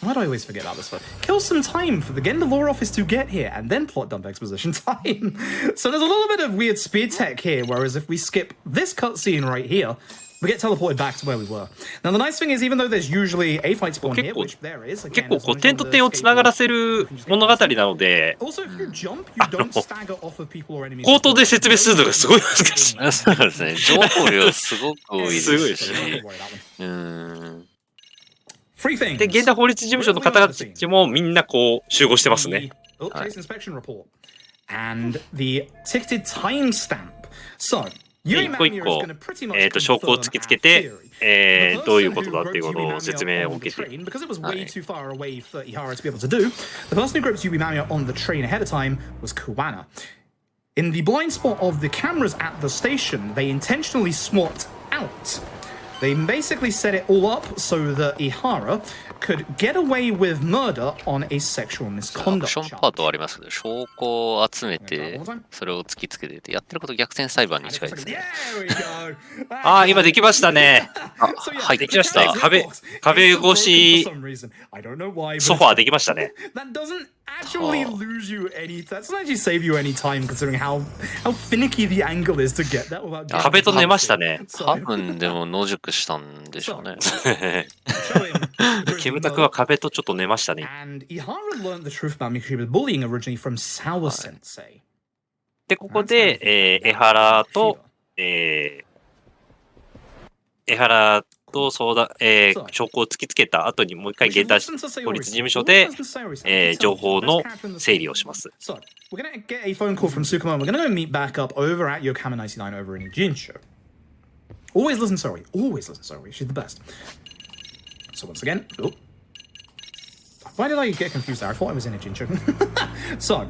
Why do I always forget about this one? Kill some time for the law office to get here, and then plot dump exposition time. So there's a little bit of weird speed tech here, whereas if we skip this cutscene right here, we get teleported back to where we were. Now the nice thing is, even though there's usually a fight spawn here, which there is, 結構こう点と点をつながらせる物語なので、 also if you jump, you don't stagger off of people or enemies. 口頭で説明するのがすごい難しい。そうですね。情報量すごく多いですし。すごいですね。Free things. で、現代法律事務所の方たちもみんなこう集合してますね。 Case inspection report and the ticketed timestamp. So. 一個一個、証拠を突きつけて、どういうことだっていうことを説明を受けて。The person who groped Yui Mamiya on the train ahead of time was Kuwana. In the blind spot of the cameras at the station, they intentionally swapped out. They basically set it all up so that Ihara could get away with murder on a sexual アク misconduct ション charge. パートはありますけど、証拠を集めて、それを突きつけてて、やってること逆転裁判に近いですね。ああ、今できましたね。はい、できました。壁越し、ソファーできましたね。That doesn't actually lose you any. That doesn't actually save you any time, considering how finicky the angle is to get that without. 壁と寝ましたね。多分でも野宿したんでしょうね。キムタクは壁とちょっと寝ましたね。 And Ihara learned the truth about Mikuchiba's bullying originally from Sawa Sensei. で、ここで、江原と相談、証拠を突きつけた後にもう一回現代法律事務所で、情報の整理をします。So, we're gonna get a phone call from Sukumo. We're gonna go meet back up over at Yokohama 99 over in Jinsho. Always listen, Sori. Always listen, Sori. She's the best. So once again, why did I get confused there? I thought I was in a Jinsho. So,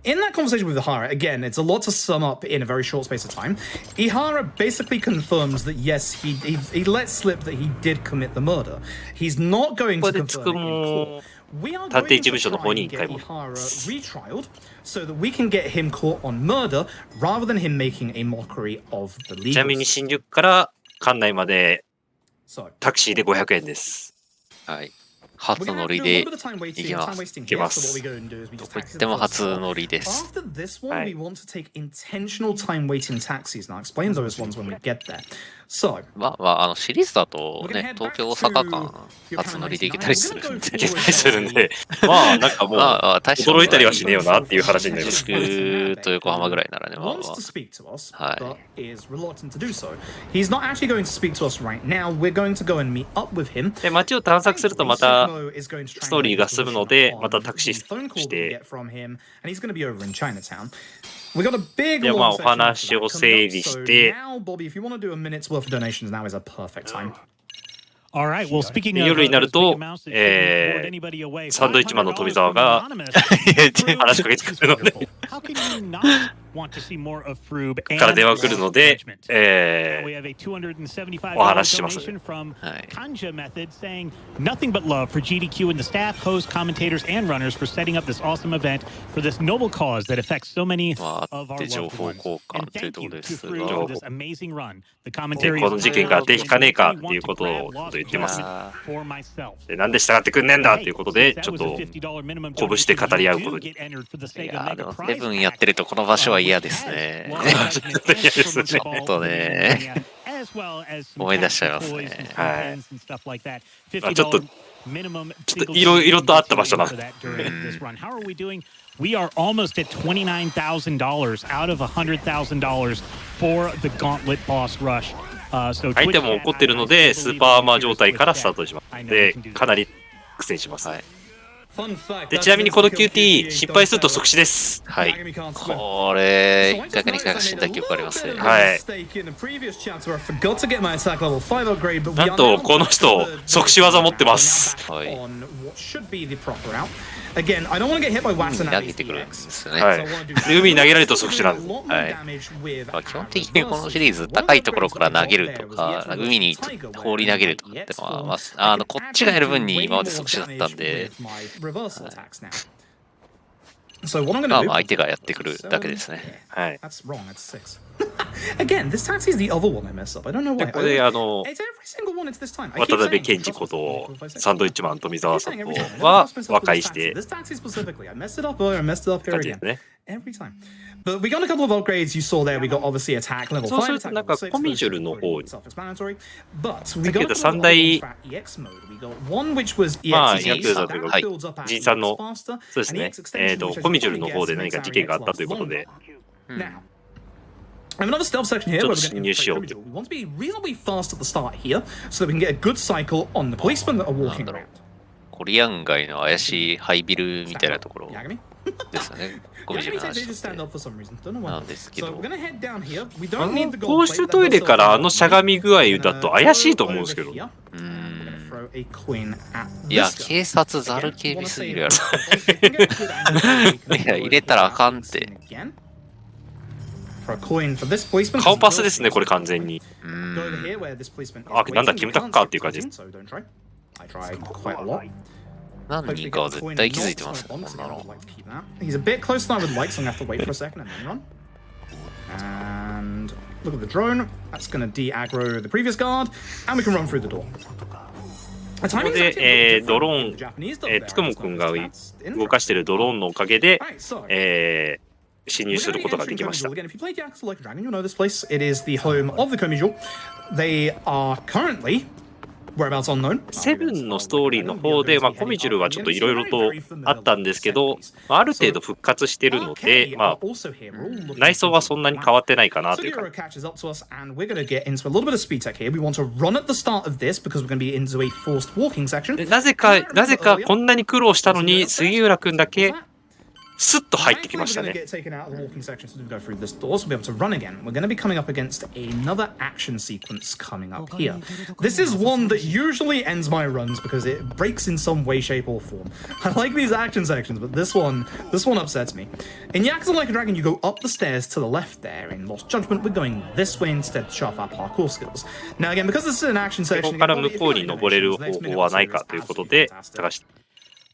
in that conversation with Ihara, again, it's a lot to sum up in a very short space of time. Ihara basically confirms that yes, he let slip that he did commit the murder. He's not going to confirm it in court. We are going to try and get Ihara retrialed so that we can get him caught on murder rather than him making a mockery of the legal. ちなみに新宿から館内までタクシーで500円です。はい。初乗りで行きます。行きます。どこ行っても初乗りです。 After this one, we want to take intentional time waiting taxis. Now, I'll explain those ones when we get there. So, まあ、シリーズだとね、東京大阪間初乗りで行けたりするんで、するんで、まあなんかもう驚いたりはしねえよなっていう話になります。新宿と横浜ぐらいならね、まあ、wants to speak to us, but is reluctant to do so. He's not actually going to speak to us right now. We're going to go and meet up with him. で、街を探索するとまたストーリーが進むので、またタクシーして、で、まあお話を整理して、夜になると、サンドイッチマンの富澤が話しかけてくるので、から電話来るので、お話しします。Nothing but love for GDQ and the staff, hosts, commentators, and runners for setting up this awesome event for this noble cause that affects so many of our loved ones. And thank you to Froob for this amazing run. The commentary この事件ができかねえかっていうことを言ってます。で、なんで従ってくんねえんだっていうことで、ちょっと拳で語り合うことに。いやでもセブンやってるとこの場所は嫌ですね。ちょっとね、思い出しちゃいますね。はい。ちょっといろいろとあった場所な。We are almost at $29,000 out of $100,000 for the Gauntlet Boss Rush. 相手も怒ってるのでスーパーアーマー状態からスタートします。で、かなり苦戦します。はい、で、ちなみにこの QT 失敗すると即死です。はい。これ、1回か2回か死んだ記憶ありますね。はい。なんと、この人、即死技持ってます。はい。投げてくるんですよね。はい。海に投げられると即死なんです。はい。まあ、基本的にこのシリーズ、高いところから投げるとか、海に放り投げるとかってのは、まあ、こっちがやる分に今まで即死だったんで、まあ、相手がやってくるだけですね。はい。Again, this taxi is the other one I messed up. I don't know why. これIt's every single one. It's this time. 渡辺健二ことサンドイッチマン富澤さんとは和解して This taxi specifically. I messed it up earlier. I messed it up here 感じで again. すね。Every time. But we got a couple of upgrades you saw there. We got obviously attack level そうす 5. るとなんかコミジュルの方に Self-explanatory. But we さっき言 got った a 三 couple 大 of EX mode. We got one which was まあ EX ヤクザというか that builds up 仁さんの faster. そうですね。コミジュルの方で何か事件があったということで。 Now. I have another stealth section here. ちょ Where っと we're 侵 going 入 to しようみたい we want to be reasonably fast at the start here, so that we can get a good cycle on the policemen that are walking around. コリアン街の怪しいハイビルみたいなところ Yagami? ですよね。コミジュルの Yagami 話 takes と to して stand up for some reason. Don't know な why. んですけ So ど we're、gonna head down here. We あ don't need the の gold 公 plate. 衆トイレからあのしゃがみ具合だと怪しいと思うんですけど。Throw a coin at いや、 this guy. 警察ざる警備すぎるやろ。 Again, いや、入れたらあかんって。 again. For a coin for this policeman. 顔パスですね、これ完全に。 Go over here where this policeman is あ、なんだ、 waiting. キムタクかっていう感じです。 So don't try. I try quite a lot. 何人かは絶対気づいてますよ、こんなの。 He's a bit closer than I would like, so I'm gonna have to wait for a second and then run. And look at the drone. That's gonna de-aggro the previous guard, and we can run through the door. ここで、ドローン、つくもくんが動かしているドローンのおかげで、侵入することができました。 Again, if you played Yakuza Like a Dragon, you'll know this place. It is the home of the Komijou. They are currently whereabouts unknown. セブンのストーリーの方で、まあ、コミジュルはちょっといろいろとあったんですけど、まあ、ある程度復活してるので、まあ、内装はそんなに変わってないかなという感じ。 catches up to us, and we're going to get into a little bit of speed tech here. We want to run at the start of this because we're going to be into a forced walking section. でなぜかこんなに苦労したのに杉浦くんだけスッと入ってきましたね。 We're going to get taken out of the walking section, so we go through this door, so we'll be able to run again. We're going to be coming up against another action sequence coming up here. This is one that usually ends my runs because it breaks in some way, shape, or form. I like these action sections, but this one upsets me. In Yakuza Like a Dragon, you go up the stairs to the left there. In Lost Judgment, we're going this way instead to show off our parkour skills. Now again, because this is an action こ section, こから向こうに登れる方法はないかということで探して。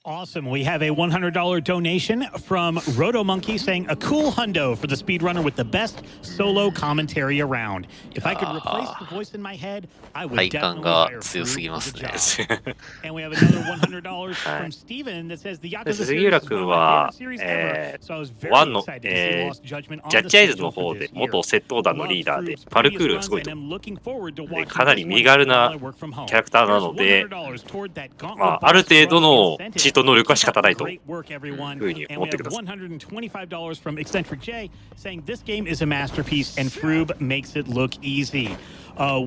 Awesome. We have a $100 donation from Roto Monkey saying a cool hundo for the speedrunner with the best solo commentary around. If I could replace the voice in my head, I would 体感 definitely が hire 強すぎ Froob ま for す the ね。 job. And we have another $100 from Steven that says the で Yakuza 杉 series 浦 is く one ん of は my favorite series ever. So I was very ワンの、 excited to see Lost Judgment on ジャッ the ジアイズ schedule の for 方で this year. 元窃盗団のリーダーで Love パル Froob's クールがすごい previous と runs, and I'm looking forward to で watching かなり this 身 one 軽 while な I work from home. キャラクターなので、 $100 toward that gauntlet まあ、ある程度の boss rush チート能力は仕方ないと Great work, everyone. ふうに And 思っ we て have ください。 $125 from Eccentric J saying this game is a masterpiece and Froob makes it look easy.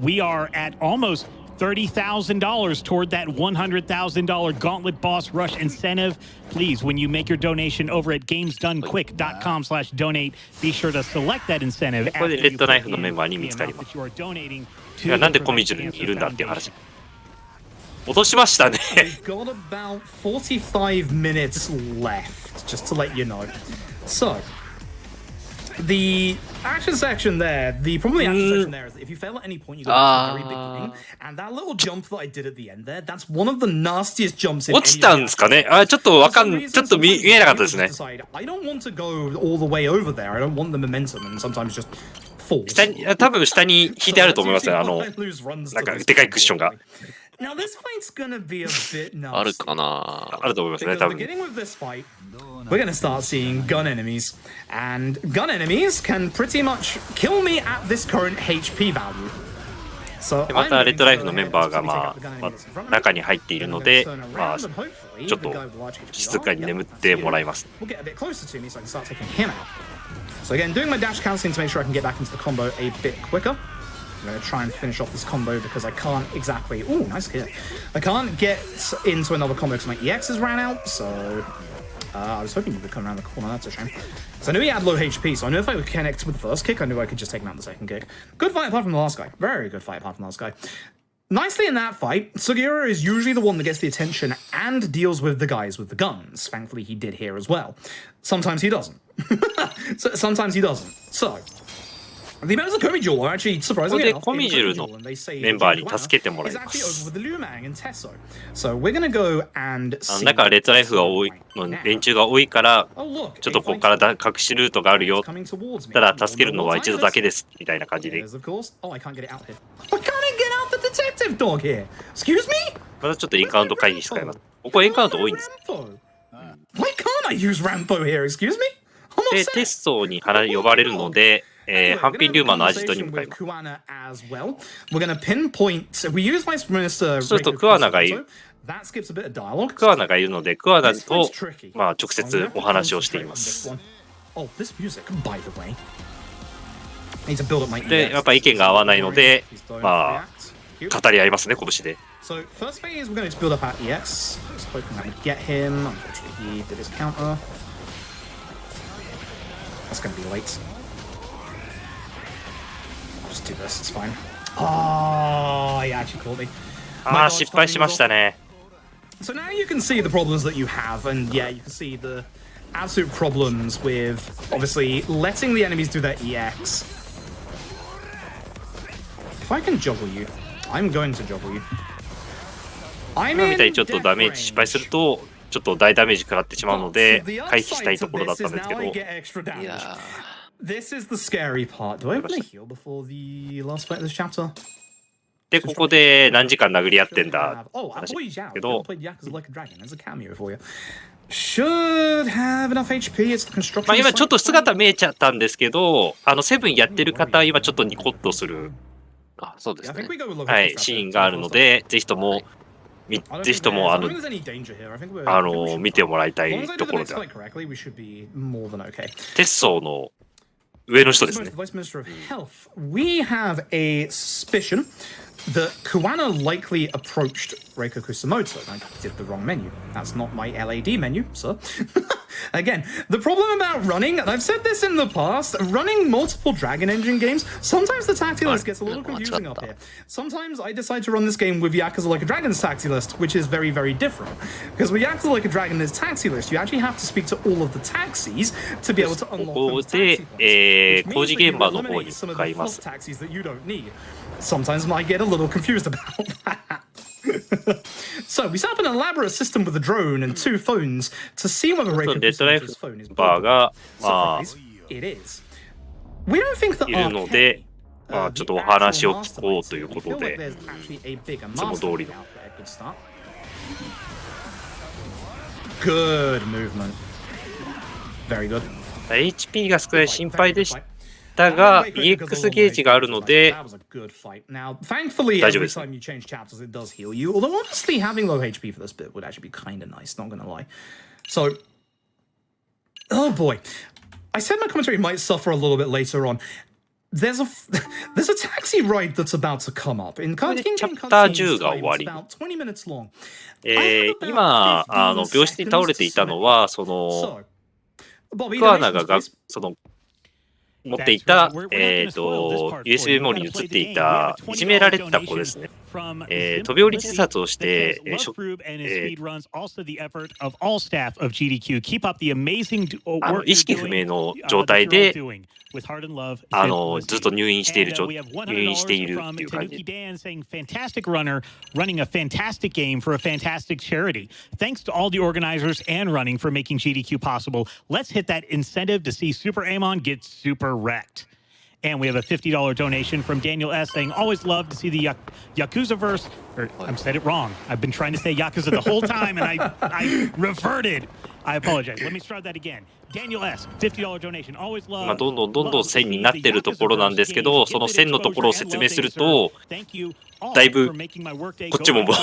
We are at almost $30,000 toward that $100,000 Gauntlet Boss Rush incentive. Please, when you make your donation over at gamesdonequick.com/donate, be sure to select that incentive. ここでレッドナイフのメンバーに見つかります。いや、なんでコミジュルにいるんだっていう話。落としましたね。 We've got about 45 minutes left, just to let you know. So, the action section there, the problem with the action section there is that if you fail at any point, you go back to the very beginning. And that little jump that I did at the end there, that's one of the nastiest jumps in 落ちたんですかね。あ、ちょっとちょっと見えなかったですね。 I don't want to go all the way over there. I don't want the momentum and sometimes just fall. 下に、多分下に引いてあると思いますね。なんかでかいクッションが。 Now this fight's gonna be a bit nasty. あるかな。あると思いますね、 Because 多分。 beginning with this fight, we're gonna start seeing gun enemies, and gun enemies can pretty much kill me at this current HP value. So でまたレッドライフのメンバーが、まあ、中に入っているので、まあ、ちょっと静かに眠ってもらいます。 We'll get a bit closer to me so I can start taking him out. So again, doing my dash cancelling to make sure I can get back into the combo a bit quicker. I'm going to try and finish off this combo because I can't exactly... Ooh, nice hit. I can't get into another combo because my EXs ran out, so... I was hoping you would come around the corner, that's a shame. So I knew he had low HP, so I knew if I would connect with the first kick, I knew I could just take him out the second kick. Good fight apart from the last guy. Very good fight apart from the last guy. Nicely in that fight, Sugiura is usually the one that gets the attention and deals with the guys with the guns. Thankfully, he did here as well. Sometimes he doesn't. Sometimes he doesn't. So... The members of Komijul are actually surprisingly enough コミジュルのメンバーに助けてもらいます。So we're gonna go and see. だからレッドライフが多いの連中が多いから、ちょっとここから隠しルートがあるよ。ただ助けるのは一度だけですみたいな感じで。Oh, I can't get out here. I can't get out the detective dog here. Excuse me? またちょっとエンカウント会議使います。ここエンカウント多いんです。Why can't I use Rambo here? Excuse me? で、テストに呼ばれるので、ハンピンリューマンのアジトに向かいます。そうするとクアナがいる。クアナがいるので、クアナと、まあ、直接お話をしています。で、やっぱ意見が合わないので、まあ、語り合いますね、拳で。So first phase, we're going to build up our EX. Just hoping that we get him. Unfortunately, he did his counter. That's going to be late. Just do this, it's fine. Oh, he actually caught me. ああ、失敗しましたね。So now you can see the problems that you have, and yeah, you can see the absolute problems with obviously letting the enemies do their EX. If I can juggle you, I'm going to juggle you. 今みたいにちょっとダメージ失敗すると、ちょっと大ダメージ食らってしまうので、回避したいところだったんですけど。いや This is the scary part. Do I want to heal before the last fight of this chapter? で、ここで何時間殴り合ってんだけど、Should have enough HP. It's the construction. まあ今ちょっと姿見えちゃったんですけど、セブンやってる方、今ちょっとニコッとする、あ、そうですね。はい、シーンがあるので、ぜひとも、見てもらいたいところでは。鉄層の上の人ですね。We have a suspicion that Kuwana likely approached Reiko Kusamoto. I did the wrong menu. That's not my LAD menu, sir. Again, the problem about running, and I've said this in the past, running multiple Dragon Engine games, sometimes the tactical list gets a little confusing up here. Sometimes I decide to run this game with Yakuza Like a Dragon's tactical list, which is very, very different. Because with Yakuza Like a Dragon's tactical list, you actually have to speak to all of the taxis to be able to unlock those taxi points. 工事現場の方に向かいます。 Sometimes I get a little confused about that. So we set up an elaborate system with a drone and 2 phones to see whether Reiko Kusamoto's phone is broken. Surprise, it is. We don't think that いるので、まあちょっとお話を聞こうということで、いつも通りの。Good movement. Very good. HP が少ない心配でしたが、EX ゲージがあるので、Thankfully, 大丈夫 every です。 time you change chapters, it does heal you. Although honestly, having low HP for this bit would actually be kind of nice. Not gonna lie. So, oh boy, I said my commentary might suffer a little bit later on. There's a taxi ride that's about to come up. In cutscenes, it's about 20 minutes long. 今病室に倒れていたのはそのクアナがその持っていた、USB メモリに移っていたいじめられた子ですね。飛び降り自殺をして、意識不明の状態でずっと入院しているっていう感じ。Fantastic runner running a fantastic game for a fantastic charity. Thanks to all the organizers and running for making GDQ possible. Let's hit that incentive to see Super Amon get super wrecked. And we have a $50 donation from Daniel S. saying, always love to see the Yakuza-verse. Or, I said it wrong. I've been trying to say Yakuza the whole time, and I reverted. I apologize. Let me start that again. Daniel S. $50 donation. Always love. どんどん線になってるところなんですけど、その線のところを説明すると、だいぶこっちももう。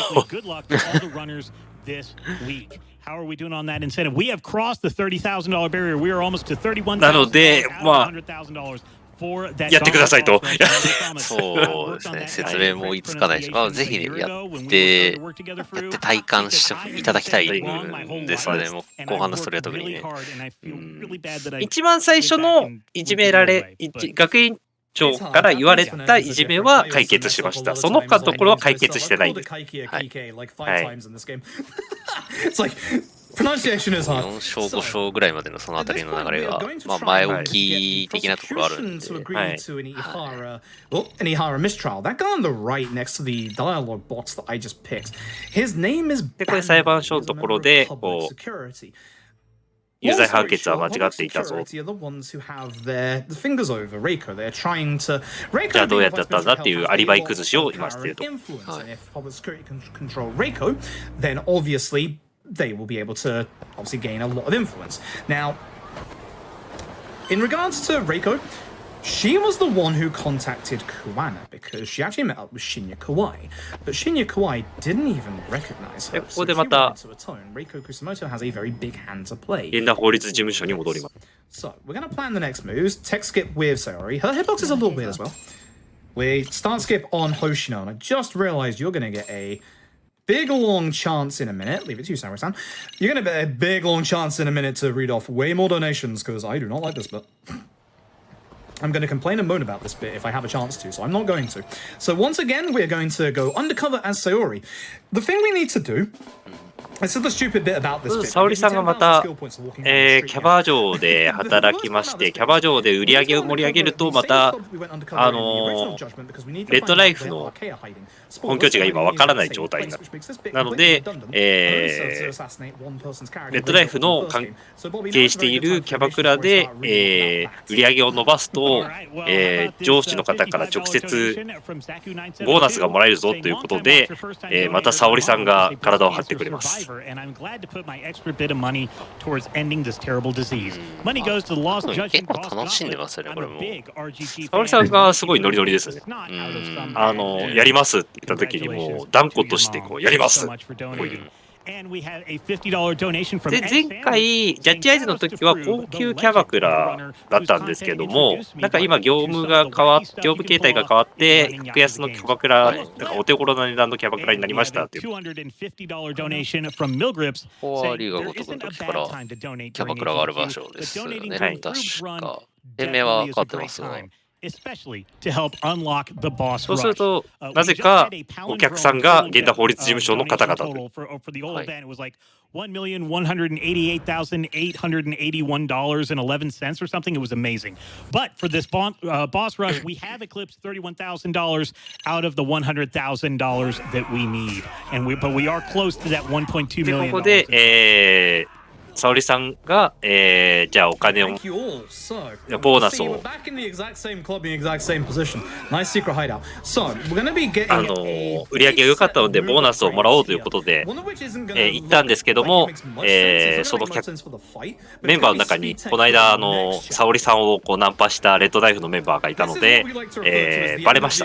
How are we doing on that incentive? We have crossed the $30,000 barrier. We are almost to $31,000. なので、まあ、やってくださいと。そうですね、説明も追いつかないし、まあ、ぜひね、やって体感していただきたいんですよね、もう後半のストーリーは特にね。一番最初のいじめられ、学院長から言われたいじめは解決しました。その他のところは解決してないです。はい。Pronunciation is hard. 4勝5勝ぐらいまでのそのあたりの流れが、まあ、前置き的なところあるんで。はい。Well, an Ihara mistrial. That guy on the right next to the dialogue box that I just picked. His name is. で、これ裁判所のところで、こう、有罪判決は間違っていたぞ。じゃあどうやってやったんだっていうアリバイ崩しを今していると。They will be able to obviously gain a lot of influence. Now, in regards to Reiko, she was the one who contacted Kuwana because she actually met up with Shinya Kawai. But Shinya Kawai didn't even recognize her. ここでまた Reiko Kusamoto has a very big hand to play. 現代法律事務所に戻ります。 So, we're going to plan the next moves. Tech skip with Sayori. Her hitbox is a little weird as well. We start skip on Hoshino, and I just realized you're going to get a big long chance in a minute. Leave it to you, Samurai-san. You're going to get a big long chance in a minute to read off way more donations because I do not like this bit. I'm going to complain and moan about this bit if I have a chance to, so I'm not going to. So once again, we're going to go undercover as Sayori. The thing we need to do. I said the stupid bit about this bit. 沙織さんがまた、キャバ嬢で働きまして、キャバ嬢で売り上げを盛り上げると、また、レッドライフの本拠地が今わからない状態になる。なので、レッドライフの関係しているキャバクラで、売り上げを伸ばすと、上司の方から直接ボーナスがもらえるぞということで、また沙織さんが体を張ってくれます。And I'm glad to put my extra bit of money towards ending this terrible disease. Money goes to the lost judgment. 結構楽しんでますよね、これも。沙織さんがすごいノリノリですね。やりますって言った時にもう断固としてこうやります。こういう。で、前回、ジャッジアイズの時は高級キャバクラだったんですけども、なんか今業務形態が変わって、格安のキャバクラ、なんかお手頃な値段のキャバクラになりましたっていう。ここはリーがごとくの時からキャバクラがある場所ですよね、確か。店名は変わってますが。そうすると、なぜかお客さんが現代法律事務所の方々と。$1,188,881.11 or something. It was amazing. But for this boss rush, we have eclipsed $31,000 out of the $100,000 that we need. But we are close to that $1.2 million. ここで、沙織さんが、じゃあお金を、ボーナスを、売り上げが良かったので、ボーナスをもらおうということで、行ったんですけども、そのメンバーの中に、この間、沙織さんをこうナンパしたレッドライフのメンバーがいたので、バレました。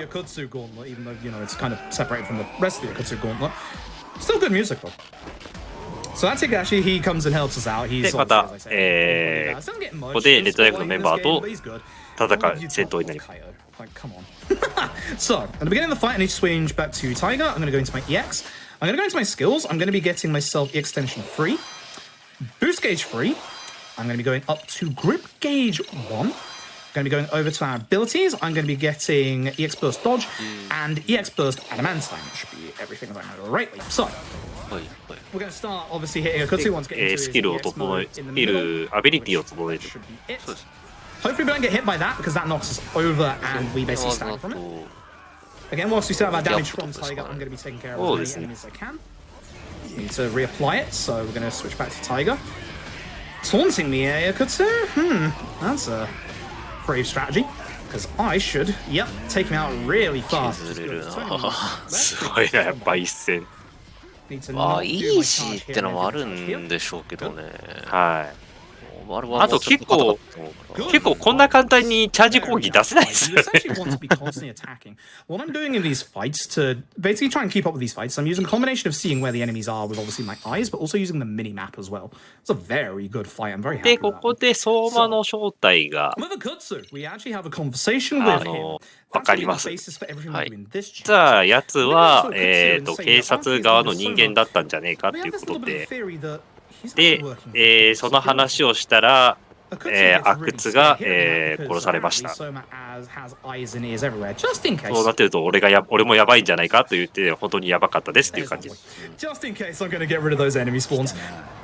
So that's actually he comes and helps us out. で、また、ここでレッドライフのメンバーと戦う戦闘になります。So, at the beginning of the fight, I need to swing back to Tiger. I'm going to go into my EX. I'm going to go into my skills. I'm going to be getting myself extension free, boost gauge free. I'm going to be going up to grip gauge 1. Going to be going over to our abilities. I'm going to be getting EX burst dodge and EX burst adamantine. It should be everything if I remember rightly. So. We're going to start obviously hitting a Kutsu once getting into スキルを整え、スキル、アビリティを整える。Hopefully we don't get hit by that because that knocks us over and we basically stand from it. Again, whilst we still have our damage from Tiger, I'm going to be taking care of as many enemies as I can. Need to reapply it, so we're going to switch back to Tiger. Taunting me, Kutsu? That's a brave strategy. Because I should, take him out really fast. すごいな、やっぱ一戦。まあ、イージーってのもあるんでしょうけどね。はい。あと結構こんな簡単にチャージ攻撃出せないですよね。 You essentially want to be constantly attacking. What I'm doing in these fights to basically try and keep up with these fights, I'm using a combination of seeing where the enemies are with obviously my eyes, but also using the mini map as well. It's a very good fight. I'm very happy で、こ with that. こで相馬の正体が、With Akutsu, we actually have a conversation with him. わかります。 That's really the basis for everything we do in this 実は chapter. やつは、警察側の人間だったんじゃねえかっていうことで、で、その話をしたら、阿久津が、殺されました。そうなってると俺もやばいんじゃないかと言って本当にやばかったですっていう感じです。Just in case I'm going to get rid of those enemy spawns.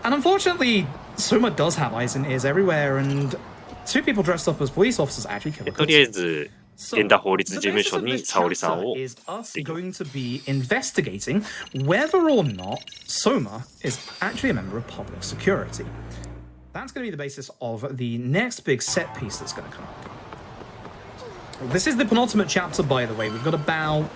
And unfortunately, Soma does have eyes and ears everywhere, and two people dressed up as police officers actually kill. とりあえず現代法律事務所に沙織さんを。 is us going to be investigating whether or not Soma is actually a member of public security. That's going to be the basis of the next big set piece that's going to come up. This is the penultimate chapter, by the way. We've got about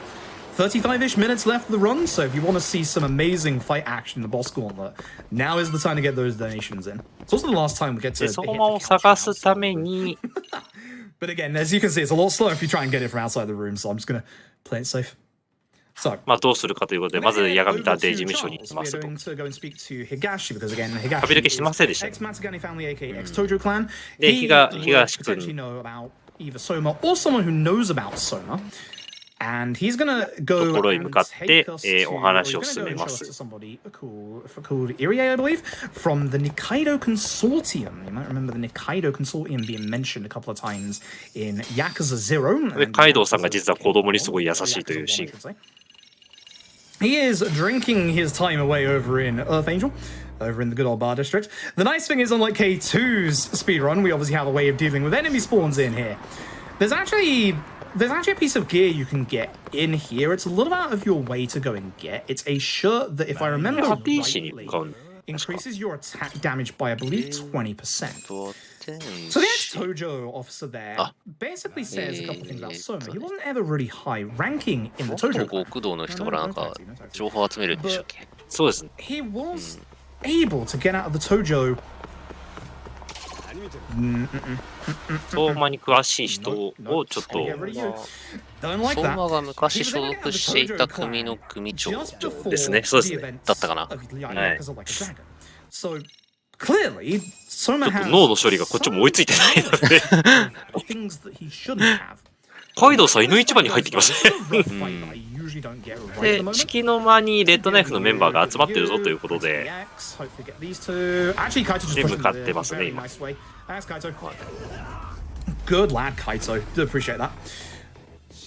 35-ish minutes left of the run, so if you want to see some amazing fight action in the boss gauntlet, now is the time to get those donations in. It's also the last time we get to hit the 相馬を探すために But again, as you can see, it's a lot slower if you try and get it from outside the room, so I'm just going to play it safe. So, まあどうするかということで、まず八神探偵事務所に行きますと。 壁抜けしてませんでした。で、東君。 either Soma or someone who knows about Soma. And he's gonna go ところへ向かって、 take us to, お話を進 we're め gonna ま go and show us す。 to somebody called Irie, I believe, from the Nikaido Consortium. You might remember the Nikaido Consortium being mentioned a couple of times in Yakuza 0. で、カイドウさんが実は子供にすごい優しいというシーン。 He is drinking his time away over in Earth Angel, over in the good old bar district. The nice thing is, unlike K2's speedrun, we obviously have a way of dealing with enemy spawns in here. There's actually a piece of gear you can get in here. It's a little out of your way to go and get. It's a shirt that, if I remember rightly, increases your attack damage by, I believe, 20%. So the ex-Tojo officer there basically says a couple of things about Soma. He wasn't ever really high ranking in the Tojo clan. 極道の人からなんか情報を集めるんでしたっけ？そうですね。 He was able to get out of the Tojo. 相馬に詳しい人をちょっと。 Don't like 相 that. 馬が昔所属していた組の組長ですね。そうですね。だったかな。はい。 So clearly, ちょ Soma っと has 脳の処理がこっちも追いついてないので。 things that he shouldn't have. カイドウさん、犬市場に入ってきましたね。 で、 で、敷の間にレッドナイフのメンバーが集まってるぞということで、で、向かってますね、今。 Good lad, Kaito. Do appreciate that.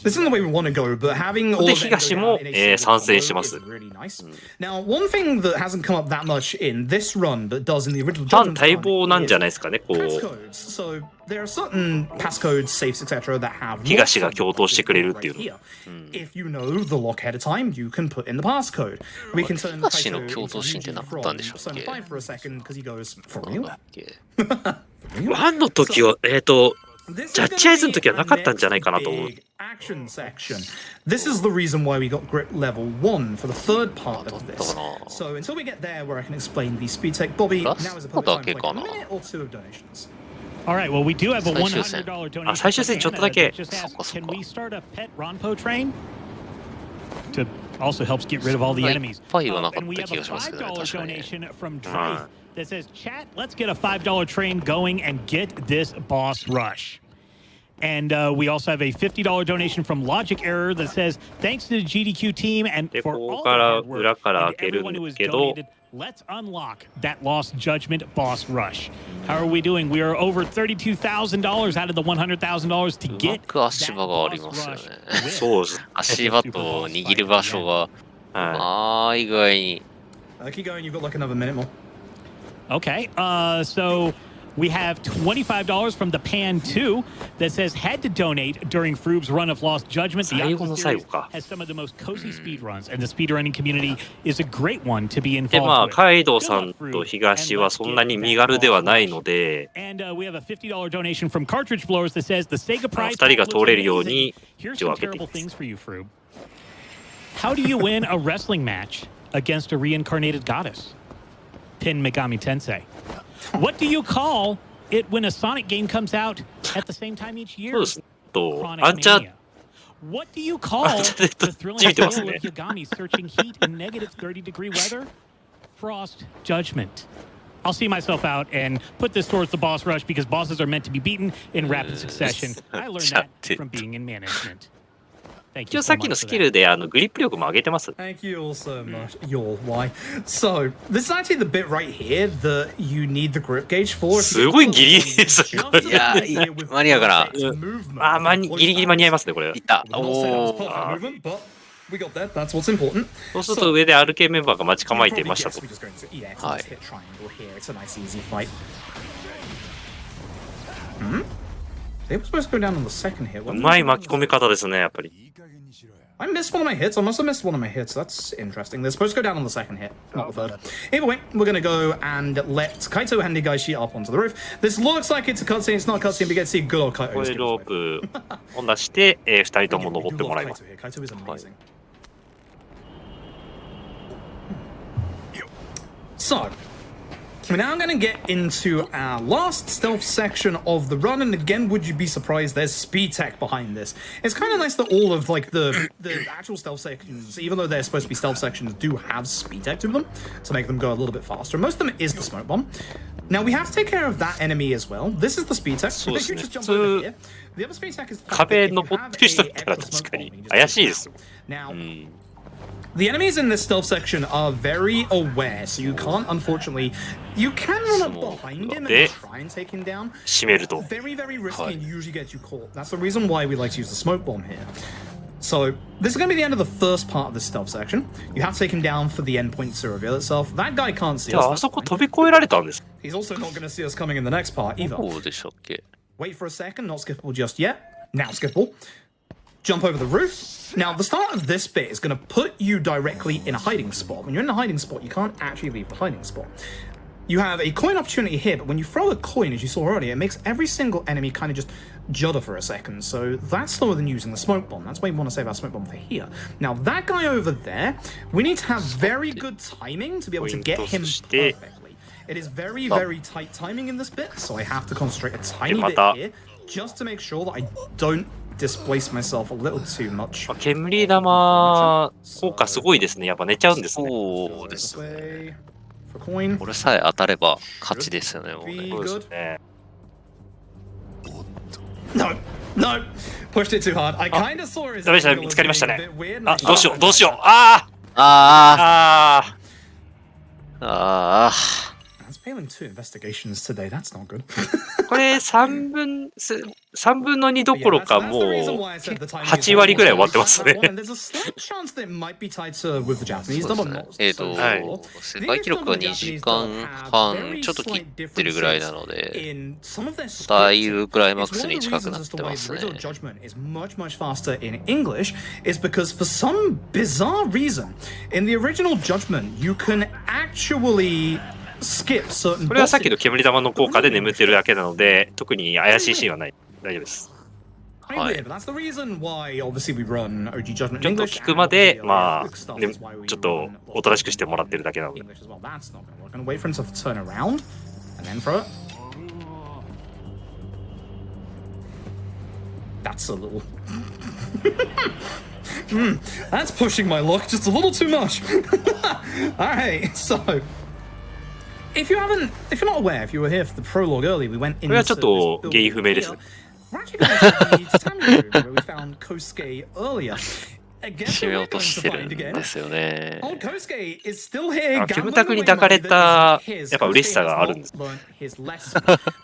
This isn't the way we want to go, but having all で、 of 東も、参戦してます。 really nice. Now, one thing that hasn't come up that much in this run, but does in the original 反待望なんじゃないですかね、こう。 passcodes. So there are certain passcodes, safes, etc. that have 東が共闘してくれるっていうの。 here. If you know the lock ahead of time, you can put in the passcode. We can turn 東の共闘シーンってなかったんでしょうっけ？ 5 for a second because he goes for なん real. だっけ？ワンの時は、ジャッジアイズの時はなかったんじゃないかなと思う。 Action section. This is the reason why we got grip level 1 for the third part of this. So until we get there where I can explain the speed tech, Bobby, now is a perfect time for like a minute or two of donations. All right, well, we do have a $100 donation. 最終戦ちょっとだけ。 Just asked, can we start a pet Ronpo train? To also helps get rid of all the enemies. パイはなかっ And we た have 気 a がしますけどね、 $5 確かに。 donation from Drive that says, chat, let's get a $5 train going and get this boss rush. And we also have a $50 donation from Logic Error that says, thanks to the GDQ team and for all the hard work and everyone who has donated, let's unlock that Lost Judgment boss rush. How are we doing? We are over $32,000 out of the $100,000 to うま get く足場がありますよね。そうです。足場と握る場所が、まあ、意外に。 Keep going, you've got like another minute more. Okay, so we have $25 from the Pan 2 that says had to donate during Froob's run of Lost Judgment. The Yakuza series has some of the most cozy speed runs, and the speedrunning community is a great one to be で、 involved まあ、 with. カイドウさんと東はそんなに身軽ではないので、 And we have a $50 donation from Cartridge Blowers that says the Sega Prize. 二人が通れるように Here's 一応 some 開けてい terrible ます。 things for you, Froob. How do you win a wrestling match against a reincarnated goddess? Pin Megami Tensei. What do you call it when a Sonic game comes out at the same time each そう year. です。と、 Chronic アンチャー Mania. What do you call the thrilling tale of Yagami searching heat in negative 30-degree weather? Frost Judgment. I'll see myself out and put this towards the boss rush because bosses are meant to be beaten in rapid succession. I learned that from being in management. Thank 一 you 応 so さっきの much ス for キ that. ルでグリップ力も上げてます。 Thank you all so much. You're why. So, this is actually the bit right here that you need the grip gauge for. すごいギリギリです。これいや間に合うかな。ギリギリ間に合いますね、これ。いた。 I'm not saying that was お perfect ー。 movement, but we got there. That's what's important. そうすると上で RK メンバーが待ち構えてい Probably ました guess と。 we just go into EX and Hi. just hit triangle here. It's a nice easy fight. They were supposed to go down on the second hit. うまい巻き込み方ですね、やっぱり。 I missed one of my hits. I must have missed one of my hits. That's interesting. They're supposed to go down on the second hit, not the third. Either way, we're going to go and let Kaito and Higaishi up onto the roof. This looks like it's a cutscene. It's not a cutscene. We get to see good old こ Kaito. こでロープを出して、2人とも登ってもらいます。 Kaito is amazing. So, we're now going to get into our last stealth section of the run, and again, would you be surprised? There's speed tech behind this. It's kind of nice that all of like the actual stealth sections, even though they're supposed to be stealth sections, do have speed tech to them to make them go a little bit faster. Most of them is the smoke bomb. Now we have to take care of that enemy as well. This is the speed tech. So You it's just jump so- over here. The other speed tech is the fact that 壁 if you 登 have ってる人だ a ったら extra 確か smoke に bomb, you just 怪しいですよ。 Now, うん。 the enemies in this stealth section are very aware, so you can't, unfortunately, you can run up behind him and try and take him down. 閉めると。 Very, very risky and usually gets you caught. That's the reason why we like to use the smoke bomb here. So, this is going to be the end of the first part of the stealth section. You have to take him down for the endpoint to reveal itself. That guy can't see じゃあ、あ us. そこ飛び越えられたんです。 He's also not going to see us coming in the next part either. どうでしたっけ。 Wait for a second, not skippable just yet. Now skippable. Jump over the roof. Now, the start of this bit is going to put you directly in a hiding spot. When you're in a hiding spot, you can't actually leave the hiding spot. You have a coin opportunity here, but when you throw a coin, as you saw earlier, it makes every single enemy kind of just judder for a second. So that's slower than using the smoke bomb. That's why you want to save our smoke bomb for here. Now, that guy over there, we need to have very good timing to be able to get him perfectly. It is very, very tight timing in this bit, so I have to concentrate a tiny bit here just to make sure that I don't displace myself a little too much. 煙玉効果すごいですね。やっぱ寝ちゃうんですね。そうです。 For coin. これさえ当たれば勝ちですよね。もうね Be そうです good. ね。 No, no, pushed it too hard. I kind of saw his ダメでしたね。 angle 見 as つかりました being a ね bit。weird. あ、どうしよう、どうしよう。あああ、ああ。 That's failing 2 investigations today. That's not good. これ3分の2どころかもう8割ぐらい終わってますね。There's a slight chance that it might be tied to with the Japanese そう dub. ですね。世界記録が2時間半ちょっと切ってるぐらいなので、だいぶクライマックスに近くなってますね。 Judgment is much faster in English is because for some bizarre reason in the original Judgment you can actually skip certain これはさっき bosses. の煙玉の効果で眠ってるだけなので、特に怪しいシーンはない。大丈夫です。 Weird, but that's the reason why obviously we run OG Judgment in ちょっと English. 聞くまで、まあ、 Stuff ね is why we ちょっとおとなしくしてもらってるだけなので。 English as well. That's not going to work. I'm going to wait for him to turn around and then throw it. That's a little. That's pushing my luck just a little too much. Alright, so if you're not aware, if you were here for the prologue early, we went into これはちょっと this 原因 building 不明ですね。 here. We're actually going to the tatami room where we found Kosuke earlier. Again, 締め we're 落と going し to てる find ん again. ですよね。 Old Kosuke is still here. キムタクに抱かれたやっぱ嬉しさがあるんです。 His lesson.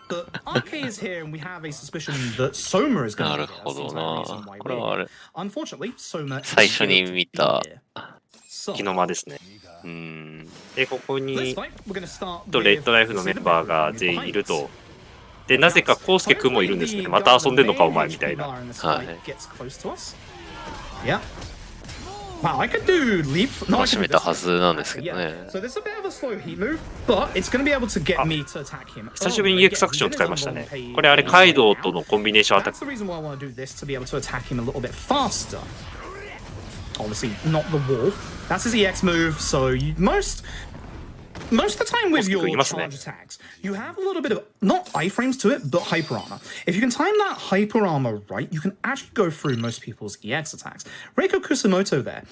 But RK is here, and we have a suspicion that Soma is going to なるほどな。これはあれ、 Unfortunately, Soma 最初に見た 気の間ですね。うん。で、ここ This に fight, we're going to start レッドライフのメンバーが全員いると。で、なぜかコウスケ君もいるんですね。また遊んでんのかお前みたいな。はい。 Yeah. Wow, I could do leap. No, I 楽し could め do た this. はずなんですけど Yeah. ね。 So this is a bit of a slow heat move, but it's going to be able to get me to attack him. 久しぶりに EX アクションを使いましたね。これあれカイドウとのコンビネーションアタッ That's ク。 the reason why I want to do this to be able to attack him a little bit faster. Obviously, not the wall. That's his EX move. So most most of the time with コスク your いますね。 charge attacks, you have a little bit of not iframes to it, but hyper armor. If you can time that hyper armor right, you can actually go through most people's EX attacks. Reiko Kusamoto there,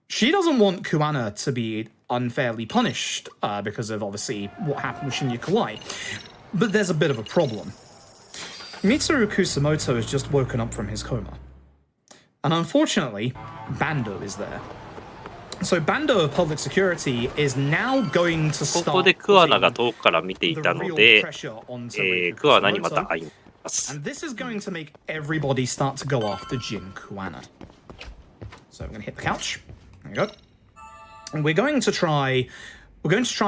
she doesn't want Kuana to be unfairly punished because of obviously what happened with Shinya Kawai. But there's a bit of a problem. Mitsuru Kusamoto has just woken up from his coma. And unfortunately, Bando is there. So Bando of Public Security is now going to こ start こでクアナが遠くから見てい the たの real で、 pressure onto クアナにま Kusamoto. た会います。 And this is going to make everybody start to go after Jin Kuana. So we're going to hit the couch. There you go. And we're going to try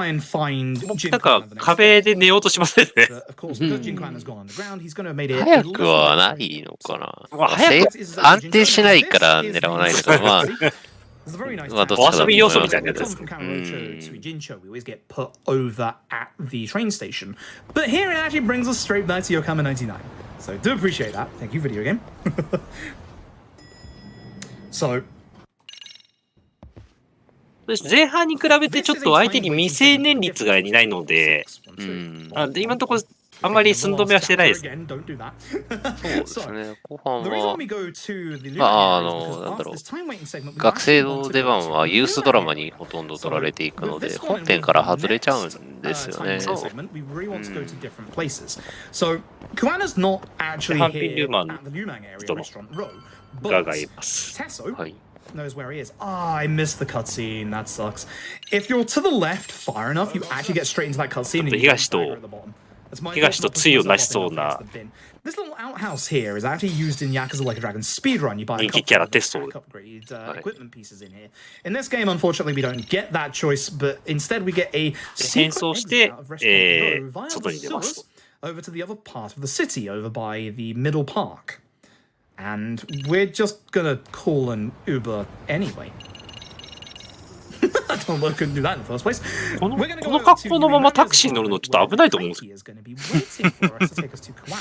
and find Jin なんか Kuana the next 壁で寝ようとしませんね。 But of course, because Jin Kuana's gone underground, he's going to have made it 早くはないのかな。早く安定しないから狙わないのか。まあ、 It's a very nice まあどっちかだと思います。お遊び要素みたいなやつです From Kamurocho to Ijincho, we always get put over at the train station. But here it actually brings us straight back to Yokohama 99. So do appreciate that. Thank you, video game. So 前半に比べてちょっと相手に未成年率がいないので、で今のところあんまり寸止めはしてないです。again, don't do that. そうですね。後半 The reason は we go to the new まあ area is because なんだろう after this time waiting segment, we 学生 actually の want to 出 go 番 to は the ユー new スドラマ area. にほとんど取られていくの With で this one 本 and 編 with から the 外れちゃうん next, ですよ time ね。 waiting segment, we really want to go to different places. So Kuana's not actually Hampin here Newman at the Newman area 人の restaurant row, が but がいます。 Tesso はい。 knows where he is. Ah, I missed the cutscene. That sucks. If you're to the left far enough, you actually get straight into that cutscene. and you get Higashi to- dagger at the bottom. That's my Higashi to fault for not pushing Tsuyu myself up なしそうな enough against the bin. This little outhouse here is actually used in Yakuza Like a Dragon speedrun. You buy a 人気 couple キャラ of テスト pack upgrade equipment pieces in here. In this game, unfortunately, we don't get that choice, but instead we get a 変 secret 装し exit て out of Restaurant Row via 外 the に出ま sewers す。 over to the other part of the city, over by the middle park. And we're just gonna call an Uber anyway. I don't know, couldn't do that in the first place. この We're gonna こ go の over 格 to 好のまま Yumimura's タクシーに乗るのちょっと危ないと思うんです。 Kaiki is gonna be waiting for us to take us to Kuana.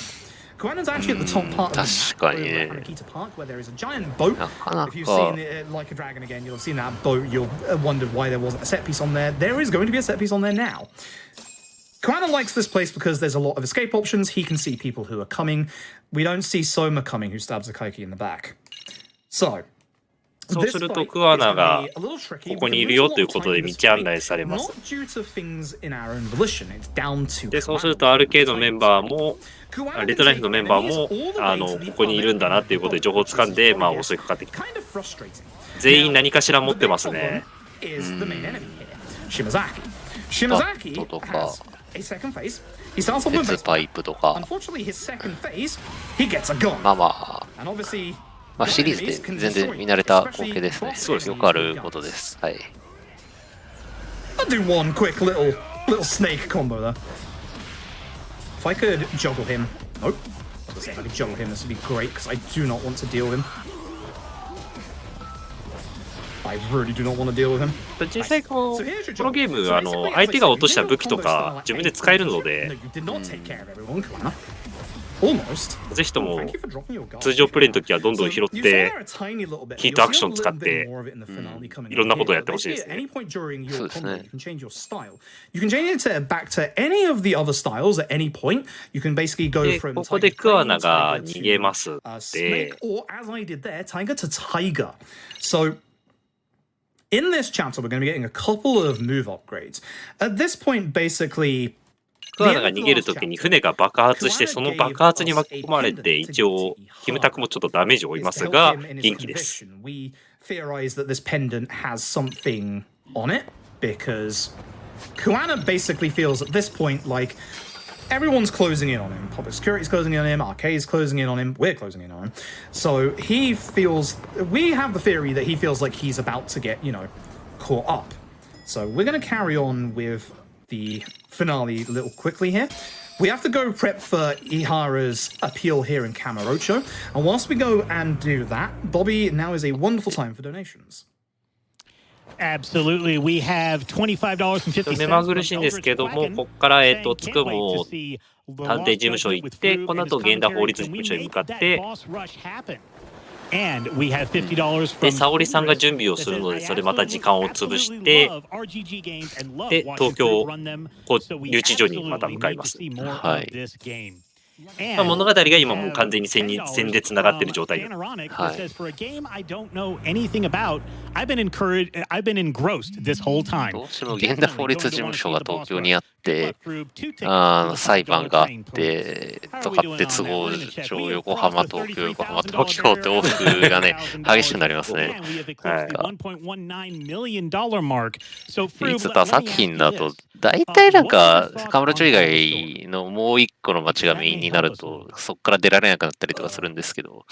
Kuana's actually at the top part of the map, 確かにね。 over at Hanakita Park, where there is a giant boat. なかな If you've か seen it like a dragon again, you'll have seen that boat. You'll wondered why there wasn't a set piece on there. There is going to be a set piece on there now. Kuana likes this place because there's a lot of escape options. He can see people who are coming. We don't see Soma coming, who stabs a Kaiki in the back. So, そうするとクアナがここにいるよということで道案内されます。 Not due to things in our own volition. It's down to で、そうするとアルケードのメンバーも、レッドライフのメンバーも、ここにいるんだなっていうことで情報をつかんで、まあ襲いかかってきた。 kind of frustrating. 全員何かしら持ってますね。 Is the main enemy here, Shimazaki. Shimazaki バットとか has a second phase. He starts off with 鉄 baseball. パイプとか Unfortunately, his second phase, he gets a gun. まあまあ And obviously, まあシリーズで全然見慣れた光景ですね。よくあることです。はい。 I'll do one quick little snake combo there. If I could juggle him. Nope. I was gonna say if I could juggle him, this would be great because I do not want to deal with him. I really do not want to deal with him. 実際このゲーム相手が落とした武器とか自分で使えるの No, で you did not take care of everyone, Kuana. Almost. ぜひとも Thank you for dropping your guard. 通常プレイの時はどんどん拾っ So you て saw there a tiny little bit. ヒー You'll トア see クション a 使っ little て bit more of it in the finale coming いろんな up ことを here, やって but ほしいです basically at ね。 any point during your そうですね。 combo, you can change your style. You can change it back to any of the other styles at any point. You can basically go で from ここで Tiger クアナ Tiger が to 逃げますで Snake, or as I did there, Tiger to Tiger. So in this chapter, we're going to be getting a couple of move upgrades. At this point, basically, クアナが逃げる時に船が爆発してその爆発に巻き込まれて一応キムタクもちょっとダメージを負いますが元気です。 We theorize that this pendant has something on it because Kuana basically feels at this point like everyone's closing in on him. Public security's closing in on him, Arcade's closing in on him, we're closing in on him. So he feels, we have the theory that he feels like he's about to get, caught up. So we're going to carry on with the finale a little quickly here. We have to go prep for Ihara's appeal here in Kamurocho. And whilst we go and do that, Bobby, now is a wonderful time for donations. Absolutely. We have $25.50. 目まぐるしいんですけども、ここからつくも探偵事務所行って、この後源田法律事務所に向かって And we have $50 from で、沙織さんが準備をするので、それまた時間を潰して、で、東京留置所にまた向かいます。はい。まあ、物語が今もう完全に線でつながってる状態で。はい。どうしても現代法律事務所が東京にあって、裁判があってとかって都合上横浜、東京、横浜、東京って往復がね、激しくなりますね。いつ他作品だと、大体なんか、カムロ町以外のもう一個の街がメインになると、そこから出られなくなったりとかするんですけど、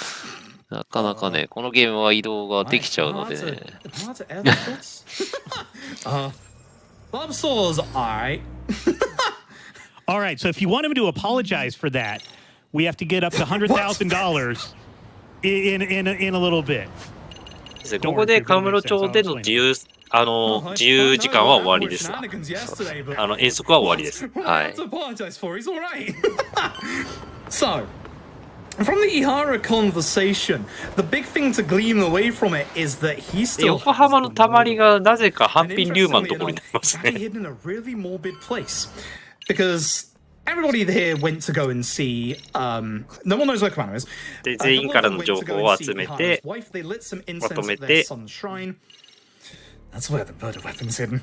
なかなかね、このゲームは移動ができちゃうのでね。All right, so if you want him to apologize for that, we have to get up to $100,000 in a little bit. ここでカムロ町での自由時間は終わりです。遠足は終わりです。はい。So, from the Ihara conversation, the big thing to glean away from it is that he still 横浜のたまりがなぜかハンピン・リューマンのところになりますね。Because everybody here went to go and see. No one knows where Kamano is. で、全員からの情報を集めて、まとめて。That's where the murder weapon's hidden.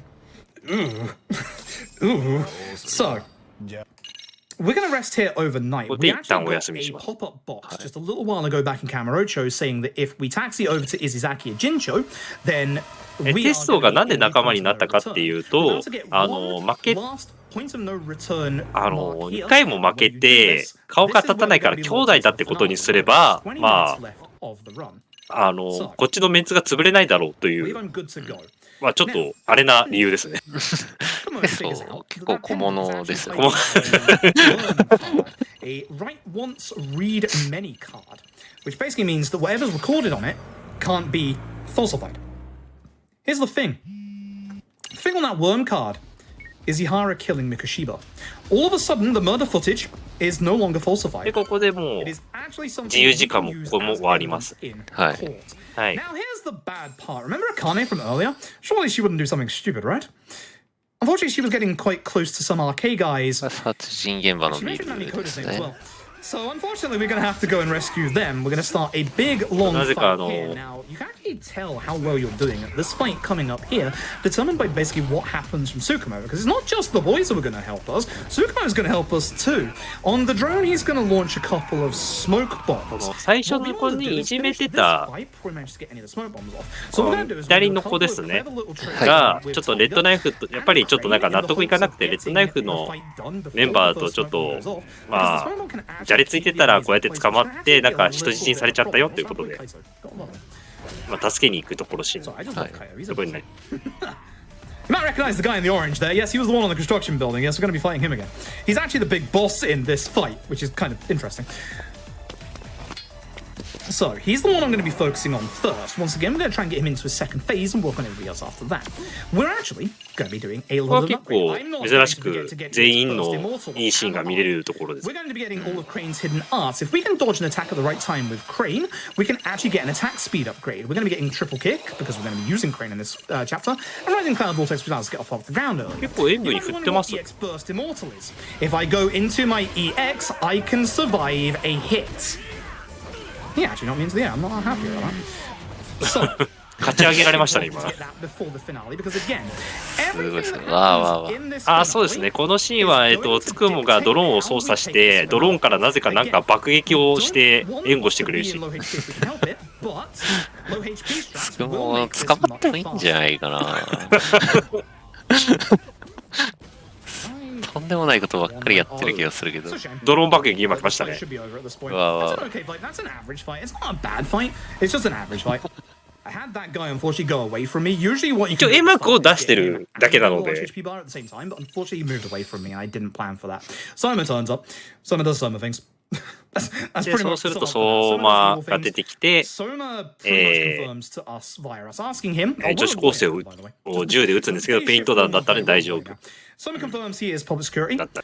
Ooh. So, we're going to rest here overnight. We actually got a pop-up box just a little while ago back in Kamurocho saying that if we taxi over to Izizaki and Jincho, then テストがなんで仲間になったかっていうと、2回も負けて、顔が立たないから兄弟だってことにすれば、まあ、こっちのメンツが潰れないだろうという、まあちょっとあれな理由ですね。結構小物ですよね。A write once, read many card, which basically means that whatever's recorded on it can't be falsified. Here's the thing. The thing on that worm card is Ihara killing Mikoshiba. All of a sudden, the murder footage is no longer falsified. で、ここでもう自由時間もここも終わります。はい。はい。 Now here's the bad part. Remember Akane from earlier? Surely she wouldn't do something stupid, right? Unfortunately, she was getting quite close to some arcade guys. 殺人現場のビルですね。 So unfortunately, we're going to have to go and rescue them. We're going to start a big, long fight here. Now, you can actually tell how well you're doing. This fight coming up here, determined by basically what happens from Tsukumo. Because it's not just the boys who are going to help us. Tsukumo is going to help us too. On the drone, he's going to launch a couple of smoke bombs. 最初の子にいじめてた左の子ですねがちょっとレッドナイフとやっぱりちょっとなんか納得いかなくてレッドナイフのメンバーとちょっとまあじゃれついてたらこうやって捕まってなんか人質にされちゃったよということで、まあ、助けに行くところシーン、はい、そこにない。You might recognize the guy in the orange there. Yes, he was the one on the construction building. Yes, we're going to be fighting him again. He's actually the big boss in this fight, which is kind of interesting. So, he's the one I'm going to be focusing on first. Once again, we're going to try and get him into a second phase and work on everybody else after that. We're actually going to be doing a lot of upgrades. 珍しく全員のいいシーンが見れるところです。 We're going to be getting all of Crane's hidden arts. If we can dodge an attack at the right time with Crane, we can actually get an attack speed upgrade. We're going to be getting triple kick because we're going to be using Crane in this chapter. And Rising Cloud Vortex Spirals get off the ground early. 結構演武に振ってます。 EX Burst Immortal is. If I go into my EX, I can survive a hit. He actually knocked me into the air. I'm not happy with that. So, 勝ち上げられましたね、今。あ、そうですね。このシーンは、つくもがドローンを操作して、ドローンからなぜかなんか爆撃をして援護してくれるし。つくも捕まってもいいんじゃないかな。とんでもないことばっかりやってる気がするけど。ドローン爆撃今来ましたね。一応 A マークを出してるだけなので。でそうすると相馬が出てきて、女子高生を銃で撃つんですけど、ペイント弾だったら大丈夫。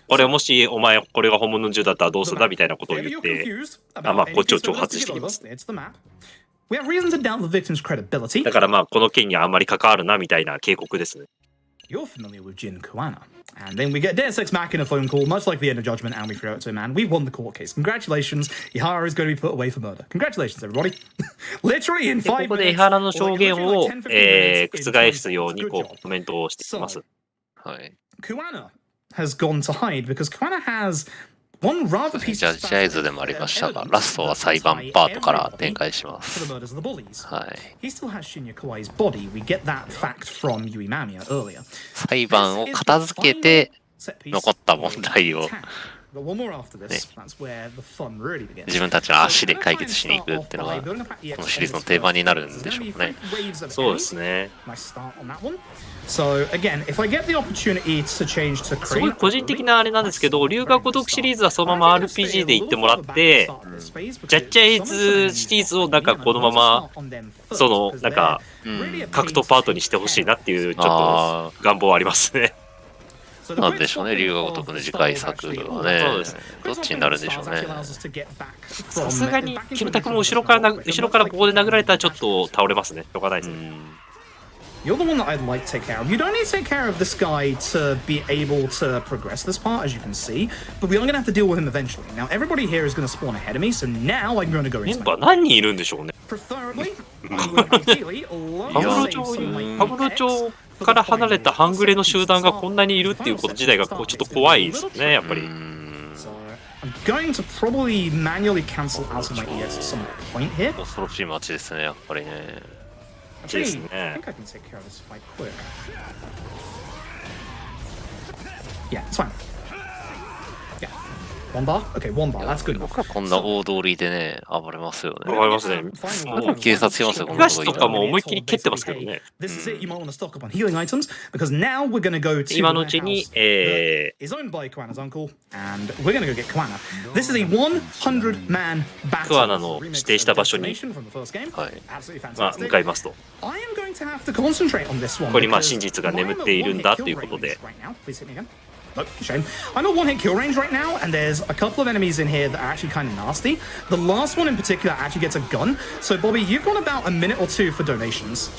これもしお前これが本物の銃だったらどうするんだみたいなことを言って、まあこっちを挑発してきます。We have reason to doubt the victim's credibility. だからまあこの件にはあんまり関わるなみたいな警告ですね。You're familiar with Jin Kuana. And then we get Deus Ex Machina phone call, much like the end of Judgment, and we throw it to him, and we won the court case. Congratulations, Ihara is going to be put away for murder. Congratulations, everybody. Literally in で、こ 5 こで minutes. 江原の証言 or を、 like 10, 15 minutes 覆すよう in に time. こ Good う job. コメントをしています。はい。Kuana has gone to hide because Kuana has one rather ジ piece ャ of ッジアイズでもありましたが、ラストは裁判パートから展開しま for す。 the murders of the bullies. はい。 He still has Shinya Kawai's body. We get that fact from Yui Mamiya earlier. 裁判を片付けて、 Set piece 残った問題を But one more after this, that's where the fun really begins. 自分たちの足で解決しに行くっていうのが、このシリーズの定番になるんでしょうね。そうですね。 Nice start on that one. So again, if I get the opportunity to change to すごい Crane, 個人的なあれなんですけど、龍が如くシリーズはそのまま RPG で行ってもらって、ジャッジアイズシリーズをなんかこのまま、そのなんか格闘パートにしてほしいなっていうちょっと願望はありますね。なんでしょうね、龍が如くの次回作はね。どっちになるんでしょうね。さすがに、キムタクも後ろからここで殴られたらちょっと倒れますね。しょうがないですね。You're the one that I'd like to take care of. You don't need to take care of this guy to be able to progress this part, as you can see, but we are going to have to deal with him eventually. Now, everybody here is going to spawn ahead of me, so now I'm going to go メ into ンバー何人いるんでしょうね。 Preferably, I would ideally love 羽 to 室 save some of my 羽室町から離れた半グレの集団がこんなにいるっていうこと自体がこうちょっと怖いですね、やっぱり。So I'm going to probably manually cancel out of my EX at some point here. 恐ろしい街ですね、やっぱりね。 Actually, Yes, I yeah. think I can take care of this quite quick. Yeah, it's fine. Yeah. One bar? Okay, one bar. That's good enough. 僕はこんな大通りでね、暴れますよね。わかりますね。もう警察来ますよ、こんな東とかも思いっきり蹴ってますけどね。 This is it. You might want to stock up on healing items because now we're going to go to 今のうちに、 is owned by Kuana's uncle, and we're going to go get Kuana. This is a 100-man battle. クアナの指定した場所に、 From the first game. はい。 Absolutely まあ、 fantastic. 向かいますと。 I am going to have to concentrate on this one. ここにまあ because 真実が眠っているんだということで。 right now. Please hit me again. Nope, shame. I'm at one-hit kill range right now, and there's a couple of enemies in here that are actually kind of nasty. The last one in particular actually gets a gun. So, Bobby, you've got about a minute or two for donations.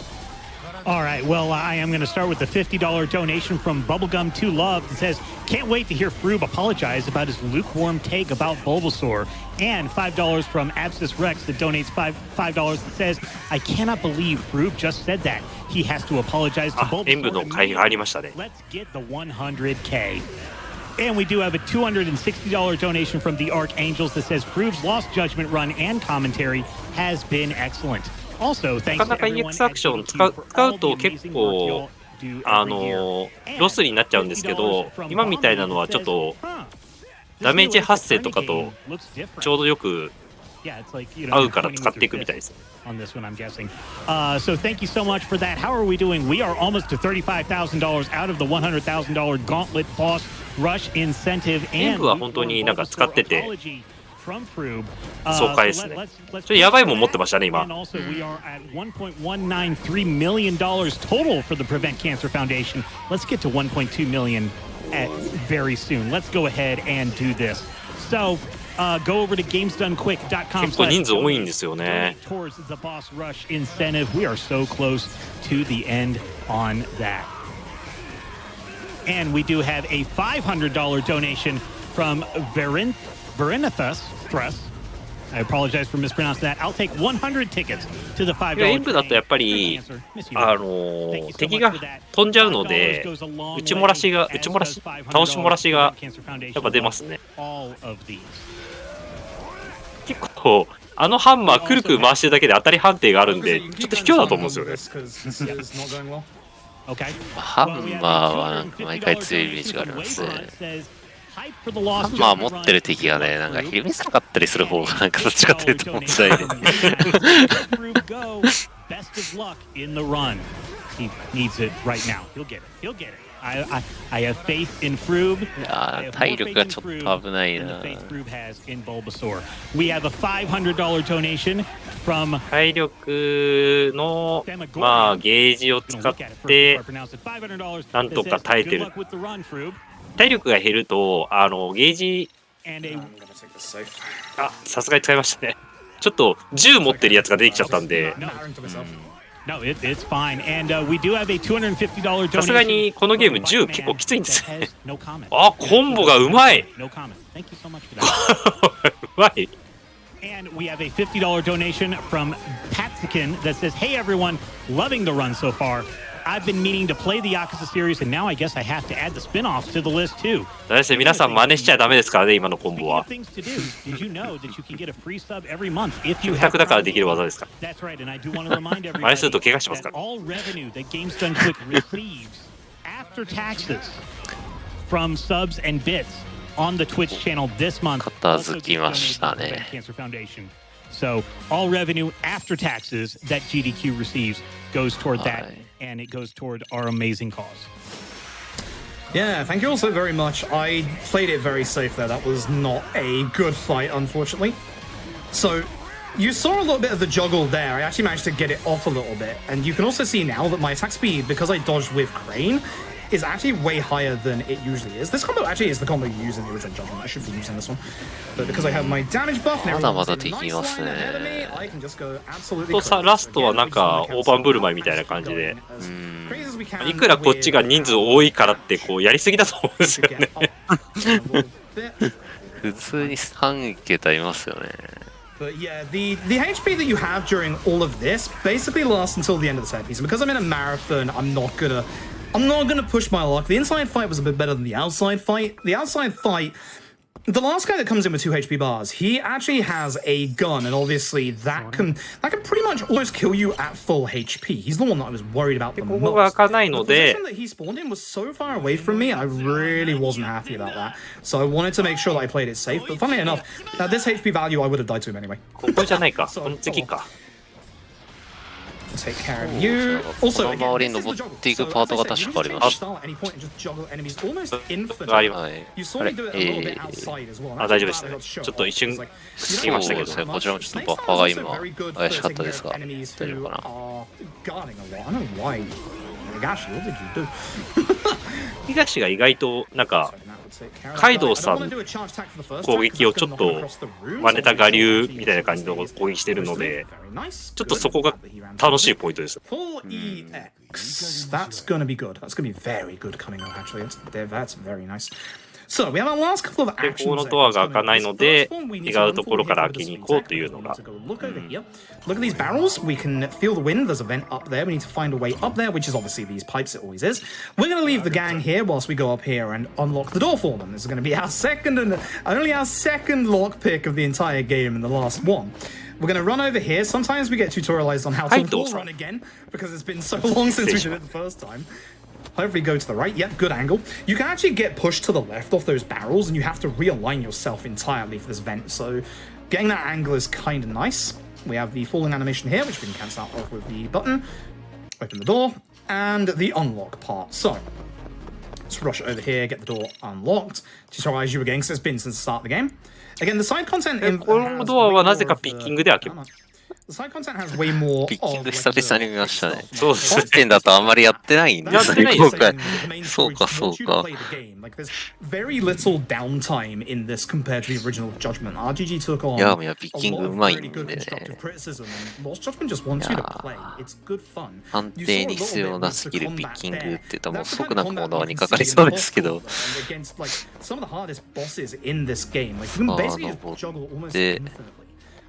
All right, well, I am going to start with the $50 donation from Bubblegum2 Love that says, can't wait to hear Froob apologize about his lukewarm take about Bulbasaur. And $5 from Abscess Rex that donates $5 that says, I cannot believe Froob just said that. He has to apologize to あ、演舞の Bulbasaur. 会がありましたね。 Let's get the 100K. And we do have a $260 donation from the Archangels that says Froob's Lost Judgment run and commentary has been excellent. Also, thanks なかな to か everyone EX アクション at 使 AGDQ う for 使 all うと the 結 amazing work 構 y'all do every year. ロスになっちゃうんですけど、今みたいなのはちょっとダメージ発生とかとちょうどよく Yeah, it's like, 合うから使っていくみたいです。 on this one, I'm guessing. So thank you so much for that. How are we doing? We are almost to $35,000 out of the $100,000 Gauntlet Boss Rush incentive. 演 And 舞は本当になんか使ってて from Froob. 爽快ですね。ちょっとやばいもん持ってましたね、今。 And also, we are at $1.193 million total for the Prevent Cancer Foundation. Let's get to 1.2 million very soon. Let's go ahead and do this. So, go over to gamesdonequick.com. 結構人数多いんですよね。 Towards the Boss Rush incentive. We are so close to the end on that. And we do have a $500 donation from Verinithus Thrust. I apologize for mispronouncing that. I'll take 100 tickets to the $5. 演舞だとやっぱり敵が飛んじゃうので倒し漏らしがやっぱ出ますね。結構あのハンマーくるくる回してるだけで当たり判定があるんでちょっと卑怯だと思うんですよね。ハンマーはなんか毎回強いイメージがありますね。ハンマー持ってる敵がね、なんかひるみすかったりする方がなんかどっちかというと問題で。Best of luck in the run. He needs it right now. He'll get it. He'll get it. I have faith in Froob. 体力がちょっと危ないな。We have a $500 donation from 体力のまあゲージを使ってなんとか耐えてる。体力が減るとゲージさすがに使いましたね。ちょっと銃持ってるやつが出てきちゃったんで、 No, it's fine. And we do have a $250 donation. さすがにこのゲーム銃結構きついんですね。 No comment. あ、コンボがうまい。 No comment. Thank you so much for that. うまい。 And we have a $50 donation from Patsikin that says, "Hey everyone, loving the run so far. I've been meaning to play the Yakuza series, and now I guess I have to add the spin-offs to the list too." だいたい皆さん真似しちゃダメですからね、今のコンボ Speaking は of。things to do, did you know that you can get a free sub every month if you 住 have 宅だからできる技ですか。 That's right, and I do want to remind 真似 everybody すると怪我しますか that ら。 all revenue that Games Done Quick receives after taxes from subs and bits on the Twitch channel this month 片付きましたね。 Cancer Foundation. So all revenue after taxes that GDQ receives goes toward that, and it goes toward our amazing cause. Yeah, thank you all so very much. I played it very safe there. That was not a good fight, unfortunately. So, you saw a little bit of the juggle there. I actually managed to get it off a little bit. And you can also see now that my attack speed, because I dodged with Crane, is actually way higher than it usually is. This combo actually is the combo you use in the original Judgment. I should be using this one. But because I have my damage buff and everyone's in a nice line ahead of me, I can just go absolutely とさ、ラストはなんか大盤振る舞いみたいな感じで、いくらこっちが人数多いからってこうやりすぎだと思うんですよね。普通に3桁いますよね。 But yeah, the HP that you have during all of this basically lasts until the end of the set piece. And because I'm in a marathon, I'm not gonna push my luck. The inside fight was a bit better than the outside fight. The outside fight, the last guy that comes in with 2 HP bars, he actually has a gun, and obviously that can pretty much almost kill you at full HP. He's the one that I was worried about the ここが most. 開かないの The で、 position that he spawned in was so far away from me, I really wasn't happy about that. So I wanted to make sure that I played it safe. But funnily enough, at this HP value, I would have died to him anyway. ここじゃないか。この次か。 Take care of you. Also, この周りに登っていくパートが確かあります。at any point and just juggle enemies almost あ infinitely. りま You saw me do it a little bit outside as well. あ、大丈夫ですね。ちょっと一瞬過ぎましたけど。そうですね、こちらもちょっとバッファーが今怪しかったですが、大丈夫かな。 Guarding a lot. I don't know why. Gosh, what did you do? 東が意外となんかカイドウさん攻撃をちょっと真似た我流みたいな感じの攻撃してるので、ちょっとそこが楽しいポイントです。 Full EX. That's gonna be good. That's gonna be very good coming up, actually. That's very nice. So, we have our last couple of で、 actions. このドアが開かないので、違うところから開けに行こうというのが。 Look over here. Look at these barrels. We can feel the wind. There's a vent up there. We need to find a way up there, which is obviously these pipes. It always is. We're going to leave the gang here whilst we go up here and unlock the door for them. This is going to be our second and only our second lockpick of the entire game and the last one. We're going to run over here. Sometimes we get tutorialized on how to wall run again because it's been so long since we did it the first time. Hopefully go to the right. Yep, good angle. You can actually get pushed to the left off those barrels and you have to realign yourself entirely for this vent. So getting that angle is kind of nice. We have the falling animation here, which we can cancel out off with the button. Open the door and the unlock part. So let's rush over here, get the door unlocked. Tutorialize you again because it's been since the start of the game. Again, the side content in このドアはなぜかピッキングで開けます。 The side content has way more ピッキング久々に見ましたね。そうですね。本編だとあんまりやってないんで、やってないですね。そうか、そうか。 There's very little downtime in this compared to the original Judgment. RGG took on いや、ピッキ a ン lot グ of うまいん really で good ね。 constructive criticism, and Lost Judgment just wants you to play. It's good fun. 判定に必要なスキルピッキングって言ったらもう即なコーナーにかかりそうですけど。 Against like some of the hardest bosses in this game, like you can basically just juggle almost infinitely.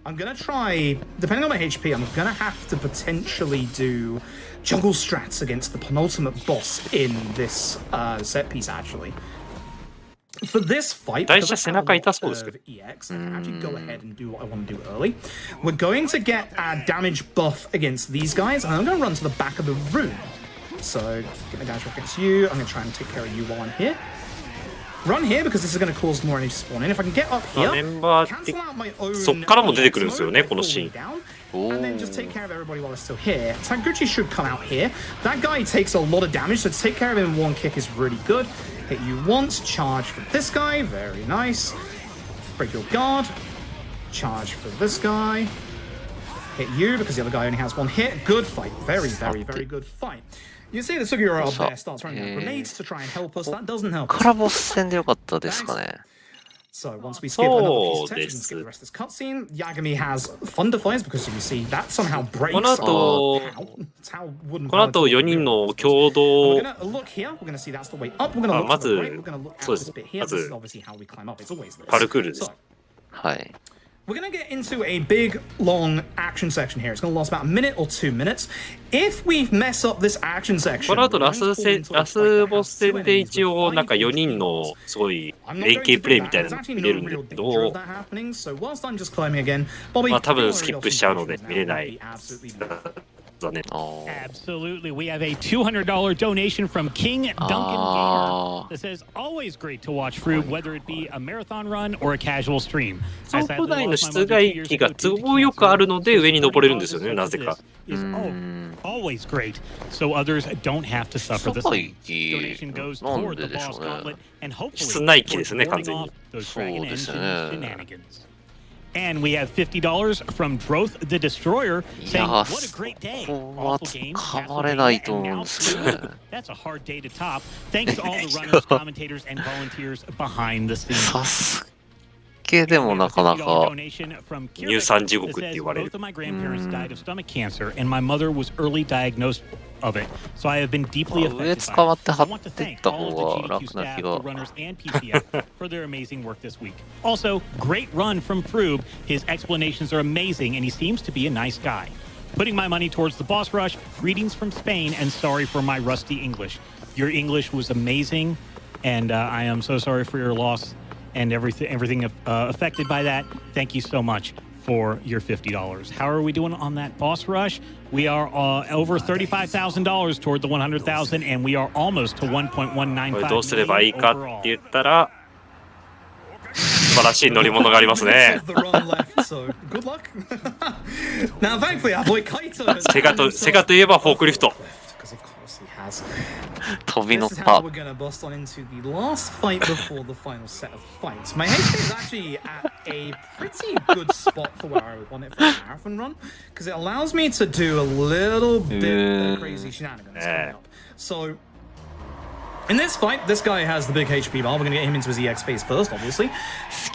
I'm gonna try, depending on my HP, I'm gonna have to potentially do juggle strats against the penultimate boss in this set piece, actually. For this fight, because I have a lot of EX, I can actually go ahead and do what I want to do early. We're going to get our damage buff against these guys, and I'm going to run to the back of the room. So, get my damage buff against you. I'm going to try and take care of you while I'm here. Run here because this is going to cause more enemies to spawn in. If I can get up here, メンバーって cancel out my own そっからも出てくるんですよね、このシーン。 and then just take care of everybody while they're still here. Tanguchi should come out here. That guy takes a lot of damage, so to take care of him in one kick is really good. Hit you once, charge for this guy, very nice. Break your guard, charge for this guy. Hit you because the other guy only has one hit. Good fight, very, very, very good fight. You see the Sugiura up there starts running out grenades to try and help us. That doesn't help us. からボス戦でよかったですかね。So once we skip another piece of text and skip the rest of this cutscene, Yagami has thunder fires because you see that somehow breaks. この後、この後4人の共同、We're gonna look here. We're gonna see that's the way up. We're gonna look to the right. We're gonna look at this bit here. This is obviously how we climb up. It's always this. パルクールです。 So, はい。 we're going to get into a big, long action section here. It's going to last about a minute or 2 minutes. If we mess up this action section... この後ラスボス戦で一応なんか4人のすごい連携プレイみたいなの見れるんですけど、まあ多分スキップしちゃうので見れないだね。Absolutely. We have a $200 donation from King Duncan Gamer that says always great to watch Froob, whether it be a marathon run or a casual stream. 走歩内の室外機が都合よくあるので上に登れるんですよね、なぜか。Always great, so others don't have to suffer the same. 室 Donation goes なん toward で the でしょ boss うね。 gauntlet and hopefully 室内機ですね、 towards 完全 warding に。 off those そう Dragon です Engine ね。 shenanigans. And we have $50 from Droth the Destroyer い saying, や "What ー、 a great day! ここは Awful game, 捕まれないと Castlevania, 思 and うん now ですけどね。 Froob." That's a hard day to top. Thanks to all the runners, commentators, and volunteers behind the scenes. さすけでもなかなか。乳酸地獄って言われる。 Both of my grandparents died of stomach cancer, and my mother was early diagnosed of it. So I have been deeply 上 affected 捕ま by って it. 貼 I want to ってっ thank た all 方 of the が GDQ 楽な staff, 気 the が。 runners, and PCF for their amazing work this week. Also, great run from Froob. His explanations are amazing, and he seems to be a nice guy. Putting my money towards the boss rush, greetings from Spain, and sorry for my rusty English. Your English was amazing, and I am so sorry for your loss and everything affected by that. Thank you so much for your $50. How are we doing on that boss rush? We are over $35,000 toward the 100,000, and we are almost to 1.195 これどうすればいい million かっ overall. て言ったら、素晴らしい乗り物がありますね。セガといえばフォークリフト。飛び乗った。We're gonna bust on into the last fight before the final set of fights. My HP is actually at a pretty good spot for where I would want it for a marathon run, because it allows me to do a little bit of crazy shenanigans coming up. So in this fight, this guy has the big HP bar. We're going to get him into his EX phase first, obviously.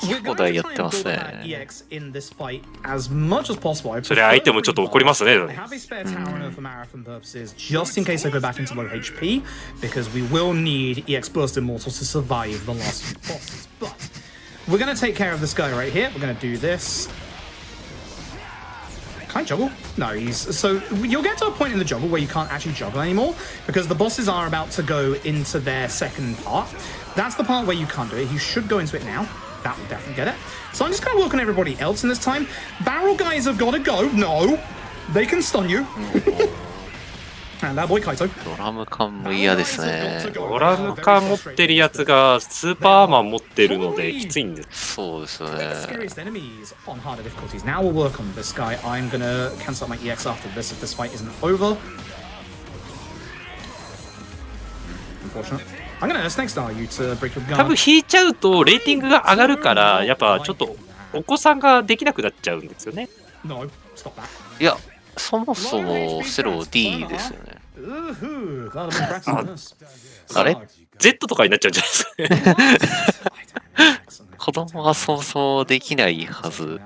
We're going to try and build that EX in this fight as much as possible. それ相手もちょっと怒りますね。 I have a spare tower for marathon purposes, just in case I go back into low HP, because we will need EX Burst Immortals to survive the last few bosses. But we're going to take care of this guy right here. We're going to do this. Can I juggle? No, so you'll get to a point in the juggle where you can't actually juggle anymore, because the bosses are about to go into their second part. That's the part where you can't do it. You should go into it now. That will definitely get it. So I'm just going to work on everybody else in this time. Barrel guys have got to go. No, they can stun you. And that boy Kaito. ドラム缶も嫌ですね。ドラム缶持ってるやつがスーパーマン持ってるのできついんです。そうですよね。 Scariest enemies on harder difficulties. Now we'll work on this guy. I'm gonna cancel out my EX after this if this fight isn't over. Unfortunate. I'm gonna snake style you to break your guard. 多分引いちゃうとレーティングが上がるからやっぱちょっとお子さんができなくなっちゃうんですよね。 No, stop that. いや、そもそもセロ D ですよね。あれ Z とかになっちゃうんじゃないですか。子供がそもそもできないはず。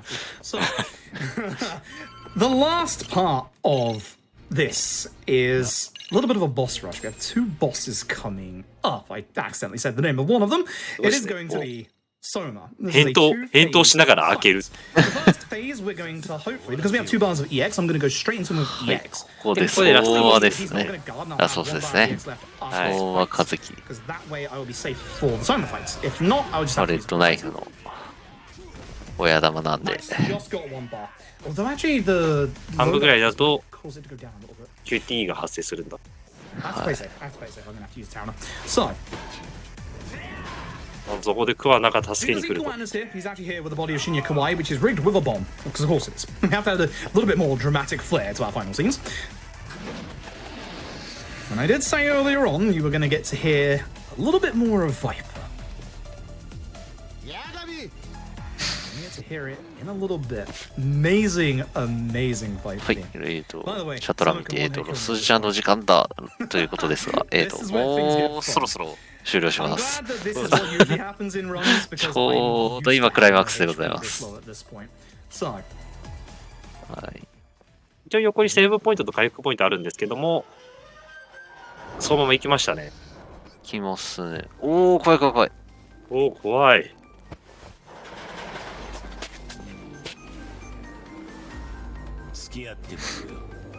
The last part of this is a little bit of a boss rush. We have two bosses coming up. I accidentally said the name of one of them. It is going to be Soma. 返答しながら開ける。 The first phase, we're going to hopefully, because we have 2 bars of EX, I'm going to go straight into him with EX. ここで相場ですね。ラスボスですね。相場和樹。 Because that way I will be safe for the Soma fights. If not, I would just パ have レ to ットナイフの親玉なんで。 just got 1 bar. Although actually the 半分ぐらいだと cause it to go down a little bit. QTE が発生するんだ。 I have to play safe. I have to play safe. I'm going to have to use Towner. So, そこでクワナが助けに来ると。 Kawaina's here. He's actually here with the body of Shinya Kawai, which is rigged with a bomb. Because of course it is. We have to add a little bit more dramatic flair to our final scenes. And I did say earlier on, you were going to get to hear a little bit more of Viper. You get to hear it in a little bit. Amazing, amazing Viper. はい、シャトラ見て、ロスジャの時間だということですが、もうそろそろ終了します。 I'm glad that this is what usually happens in runs because ちょうど今クライマックスでございます。So はい。一応横にセーブポイントと回復ポイントあるんですけども、そのまま行きましたね。行きますね。おお、怖い怖い怖い。おお、怖い。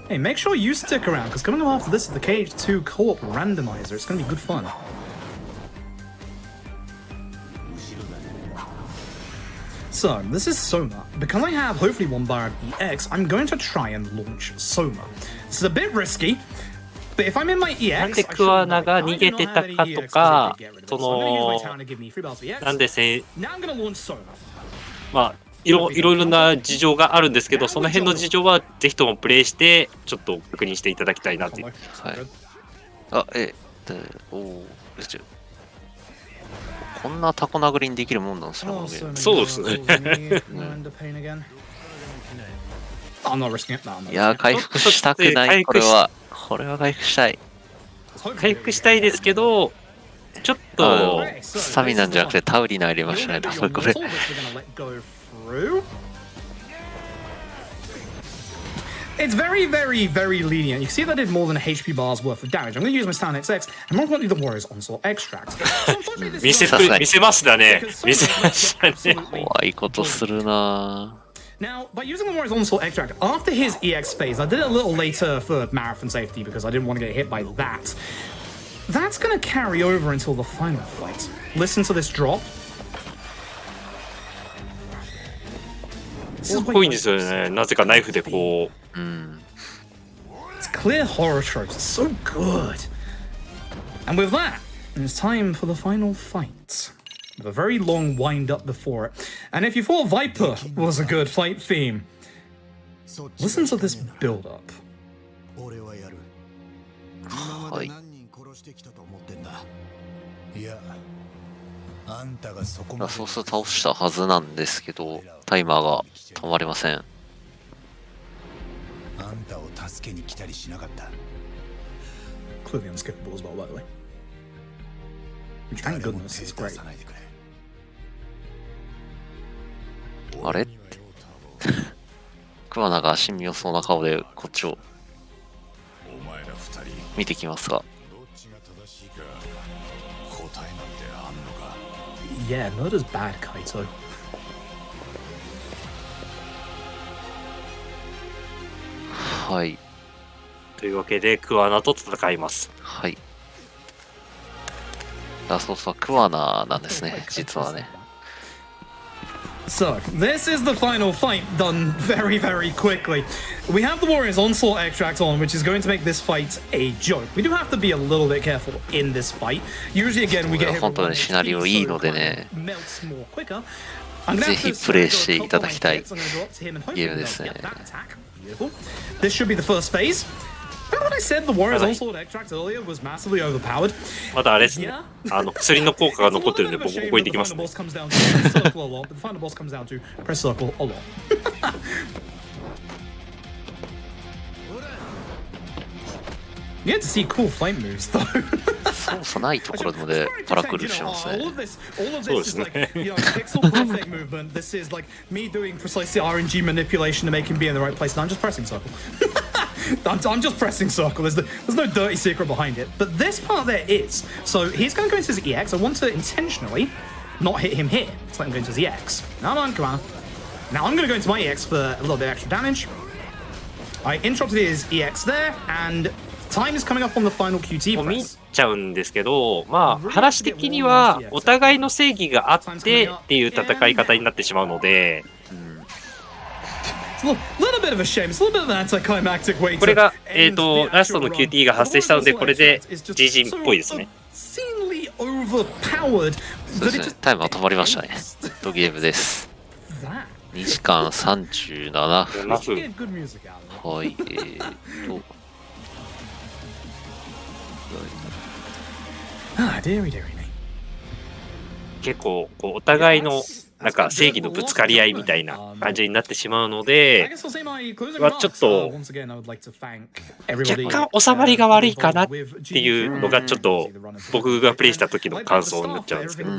Hey, make sure you stick around, because coming up after this is the KH2 co-op randomizer. It's going to be good fun. So, this is Soma. Because I have hopefully one bar of EX, I'm going to try and launch Soma. This is a bit risky, but if I'm in my EX, なんでクワナが逃げてたかとか、その、なんでNow I'm going to launch Soma. まあ、いろいろな事情があるんですけど、その辺の事情はぜひともプレイして、ちょっと確認していただきたいなっていう。はい。あ、こんなタコ殴りにできるもんなんですか、そうですね。いや、回復したくない、これは。これは回復したい。回復したいですけど、ちょっと、スタミナじゃなくてタウリナ入れましたね、多分これ。It's very, very, very lenient. You can see that I did more than a HP bar's worth of damage. I'm going to use my Stan XX, and more importantly, the Warrior's Onslaught Extract. So 見せますだね。見せましたね。怖いことするな。 Now, by using the Warrior's Onslaught Extract, after his EX phase, I did it a little later for marathon safety because I didn't want to get hit by that. That's going to carry over until the final fight. Listen to this drop. すごいんですよね。なぜかナイフでこう。It's clear horror tropes. It's so good. And with that, it's time for the final fight. With a very long wind up before it. And if you thought Viper was a good fight theme, listen to this build up. はい。ラソス倒したはずなんですけど、タイマーが止まりません。Clearly unskippable as well, by the way. Which, thank goodness, is great. あれクワナが神妙そうな顔でこっちを見てきますが。Yeah, murder's bad, Kaito. はい。というわけで、クワナと戦います。はい。ラソスはクワナなんですね、実はね。So, this is the final fight done very, very quickly. We have the Warrior's Onslaught Extract on, which is going to make this fight a joke. We do have to be a little bit careful in this fight. Usually, again, we get hit with 本当にシナリオいいのでね、ぜひプレイしていただきたいゲームですね。This should be the first phase. Remember when I said the Warrior's Onslaught Extract earlier was massively overpowered? まだあれですね。薬の効果が残ってるんで、僕ここにできますね。The final boss comes down to press circle a lot. You get to see cool fight moves, though. 操作ないところでパラクルしてますね。All of this is like, you know, pixel perfect movement. This is like me doing precisely RNG manipulation to make him be in the right place. And I'm just pressing circle. I'm just pressing circle. There's no dirty secret behind it. But this part there is. So he's going to go into his EX. I want to intentionally not hit him here. Let's let him go into his EX. Come on. Now I'm going to go into my EX for a little bit of extra damage. I interrupted his EX there, and time is coming up on the final QT press. 見ちゃうんですけど、まあ話的にはお互いの正義があってっていう戦い方になってしまうので、これがラストの QT が発生したので、これで GG っぽいですね。そうですね、タイムは止まりましたね。ゲームです。2時間37分。はい、結構こうお互いのなんか正義のぶつかり合いみたいな感じになってしまうので、ちょっと若干収まりが悪いかなっていうのがちょっと僕がプレイした時の感想になっちゃうんですけど。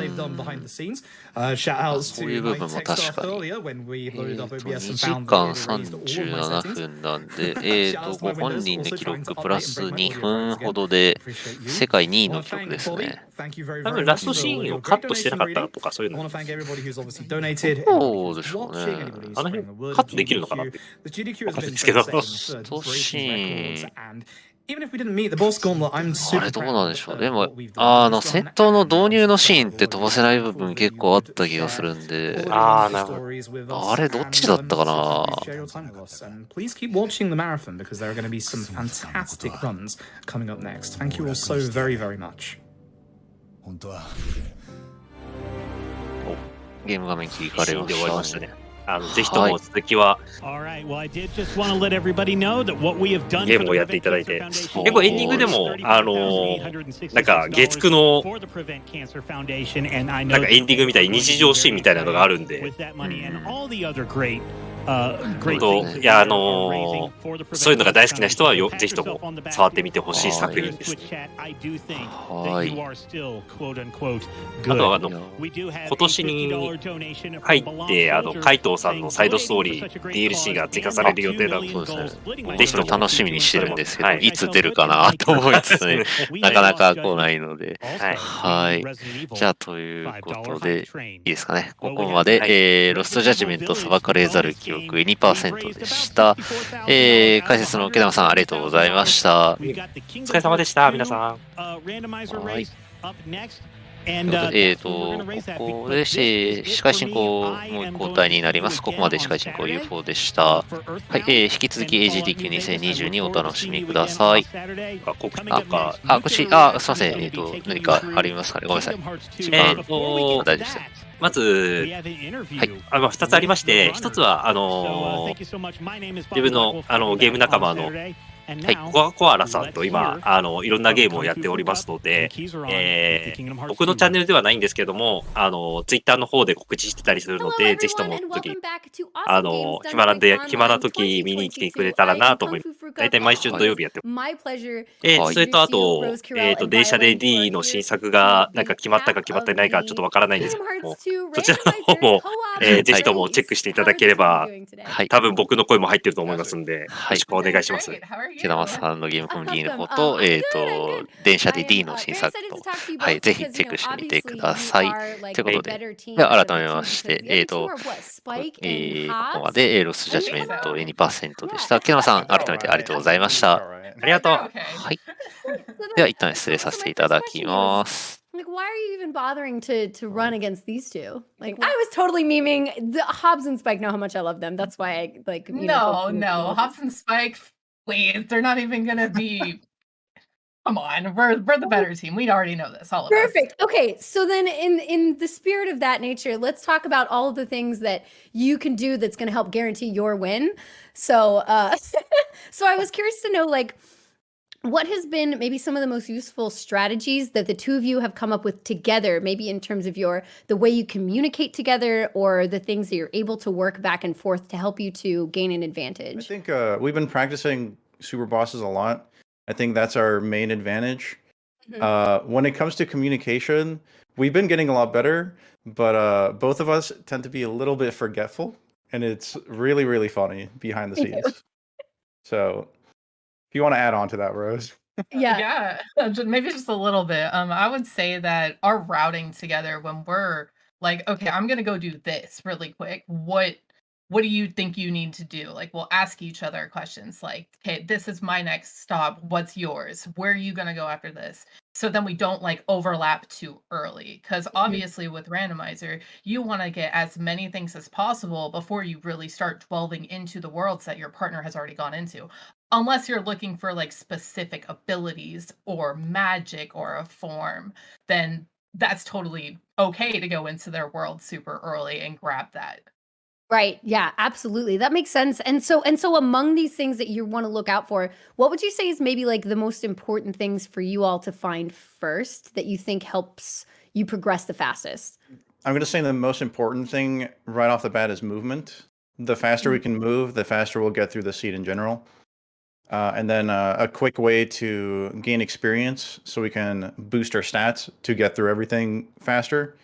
そういう部分も確かに。2時間37分なんで、ご本人の記録プラス2分ほどで世界2位の記録ですね。多分ラストシーンをカットしてなかったとかそういうの。そうでしょうね。あの辺カットできるのかなって思うんですけど。ラストシーン。あれどうなんでしょう。でも、戦闘の導入のシーンって飛ばせない部分結構あった気がするんで。なるほど。あれどっちだったかな。Please keep watching the marathon because there are going to be some fantastic runs coming up next. Thank you all so very, very much. ゲーム画面切り替わりましたね。ぜひとも続きはゲームをやっていただいて、結構エンディングでもなんか月9のなんかエンディングみたいに日常シーンみたいなのがあるんで、いやそういうのが大好きな人はぜひとも触ってみてほしい作品です。はい。あとは今年に入って海藤さんのサイドストーリー DLC が追加される予定だと。そうですね。ぜひとも楽しみにしてるんですけど、いつ出るかなと思いつつね、なかなか来ないので。はい。じゃあということでいいですかね。ここまでロストジャッジメント裁かれざる記憶 2% でした。解説の毛玉さんありがとうございました。お疲れ様でした、皆さん。はい。ここで司会進行も交代になります。ここまで司会進行 UFO でした。はい、引き続き AGDQ2022 お楽しみください。告知とか。すいません。何かありますかね。ごめんなさい。大丈夫です。まず、はい、2つありまして、1つは、自分のゲーム仲間の、コアラさんと今、いろんなゲームをやっておりますので、僕のチャンネルではないんですけども、ツイッターの方で告知してたりするので、ぜひとも暇な時見に来てくれたらなと思います。大体毎週土曜日やってます。それとあと、電車で D の新作がなんか決まったか決まってないかちょっとわからないんですけども、そちらの方も、ぜひともチェックしていただければ、多分僕の声も入ってると思いますんで、よろしくお願いします。毛玉さんのゲームコミュニティの方と、電車で D の新作と、はい、ぜひチェックしてみてください。ということで、改めまして、ここまで、ロスジャッジメント 2% でした。毛玉さん、改めてありがとうございました。ありがとう。はい。では、一旦失礼させていただきます。Like, why are you even bothering to run against these two? Like, I was totally memeing. The Hobbs and Spike know how much I love them. That's why I like. No, Hobbs and Spike. Please, they're not even gonna be. Come on, we're the better team. We already know this. All of Perfect. Okay, so then in the spirit of that nature, let's talk about all of the things that you can do that's going to help guarantee your win. So, so I was curious to know, like, what has been maybe some of the most useful strategies that the two of you have come up with together, maybe in terms of the way you communicate together or the things that you're able to work back and forth to help you to gain an advantage? I think we've been practicing super bosses a lot. I think that's our main advantage. When it comes to communication, we've been getting a lot better, but both of us tend to be a little bit forgetful, and it's really, really funny behind the scenes. So if you want to add on to that, Rose. Yeah, maybe just a little bit. I would say that our routing together when we're like, okay, I'm gonna go do this really quick. What do you think you need to do? Like, we'll ask each other questions like, okay, this is my next stop. What's yours? Where are you going to go after this? So then we don't like overlap too early. Because obviously with randomizer, you want to get as many things as possible before you really start delving into the worlds that your partner has already gone into. Unless you're looking for like specific abilities or magic or a form, then that's totally okay to go into their world super early and grab that. Right. Yeah, absolutely. That makes sense. And so among these things that you want to look out for, what would you say is maybe like the most important things for you all to find first that you think helps you progress the fastest? I'm going to say the most important thing right off the bat is movement. The faster we can move, the faster we'll get through the seed in general. And then a quick way to gain experience so we can boost our stats to get through everything faster.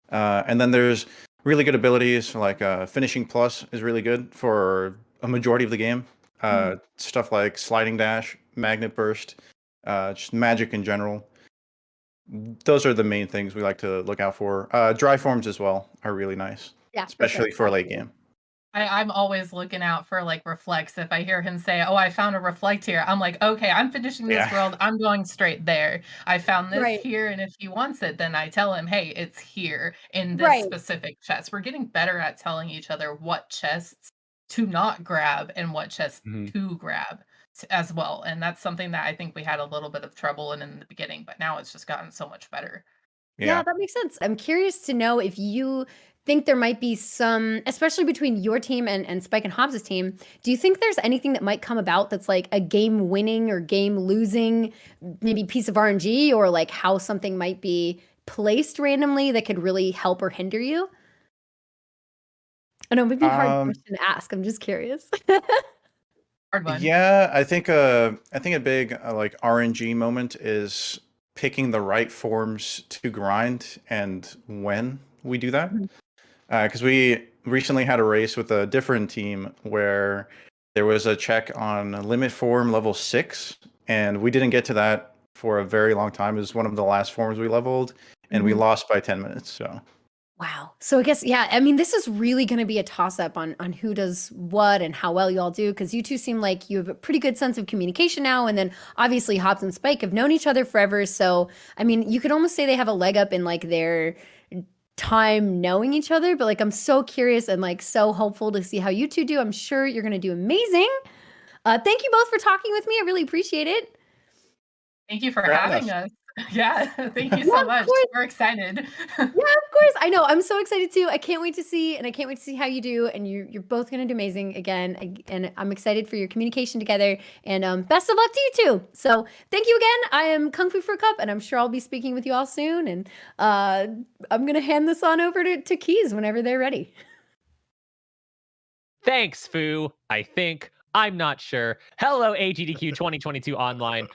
And then there's really good abilities like Finishing Plus is really good for a majority of the game. Stuff like Sliding Dash, Magnet Burst, just magic in general. Those are the main things we like to look out for. Dry forms as well are really nice, Yeah, especially for late game. I'm always looking out for like reflects. If I hear him say, "Oh, I found a reflect here," I'm like, "Okay, I'm finishing this world. I'm going straight there. I found this here, and if he wants it, then I tell him, hey, it's here in this specific chest." We're getting better at telling each other what chests to not grab and what chests to grab as well, and that's something that I think we had a little bit of trouble in the beginning, but now it's just gotten so much better. Yeah, that makes sense. I'm curious to know if you think there might be some, especially between your team and Spike and Hobbs' team, do you think there's anything that might come about that's like a game winning or game losing, maybe piece of RNG, or like how something might be placed randomly that could really help or hinder you? I know it would be a hard question to ask. I'm just curious. Hard one. Yeah, I think a big like RNG moment is picking the right forms to grind and when we do that. Because we recently had a race with a different team where there was a check on limit form level 6, and we didn't get to that for a very long time. It was one of the last forms we leveled, and we lost by 10 minutes. So. Wow. So I guess, yeah, I mean, this is really going to be a toss-up on who does what and how well you all do, because you two seem like you have a pretty good sense of communication now, and then obviously Hobbs and Spike have known each other forever, so, I mean, you could almost say they have a leg up in, like, their time knowing each other, but, like, I'm so curious and, like, so hopeful to see how you two do. I'm sure you're going to do amazing. Thank you both for talking with me. I really appreciate it. Thank you for having us. Yeah, thank you so much. We're excited. Yeah, of course. I know. I'm so excited too. I can't wait to see, and I can't wait to see how you do. And you're both going to do amazing again. And I'm excited for your communication together. And best of luck to you too. So thank you again. I am Kung Fu for a Cup, and I'm sure I'll be speaking with you all soon. And I'm going to hand this on over to Keys whenever they're ready. Thanks, Fu. I think. I'm not sure. Hello, AGDQ 2022 online.